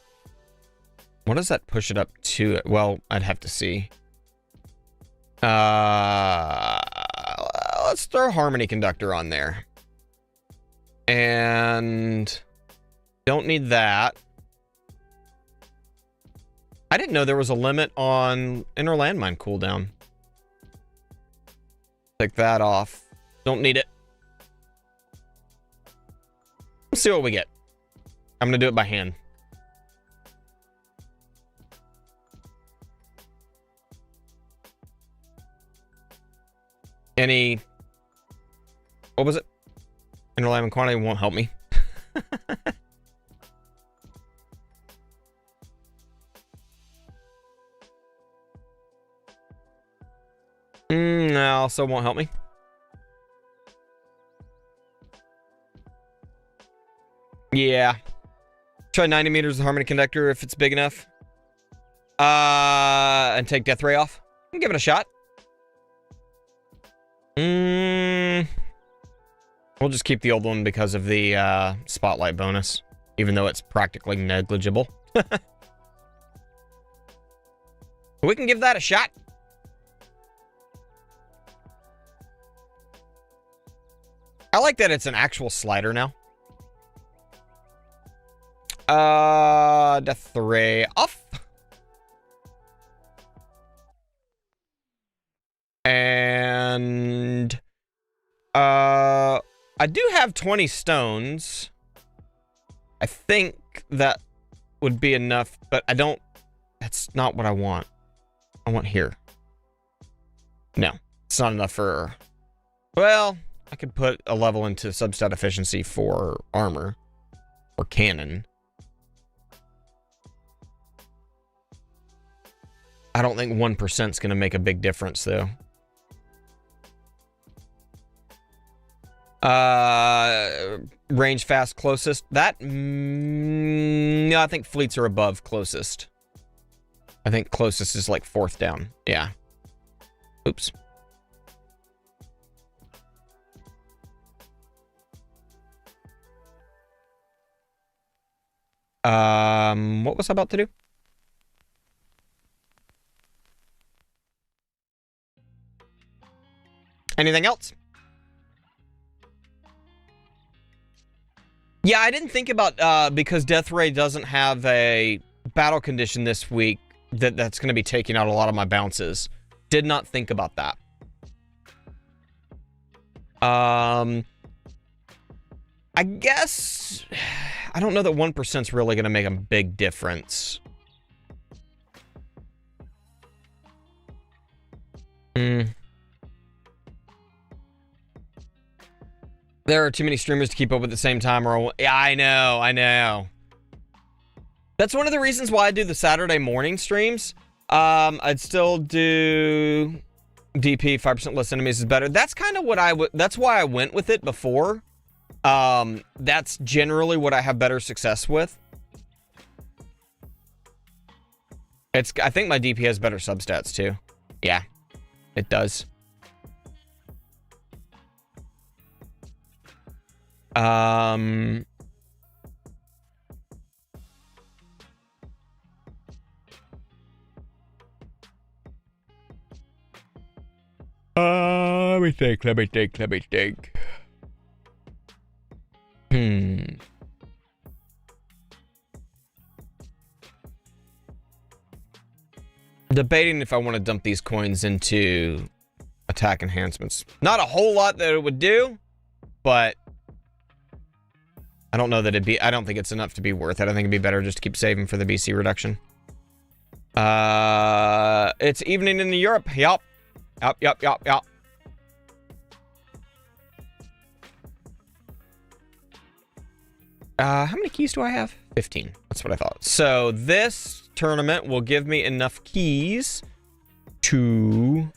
[SPEAKER 1] What does that push it up to? Well, I'd have to see. Let's throw harmony conductor on there. And don't need that. I didn't know there was a limit on inner landmine cooldown. Take that off. Don't need it. Let's see what we get. I'm gonna do it by hand. What was it? Inner landmine quantity won't help me. No, also won't help me. Yeah. Try 90 meters of harmony conductor if it's big enough. And take death ray off. Give it a shot. We'll just keep the old one because of the spotlight bonus, even though it's practically negligible. We can give that a shot. I like that it's an actual slider now. Death ray off. And I do have 20 stones. I think that would be enough, but I don't. That's not what I want. I want here. No, it's not enough for. Well, I could put a level into substat efficiency for armor or cannon. I don't think 1% is going to make a big difference, though. Range fast closest. That, no, I think fleets are above closest. I think closest is like 4th down. Yeah. Oops. What was I about to do? Anything else? Yeah, I didn't think about, because Death Ray doesn't have a battle condition this week, that's going to be taking out a lot of my bounces. Did not think about that. I guess, I don't know that 1% is really going to make a big difference. There are too many streamers to keep up at the same time. Yeah, I know. That's one of the reasons why I do the Saturday morning streams. I'd still do DP, 5% less enemies is better. That's kind of what that's why I went with it before. That's generally what I have better success with. I think my DP has better substats too. Yeah, it does. Let me think. Debating if I want to dump these coins into attack enhancements. Not a whole lot that it would do, but I don't know that I don't think it's enough to be worth it. I think it'd be better just to keep saving for the BC reduction. It's evening in Europe. Yup. How many keys do I have? 15. That's what I thought. So this tournament will give me enough keys to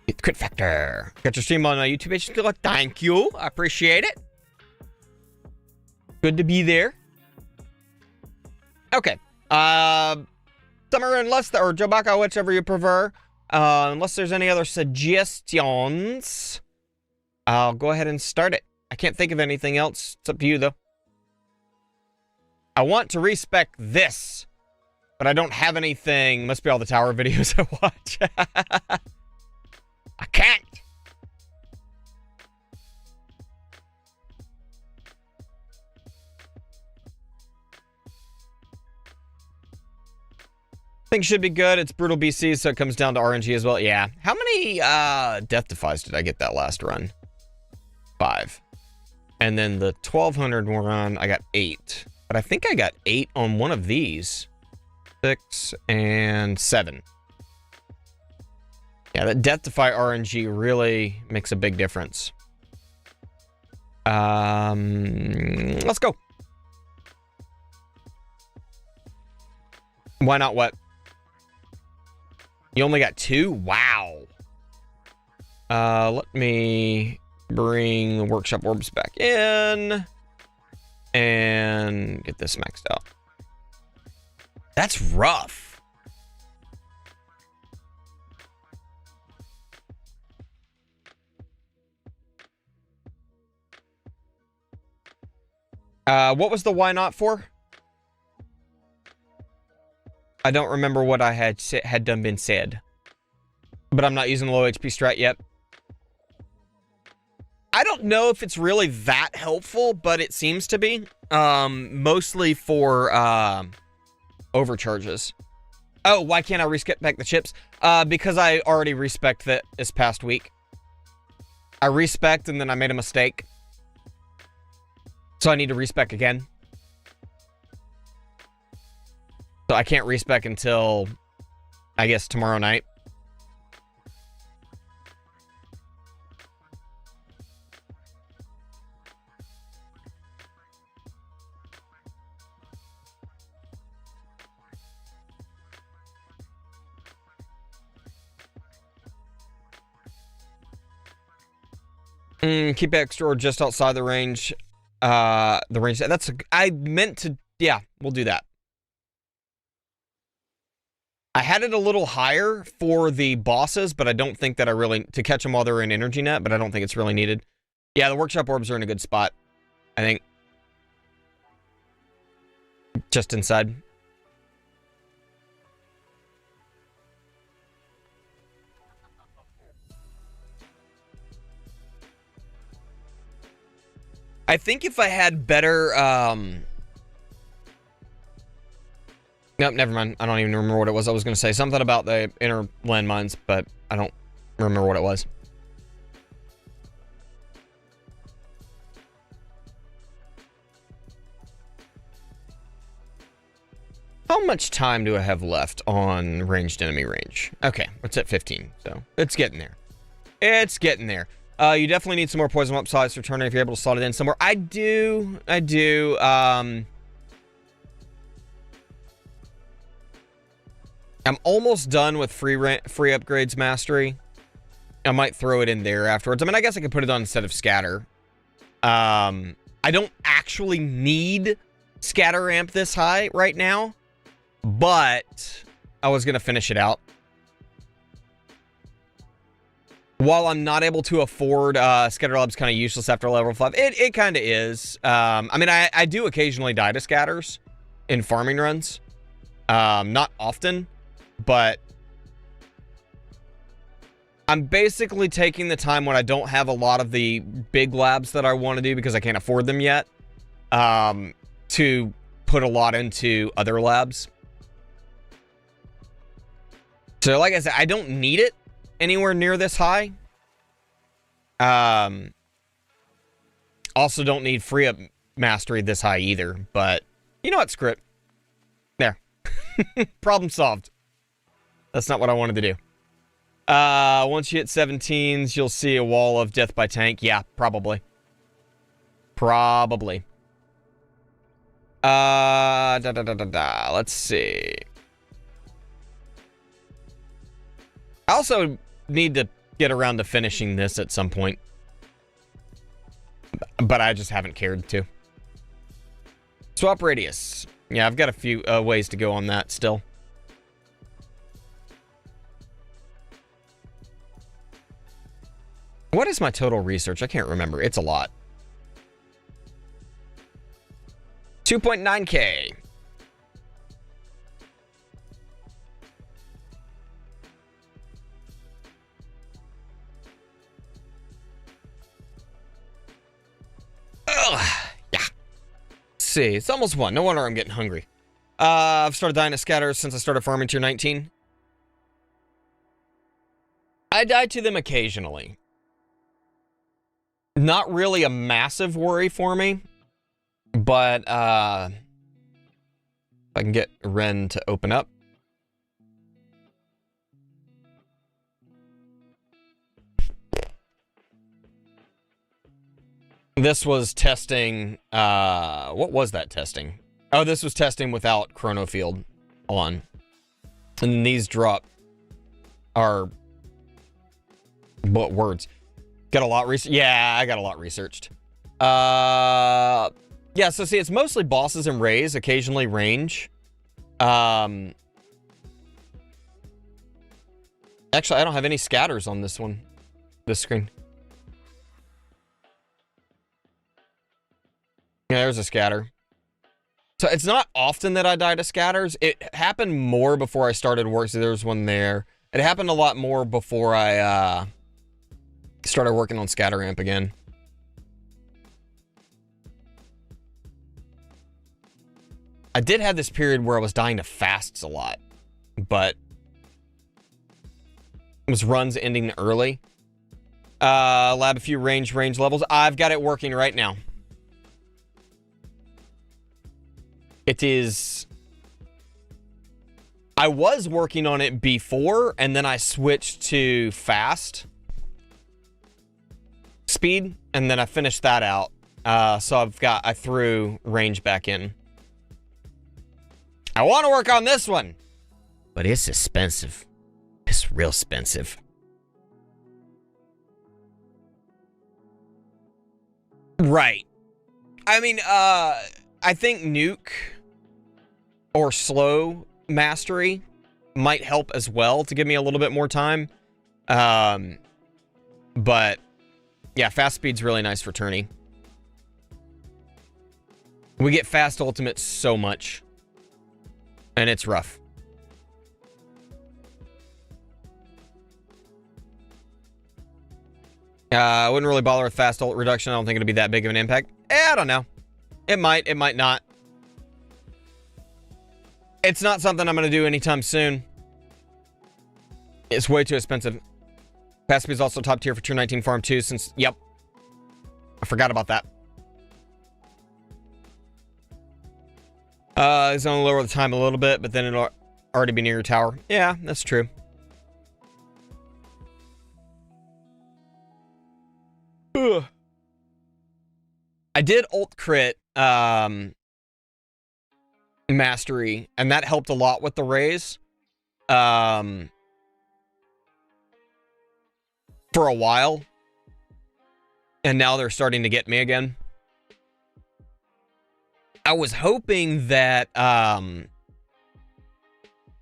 [SPEAKER 1] get the crit factor. Got your stream on my YouTube page. Thank you. I appreciate it. Good to be there. Okay. Summer unless or Jobaka, whichever you prefer. Unless there's any other suggestions, I'll go ahead and start it. I can't think of anything else. It's up to you, though. I want to respec this, but I don't have anything. Must be all the tower videos I watch. I can't. Think should be good. It's brutal BC, so it comes down to RNG as well. Yeah. How many death defies did I get that last run? 5. And then the 1200 run, I got 8. But I think I got 8 on one of these. 6 and 7. Yeah, that death defy RNG really makes a big difference. Let's go. Why not what? You only got 2? Wow. Let me bring the workshop orbs back in and get this maxed out. That's rough. What was the why not for? I don't remember what I had been said. But I'm not using the low HP strat yet. I don't know if it's really that helpful, but it seems to be. Mostly for overcharges. Oh, why can't I respec back the chips? Because I already respec'd that this past week. I respec'd and then I made a mistake. So I need to respec again. So I can't respec until, I guess, tomorrow night. Keep extra or just outside the range. The range. I meant to. Yeah, we'll do that. I had it a little higher for the bosses, but I don't think that to catch them while they're in energy net, but I don't think it's really needed. Yeah, the workshop orbs are in a good spot, I think. Just inside. I think if I had better, nope, never mind. I don't even remember what it was. I was going to say something about the inner landmines, but I don't remember what it was. How much time do I have left on ranged enemy range? Okay, it's at 15, so it's getting there. It's getting there. You definitely need some more poison upsides for Tourney if you're able to slot it in somewhere. I do. I'm almost done with free upgrades mastery. I might throw it in there afterwards. I mean, I guess I could put it on instead of scatter. I don't actually need scatter ramp this high right now. but I was going to finish it out. While I'm not able to afford Scatter Lab's kind of useless after level 5, it kind of is. I mean, I do occasionally die to scatters in farming runs. Not often, but I'm basically taking the time when I don't have a lot of the big labs that I want to do because I can't afford them yet, to put a lot into other labs. So like I said, I don't need it anywhere near this high. Also don't need free up mastery this high either, but you know what, screw it. There. Problem solved. That's not what I wanted to do. Once you hit 17s, you'll see a wall of death by tank. Yeah, probably. Probably. Let's see. I also need to get around to finishing this at some point. But I just haven't cared to. Swap radius. Yeah, I've got a few ways to go on that still. What is my total research? I can't remember. It's a lot. 2.9K. Yeah. Let's see. It's almost 1. No wonder I'm getting hungry. I've started dying to scatters since I started farming tier 19. I die to them occasionally. Not really a massive worry for me. But, if I can get Ren to open up. This was testing, what was that testing? Oh, this was testing without Chrono Field on. And these drop are, what words? Got a lot researched? Yeah, I got a lot researched. Yeah, so see, it's mostly bosses and rays, occasionally range. Actually, I don't have any scatters on this one, this screen. Yeah, there's a scatter. So it's not often that I die to scatters. It happened more before I started work. So there was one there. It happened a lot more before I started working on scatter ramp again. I did have this period where I was dying to fasts a lot, but it was runs ending early. Lab a few range levels. I've got it working right now. It is... I was working on it before, and then I switched to fast speed, and then I finished that out. So I threw range back in. I want to work on this one, but it's expensive. It's real expensive. Right. I mean, I think nuke or slow mastery might help as well to give me a little bit more time. But yeah, fast speed's really nice for Tourney. We get fast ultimate so much, and it's rough. I wouldn't really bother with fast ult reduction. I don't think it'll be that big of an impact. I don't know. It might not. It's not something I'm going to do anytime soon. It's way too expensive. Fast speed is also top tier for tier 19 farm too, since, yep. I forgot about that. It's going to lower the time a little bit, but then it'll already be near your tower. Yeah, that's true. Ugh. I did ult crit mastery, and that helped a lot with the raise. For a while. And now they're starting to get me again. I was hoping that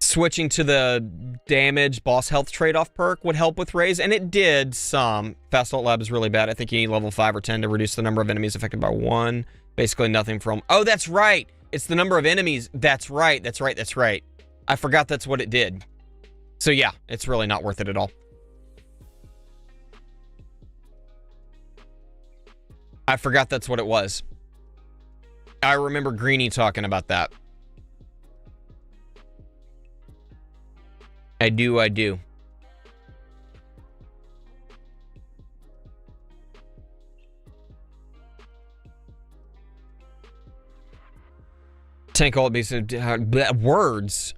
[SPEAKER 1] switching to the damage boss health trade-off perk would help with raise, and it did some. Fast Ult Lab is really bad. I think you need level 5 or 10 to reduce the number of enemies affected by 1. Basically nothing from... Oh, that's right! It's the number of enemies. That's right, that's right, that's right. I forgot that's what it did. So yeah, it's really not worth it at all. I forgot that's what it was. I remember Greenie talking about that. I do. Tank all beast words.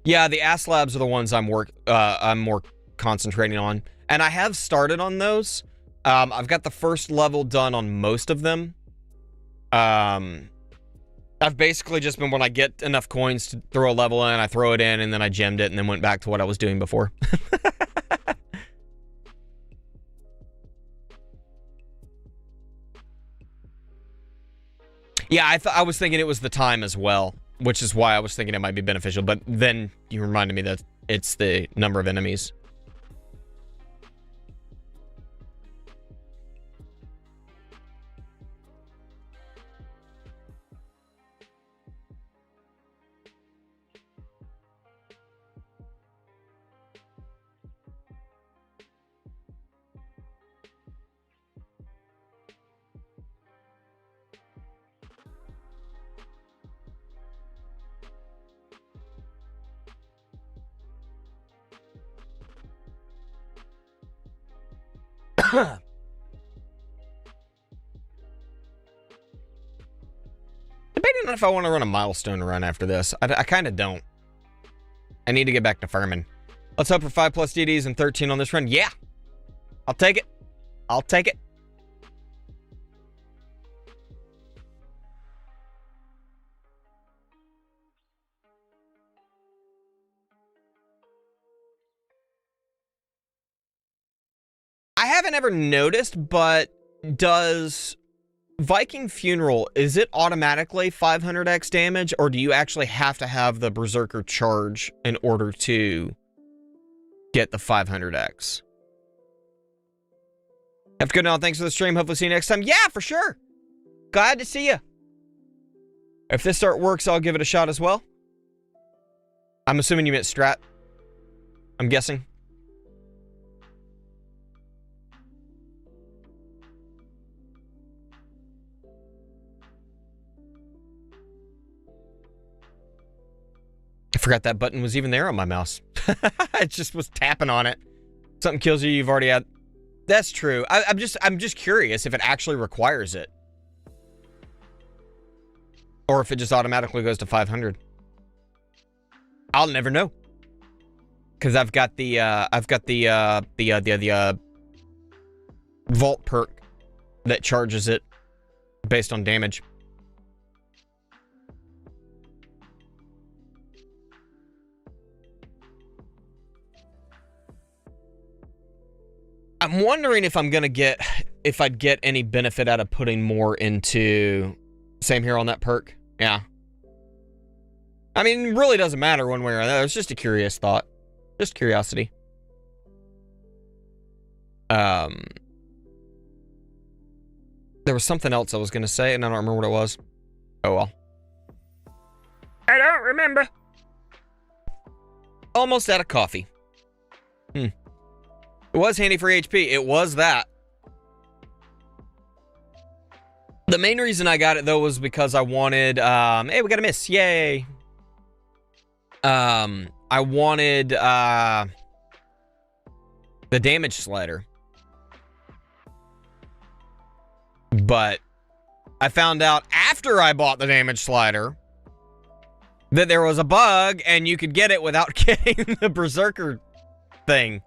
[SPEAKER 1] Yeah, the ass labs are the ones I'm more concentrating on. And I have started on those. I've got the first level done on most of them. I've basically just been, when I get enough coins to throw a level in, I throw it in, and then I gemmed it, and then went back to what I was doing before. Yeah, I was thinking it was the time as well, which is why I was thinking it might be beneficial, but then you reminded me that it's the number of enemies. Debating on if I want to run a milestone run after this. I kind of don't. I need to get back to farming. Let's hope for 5+ DDs and 13 on this run. Yeah. I'll take it. I'll take it. I haven't ever noticed, but does Viking Funeral, is it automatically 500x damage, or do you actually have to have the Berserker charge in order to get the 500x? Have a good night. Thanks for the stream. Hopefully see you next time. Yeah, for sure. Glad to see you. If this start works, I'll give it a shot as well. I'm assuming you meant strat. I'm guessing. I forgot that button was even there on my mouse. I just was tapping on it. Something kills you, you've already had... That's true. I'm just curious if it actually requires it. Or if it just automatically goes to 500. I'll never know. Because I've got the vault perk that charges it based on damage. I'm wondering if I'd get any benefit out of putting more into... Same here on that perk. Yeah. I mean, it really doesn't matter one way or another. It's just a curious thought. Just curiosity. There was something else I was going to say, and I don't remember what it was. Oh, well. I don't remember. Almost out of coffee. It was handy for HP. It was that. The main reason I got it, though, was because I wanted... hey, we got a miss. Yay. I wanted the damage slider. But I found out after I bought the damage slider that there was a bug and you could get it without getting the Berserker thing.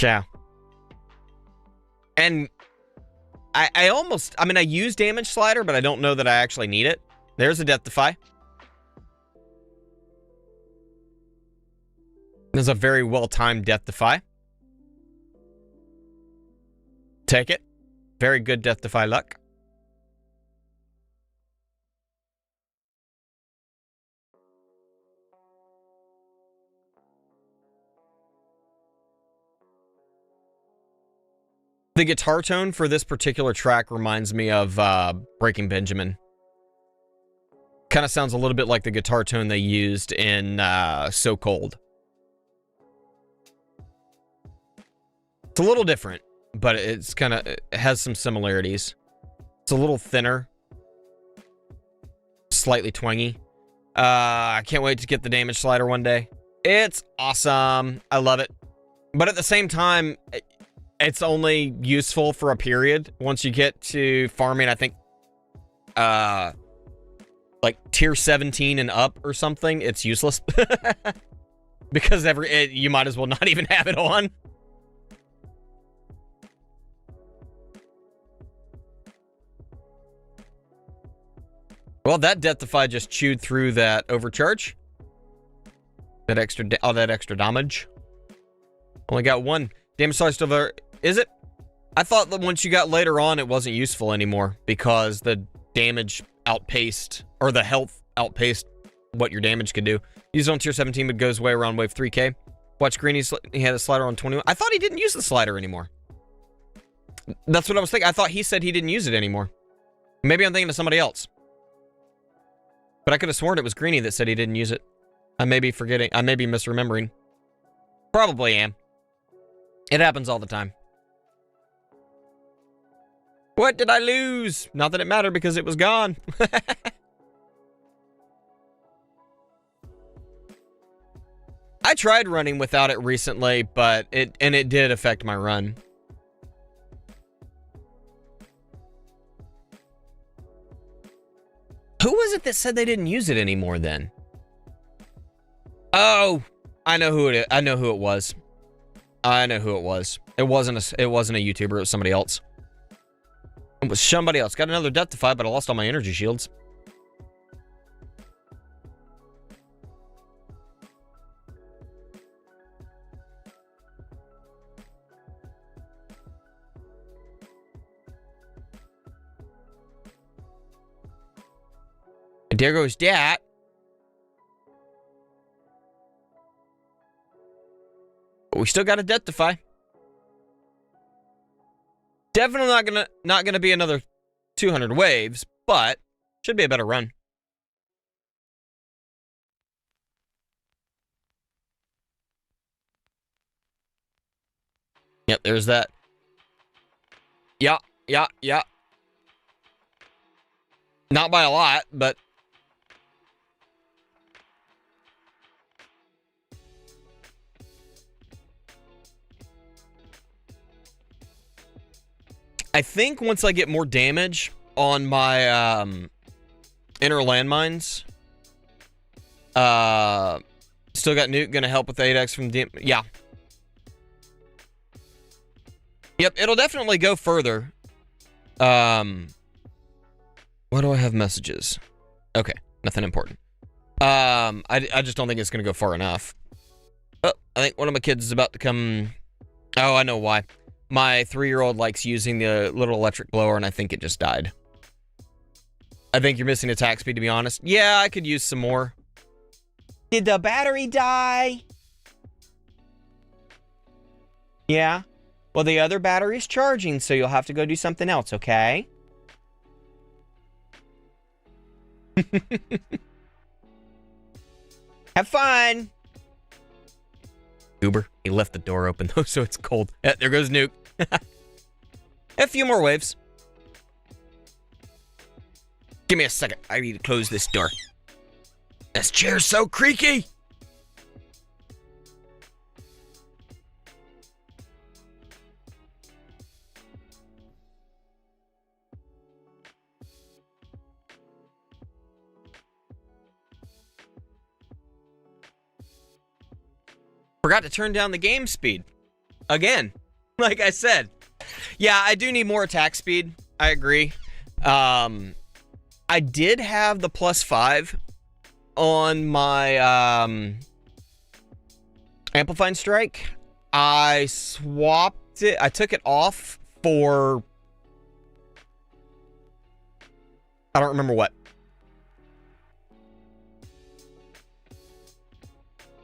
[SPEAKER 1] Yeah. And I mean, I use damage slider, but I don't know that I actually need it. There's a Death Defy. There's a very well-timed Death Defy. Take it. Very good Death Defy luck. The guitar tone for this particular track reminds me of Breaking Benjamin. Kind of sounds a little bit like the guitar tone they used in So Cold. It's a little different, but it's kind of, it has some similarities. It's a little thinner, slightly twangy. I can't wait to get the damage slider one day. It's awesome. I love it. But at the same time, it's only useful for a period. Once you get to farming, I think, like tier 17 and up or something, it's useless. Because you might as well not even have it on. Well, that Deathify just chewed through that overcharge. That extra damage. Only got one. Damage slider still there. Is it? I thought that once you got later on, it wasn't useful anymore because the damage outpaced, or the health outpaced what your damage could do. Use it on tier 17, but goes away around wave 3k. Watch Green, he had a slider on 21. I thought he didn't use the slider anymore. That's what I was thinking. I thought he said he didn't use it anymore. Maybe I'm thinking of somebody else. But I could have sworn it was Greeny that said he didn't use it. I may be forgetting. I may be misremembering. Probably am. It happens all the time. What did I lose? Not that it mattered because it was gone. I tried running without it recently, but it did affect my run. Who was it that said they didn't use it anymore then? Oh, I know who it is. I know who it was. I know who it was. It wasn't a YouTuber, it was somebody else. It was somebody else. Got another Deathify, but I lost all my energy shields. And there goes that. But we still got a Deathify. Definitely not gonna be another 200 waves, but should be a better run. Yep, there's that. Yeah. Not by a lot, but I think once I get more damage on my inner landmines, still got Nuke gonna help with 8x from yeah. Yep, it'll definitely go further. Why do I have messages? Okay, nothing important. I just don't think it's gonna go far enough. Oh, I think one of my kids is about to come. Oh, I know why. My 3-year-old likes using the little electric blower, and I think it just died. I think you're missing attack speed, to be honest. Yeah, I could use some more. Did the battery die? Yeah. Well, the other battery's charging, so you'll have to go do something else, okay? Have fun! Uber. He left the door open, though, so it's cold. There goes Nuke. A few more waves. Give me a second. I need to close this door. This chair's so creaky! Forgot to turn down the game speed. Again. Like I said. Yeah, I do need more attack speed. I agree. I did have the +5 on my Amplifying Strike. I swapped it. I took it off for... I don't remember what.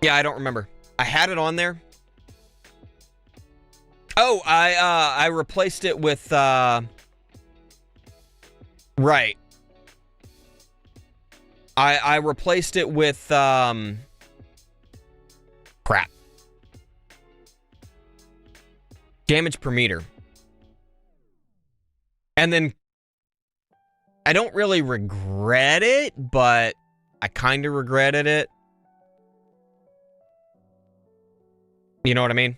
[SPEAKER 1] Yeah, I don't remember. I had it on there. Oh, I replaced it with right. I replaced it with crap. Damage per meter. And then I don't really regret it, but I kind of regretted it. You know what I mean?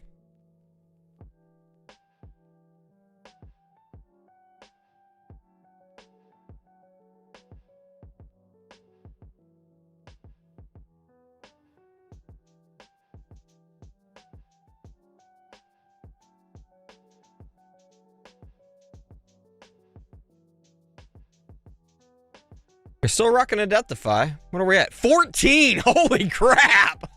[SPEAKER 1] We're still rocking a Deathify. What are we at? 14! Holy crap!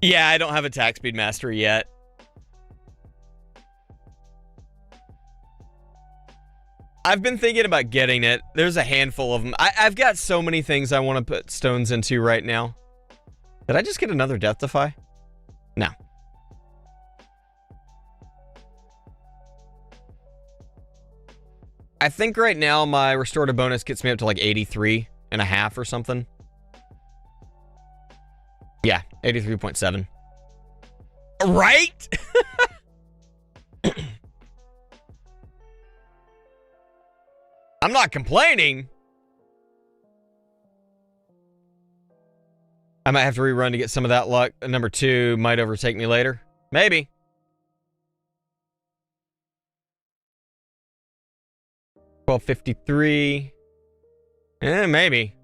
[SPEAKER 1] Yeah, I don't have a tax speed master yet. I've been thinking about getting it. There's a handful of them. I've got so many things I want to put stones into right now. Did I just get another Deathify? No. I think right now my restorative bonus gets me up to like 83 and a half or something. Yeah, 83.7. Right? I'm not complaining. I might have to rerun to get some of that luck. Number 2 might overtake me later. Maybe. $12.53. Maybe.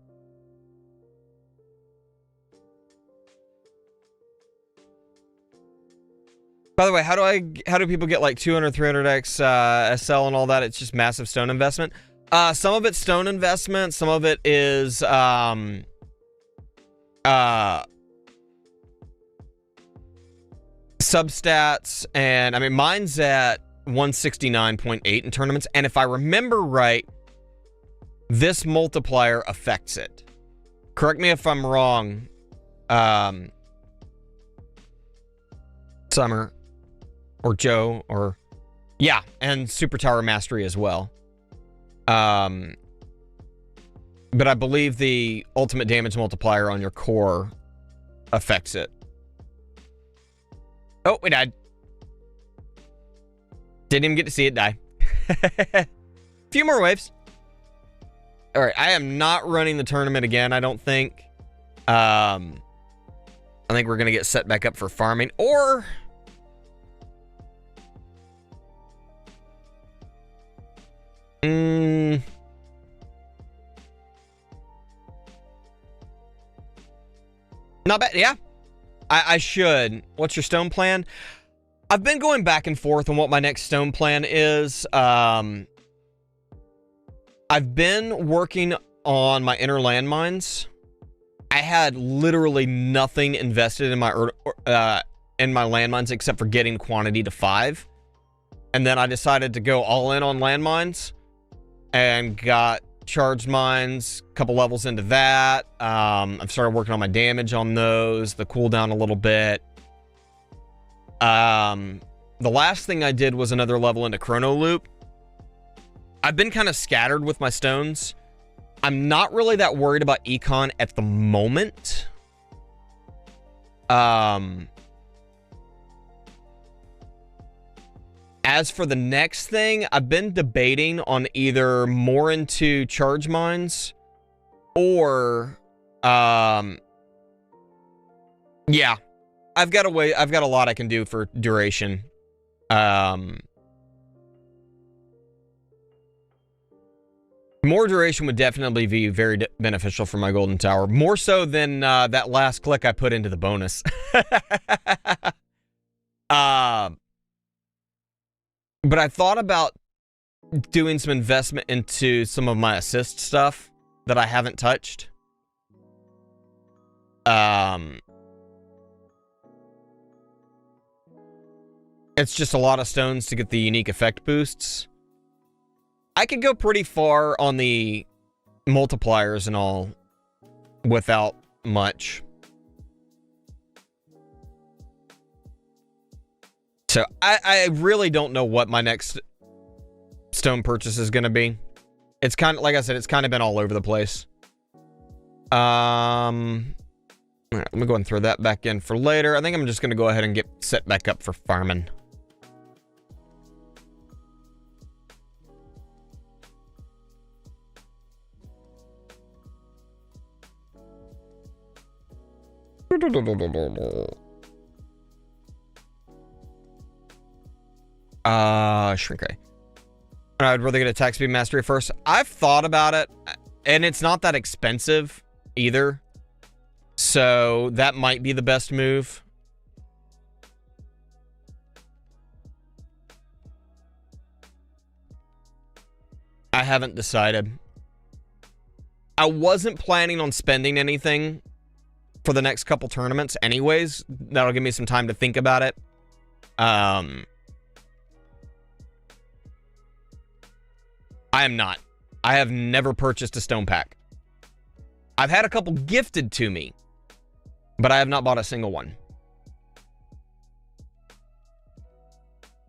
[SPEAKER 1] By the way, how do people get like 200, 300x SL and all that? It's just massive stone investment. Some of it's stone investment, some of it is substats, and I mean mine's at 169.8 in tournaments, and if I remember right, this multiplier affects it. Correct me if I'm wrong, Summer or Joe, or yeah, and Super Tower Mastery as well. But I believe the ultimate damage multiplier on your core affects it. Oh, we died. Didn't even get to see it die. Few more waves. All right, I am not running the tournament again, I don't think. I think we're going to get set back up for farming, or... Not bad, yeah. I should. What's your stone plan? I've been going back and forth on what my next stone plan is. I've been working on my inner landmines. I had literally nothing invested in my landmines except for getting quantity to 5. And then I decided to go all in on landmines and got charged mines, a couple levels into that. I've started working on my damage on those, the cooldown a little bit. The last thing I did was another level into Chrono Loop. I've been kind of scattered with my stones. I'm not really that worried about econ at the moment. As for the next thing, I've been debating on either more into charge mines or, yeah, I've got a lot I can do for duration. More duration would definitely be very beneficial for my golden tower, more so than that last click I put into the bonus. But I thought about doing some investment into some of my assist stuff that I haven't touched. It's just a lot of stones to get the unique effect boosts. I could go pretty far on the multipliers and all without much. So I really don't know what my next stone purchase is going to be. It's kind of, like I said, it's kind of been all over the place. All right, let me go and throw that back in for later. I think I'm just going to go ahead and get set back up for farming. Shrink ray. I'd rather get attack speed mastery first. I've thought about it, and it's not that expensive either. So that might be the best move. I haven't decided. I wasn't planning on spending anything for the next couple tournaments anyways. That'll give me some time to think about it. I am not. I have never purchased a stone pack. I've had a couple gifted to me, but I have not bought a single one.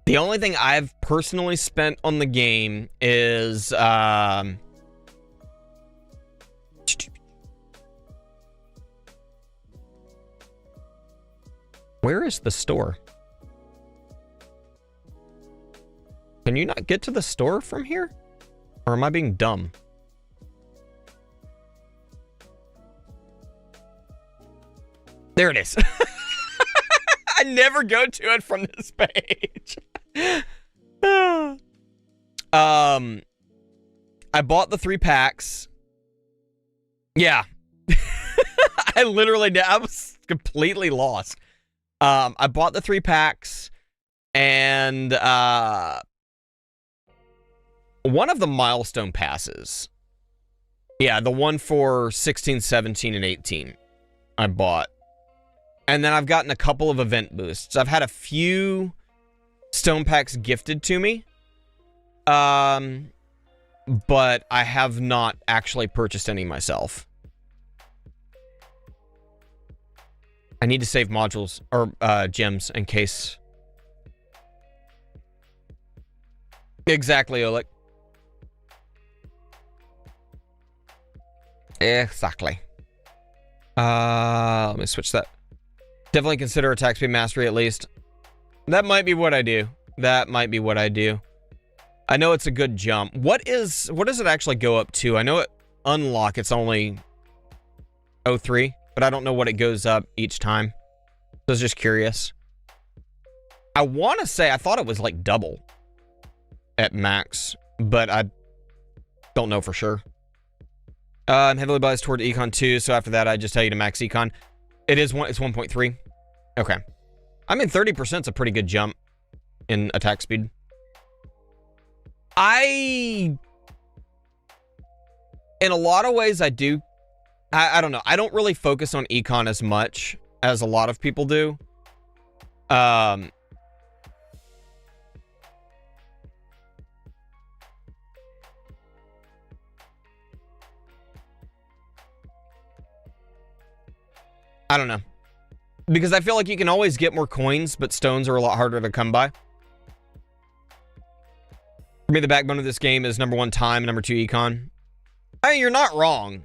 [SPEAKER 1] The only thing I've personally spent on the game is where is the store? Can you not get to the store from here? Or am I being dumb? There it is. I never go to it from this page. I bought the 3 packs. Yeah. I literally did. I was completely lost. I bought the 3 packs, and one of the milestone passes. Yeah, the one for 16, 17, and 18 I bought. And then I've gotten a couple of event boosts. I've had a few stone packs gifted to me. But I have not actually purchased any myself. I need to save modules or gems in case. Exactly, Oleg. Exactly. Let me switch that. Definitely consider attack speed mastery at least. That might be what I do. That might be what I do. I know it's a good jump. What does it actually go up to? I know it unlock, it's only 03, but I don't know what it goes up each time. So I was just curious. I want to say I thought it was like double at max, but I don't know for sure. I'm heavily biased toward Econ 2, so after that I just tell you to max Econ. It's 1.3. Okay. I mean, 30% is a pretty good jump in attack speed. In a lot of ways, I do. I don't know. I don't really focus on Econ as much as a lot of people do. I don't know. Because I feel like you can always get more coins, but stones are a lot harder to come by. For me, the backbone of this game is number 1 time, number 2 econ. I mean, you're not wrong.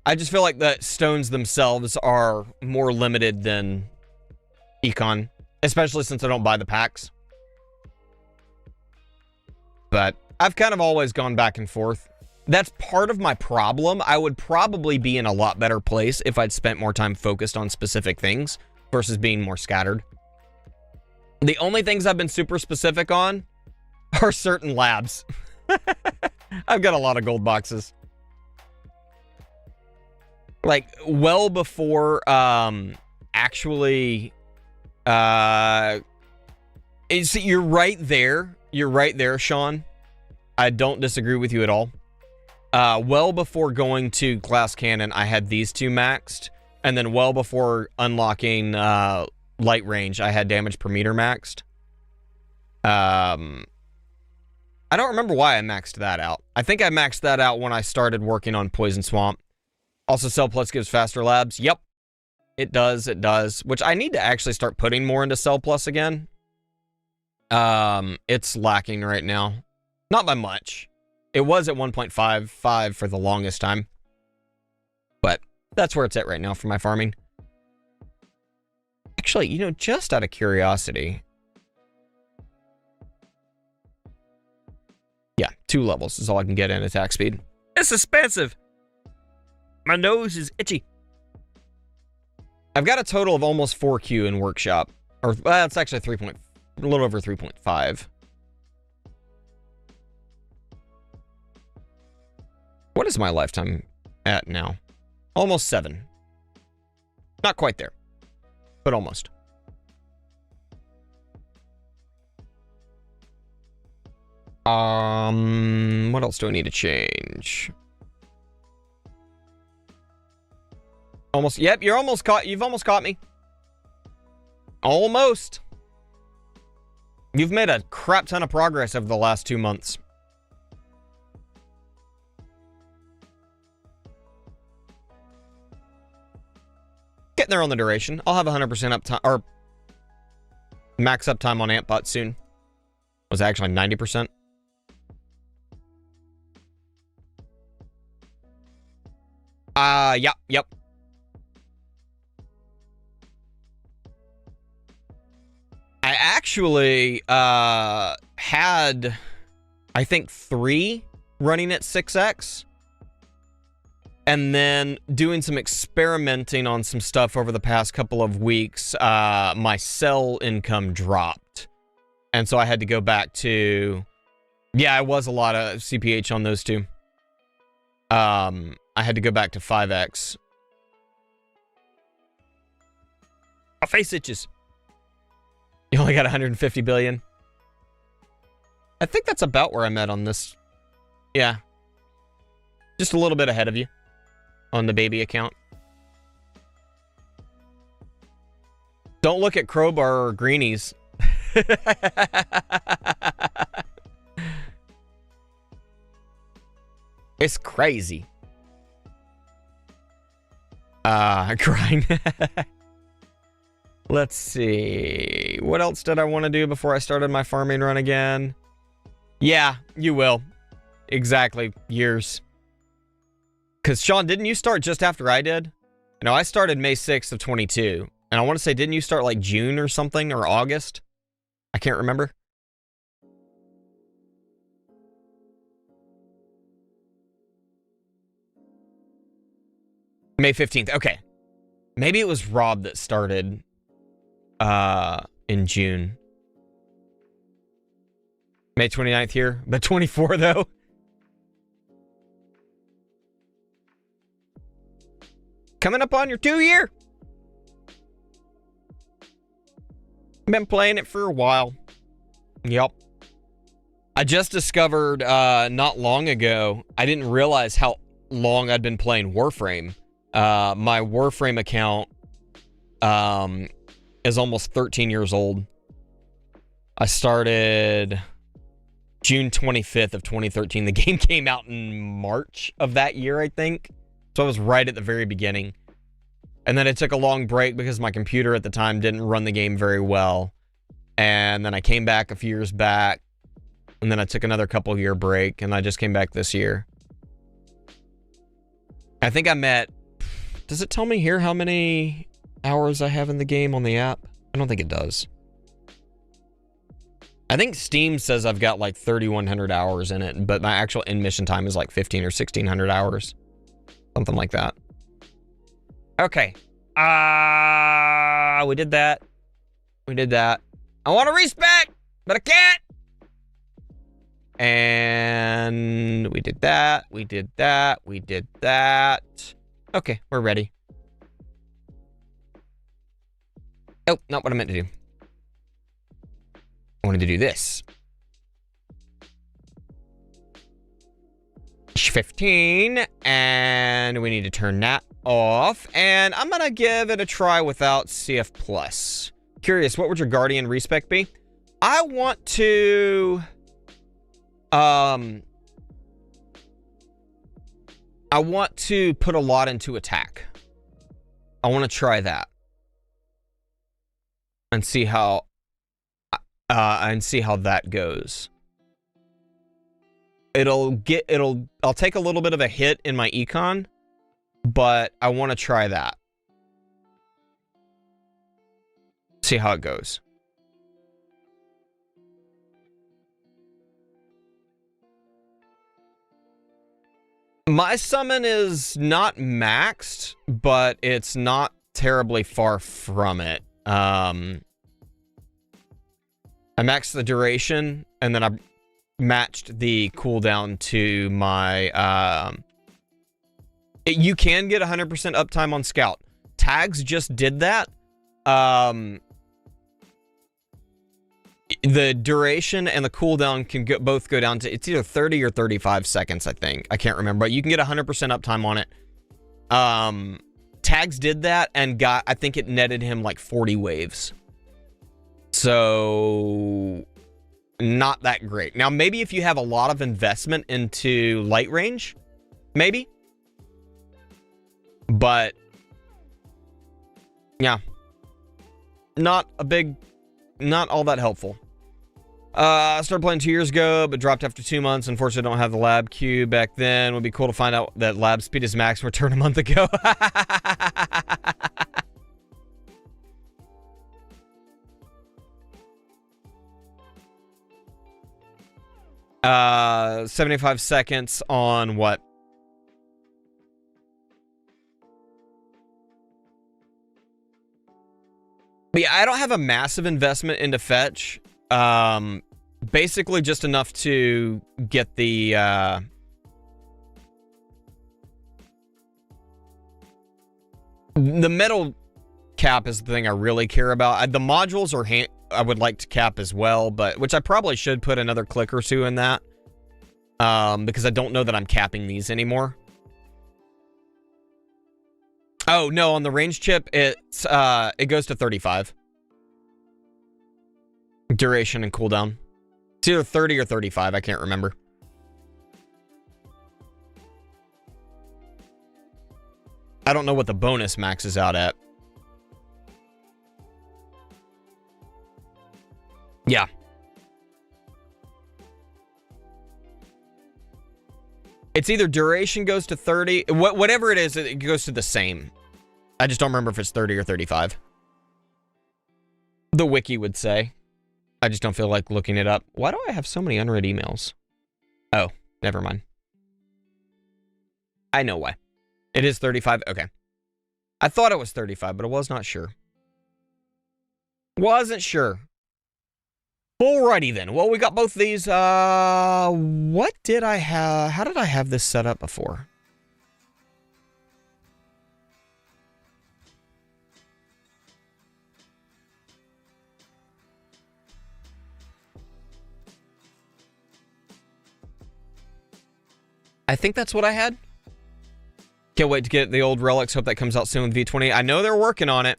[SPEAKER 1] I just feel like the stones themselves are more limited than econ, especially since I don't buy the packs. But I've kind of always gone back and forth. That's part of my problem. I would probably be in a lot better place if I'd spent more time focused on specific things versus being more scattered. The only things I've been super specific on are certain labs. I've got a lot of gold boxes. Like, well before, actually, you're right there. You're right there, Sean. I don't disagree with you at all. Well before going to Glass Cannon, I had these 2 maxed. And then well before unlocking Light Range, I had damage per meter maxed. I don't remember why I maxed that out. I think I maxed that out when I started working on Poison Swamp. Also, Cell Plus gives faster labs. Yep, it does. It does. Which I need to actually start putting more into Cell Plus again. It's lacking right now. Not by much. It was at 1.55 for the longest time. But that's where it's at right now for my farming. Actually, you know, just out of curiosity. Yeah, 2 levels is all I can get in attack speed. It's expensive. My nose is itchy. I've got a total of almost 4Q in workshop. Or, well, it's actually a little over 3.5. What is my lifetime at now? Almost 7. Not quite there, but almost. What else do I need to change? Almost. Yep, you've almost caught me. Almost. You've made a crap ton of progress over the last 2 months. Getting there on the duration. I'll have 100% uptime, or max uptime on AmpBot soon. Was actually 90%. Yep. I actually had, I think, 3 running at 6x. And then doing some experimenting on some stuff over the past couple of weeks, my cell income dropped. And so I had to go back to, yeah, it was a lot of CPH on those two. I had to go back to 5x. My face itches. You only got 150 billion. I think that's about where I'm at on this. Yeah. Just a little bit ahead of you on the baby account. Don't look at Crowbar or Greenies. It's crazy. Crying. Let's see. What else did I want to do before I started my farming run again? Yeah, you will. Exactly. Years. Because, Sean, didn't you start just after I did? No, I started May 6th of 22. And I want to say, didn't you start like June or something? Or August? I can't remember. May 15th. Okay. Maybe it was Rob that started in June. May 29th here. But 24 though. Coming up on your 2-year. Been playing it for a while. Yep. I just discovered not long ago, I didn't realize how long I'd been playing Warframe. My Warframe account is almost 13 years old. I started June 25th of 2013. The game came out in March of that year, I think. So I was right at the very beginning. And then I took a long break because my computer at the time didn't run the game very well. And then I came back a few years back. And then I took another couple-year break. And I just came back this year. I think I'm at... Does it tell me here how many hours I have in the game on the app? I don't think it does. I think Steam says I've got like 3,100 hours in it, but my actual in-mission time is like 1,500 or 1,600 hours. Something like that. Okay. We did that. We did that. I want to respec, but I can't. And we did that. We did that. We did that. Okay, we're ready. Oh, not what I meant to do. I wanted to do this. 15, and we need to turn that off. And I'm gonna give it a try without CF+. Curious, what would your Guardian respec be? I want to... I want to put a lot into attack. I want to try that. And see how and see how that goes. I'll take a little bit of a hit in my econ, but I want to try that. See how it goes. My summon is not maxed, but it's not terribly far from it. I maxed the duration, and then I matched the cooldown to my... you can get 100% uptime on Scout. Tags just did that. The duration and the cooldown can both go down to, it's either 30 or 35 seconds, I think. I can't remember, but you can get 100% uptime on it. Tags did that and I think it netted him like 40 waves. So, not that great. Now, maybe if you have a lot of investment into light range, maybe. But, yeah. Not all that helpful. I started playing 2 years ago, but dropped after 2 months. Unfortunately, I don't have the lab queue back then. It would be cool to find out that lab speed is max and return a month ago. 75 seconds on what? But yeah, I don't have a massive investment into fetch. Basically just enough to get the, the metal cap is the thing I really care about. The modules are I would like to cap as well, but which I probably should put another click or two in that. Because I don't know that I'm capping these anymore. Oh, no, on the range chip, it goes to 35. Duration and cooldown. It's either 30 or 35, I can't remember. I don't know what the bonus maxes out at. Yeah. It's either duration goes to 30, whatever it is, it goes to the same. I just don't remember if it's 30 or 35. The wiki would say. I just don't feel like looking it up. Why do I have so many unread emails? Oh, never mind. I know why. It is 35? Okay. I thought it was 35, but I was not sure. Wasn't sure. Alrighty then. Well, we got both these. What did I have? How did I have this set up before? I think that's what I had. Can't wait to get the old relics. Hope that comes out soon with V20. I know they're working on it.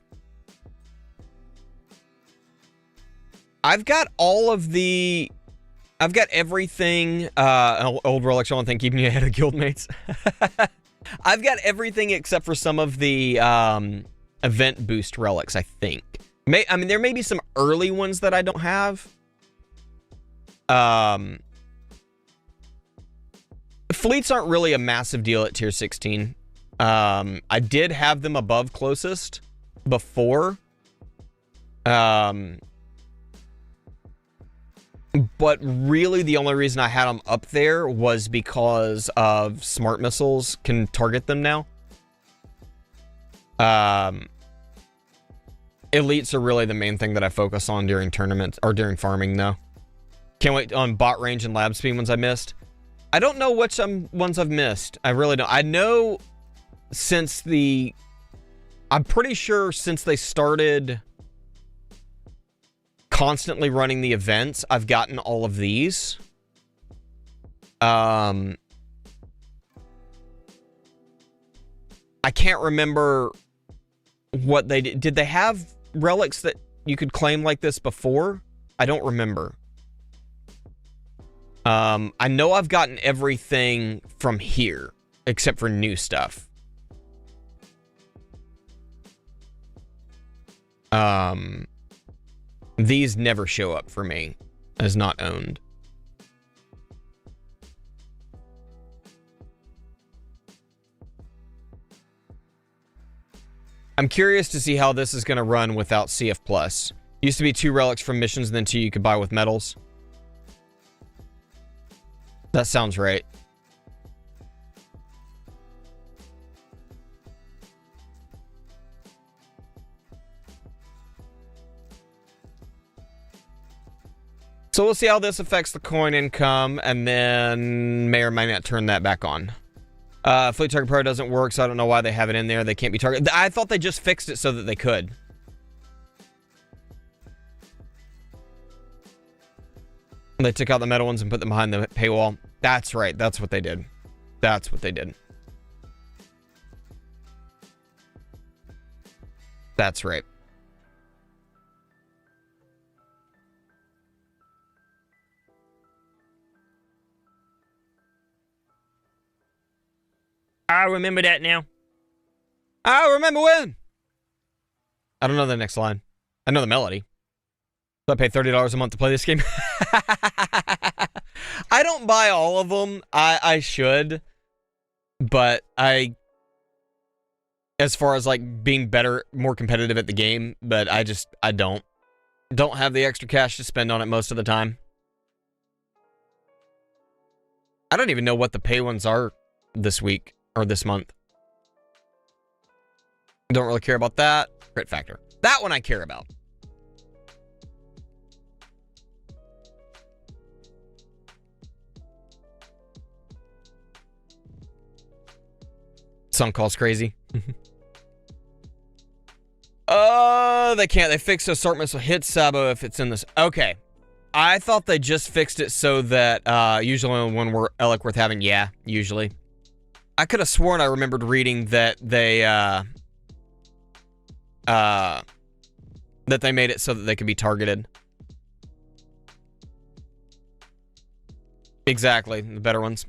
[SPEAKER 1] I've got all of the... I've got everything... old relics, I don't think keeping you ahead of guildmates. I've got everything except for some of the event boost relics, I think. I mean, there may be some early ones that I don't have. Fleets aren't really a massive deal at tier 16. I did have them above closest before. But really the only reason I had them up there was because of smart missiles can target them now. Elites are really the main thing that I focus on during tournaments or during farming though. Can't wait on bot range and lab speed ones I missed. I don't know which ones I've missed. I really don't. I know since I'm pretty sure since they started constantly running the events, I've gotten all of these. I can't remember what they did. Did they have relics that you could claim like this before? I don't remember. I know I've gotten everything from here, except for new stuff. These never show up for me as not owned. I'm curious to see how this is going to run without CF+. Used to be 2 relics from missions and then 2 you could buy with medals. That sounds right. So we'll see how this affects the coin income, and then may or may not turn that back on. Fleet Target Pro doesn't work, so I don't know why they have it in there. They can't be targeted. I thought they just fixed it so that they could. They took out the metal ones and put them behind the paywall. That's right. That's what they did. That's what they did. That's right. I remember that now. I remember when. I don't know the next line. I know the melody. So I pay $30 a month to play this game. I don't buy all of them. I should. But as far as like being better, more competitive at the game, but I don't have the extra cash to spend on it most of the time. I don't even know what the pay ones are this week. Or this month. Don't really care about that. Crit factor. That one I care about. Some calls crazy. They can't. They fixed assortments will hit Sabo if it's in this. Okay. I thought they just fixed it so that usually when we're Elec worth having, yeah, usually. I could have sworn I remembered reading that they made it so that they could be targeted. Exactly, the better ones.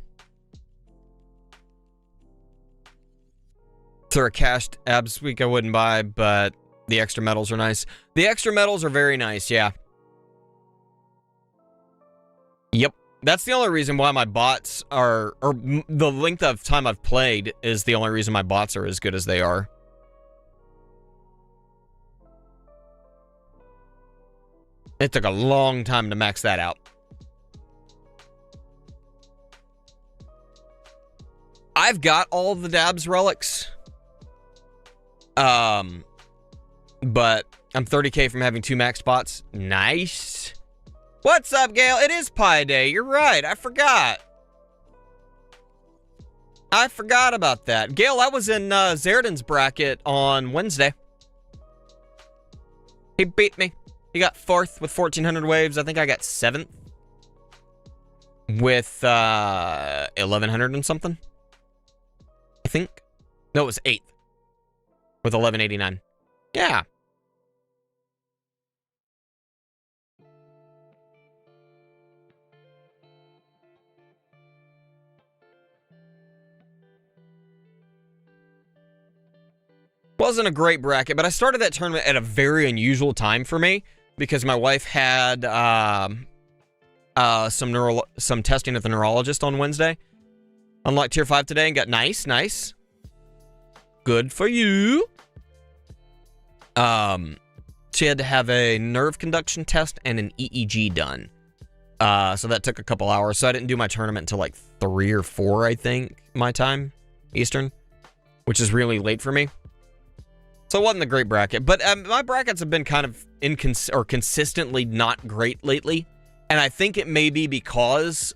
[SPEAKER 1] If they're a cached abs week, I wouldn't buy, but the extra medals are nice. The extra medals are very nice, yeah. Yep. That's the only reason why my bots are, or the length of time I've played is the only reason my bots are as good as they are. It took a long time to max that out. I've got all of the dabs relics. But I'm 30k from having 2 max bots. Nice. What's up, Gail? It is Pi Day. You're right. I forgot. I forgot about that. Gail, I was in Zerdin's bracket on Wednesday. He beat me. He got 4th with 1,400 waves. I think I got 7th with 1,100 and something. I think. No, it was 8th with 1,189. Yeah. Wasn't a great bracket, but I started that tournament at a very unusual time for me because my wife had some testing at the neurologist on Wednesday. Unlocked tier 5 today and got nice. Good for you. She had to have a nerve conduction test and an EEG done. So that took a couple hours. So I didn't do my tournament until like 3 or 4, I think, my time, Eastern, which is really late for me. So it wasn't a great bracket, but my brackets have been kind of consistently not great lately. And I think it may be because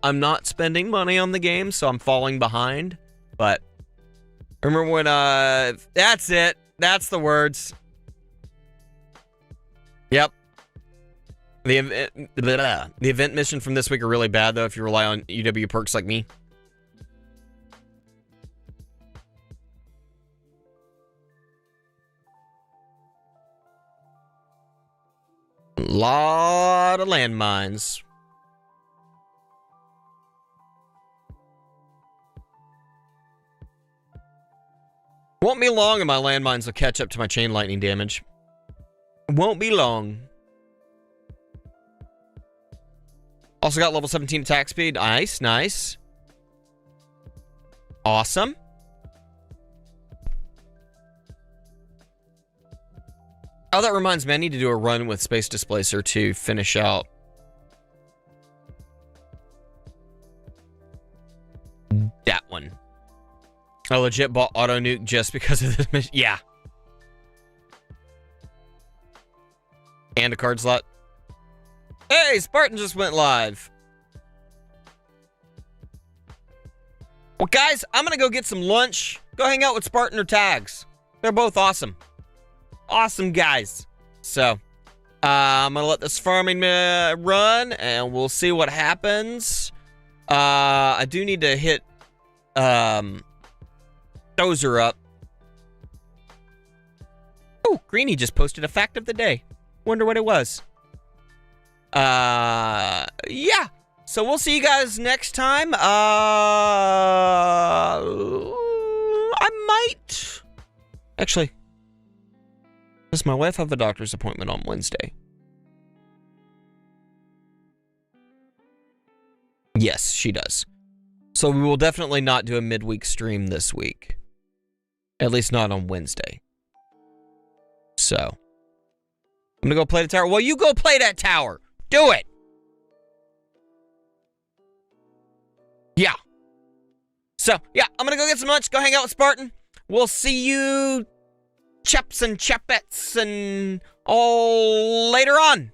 [SPEAKER 1] I'm not spending money on the game, so I'm falling behind. But remember when, that's it. That's the words. Yep. The event mission from this week are really bad, though, if you rely on UW perks like me. Lot of landmines. Won't be long and my landmines will catch up to my chain lightning damage. Won't be long. Also got level 17 attack speed. Nice, nice. Awesome. Oh, that reminds me, I need to do a run with Space Displacer to finish out. That one. I legit bought Auto Nuke just because of this mission. Yeah. And a card slot. Hey, Spartan just went live. Well, guys, I'm going to go get some lunch. Go hang out with Spartan or Tags. They're both awesome. Awesome guys. So, I'm going to let this farming run, and we'll see what happens. I do need to hit Dozer up. Oh, Greeny just posted a fact of the day. Wonder what it was. Yeah. So we'll see you guys next time. I might... Actually, does my wife have a doctor's appointment on Wednesday? Yes, she does. So we will definitely not do a midweek stream this week. At least not on Wednesday. So, I'm gonna go play the tower. Well, you go play that tower. Do it. Yeah. So, yeah, I'm gonna go get some lunch, go hang out with Spartan. We'll see you chaps and chapettes and all later on.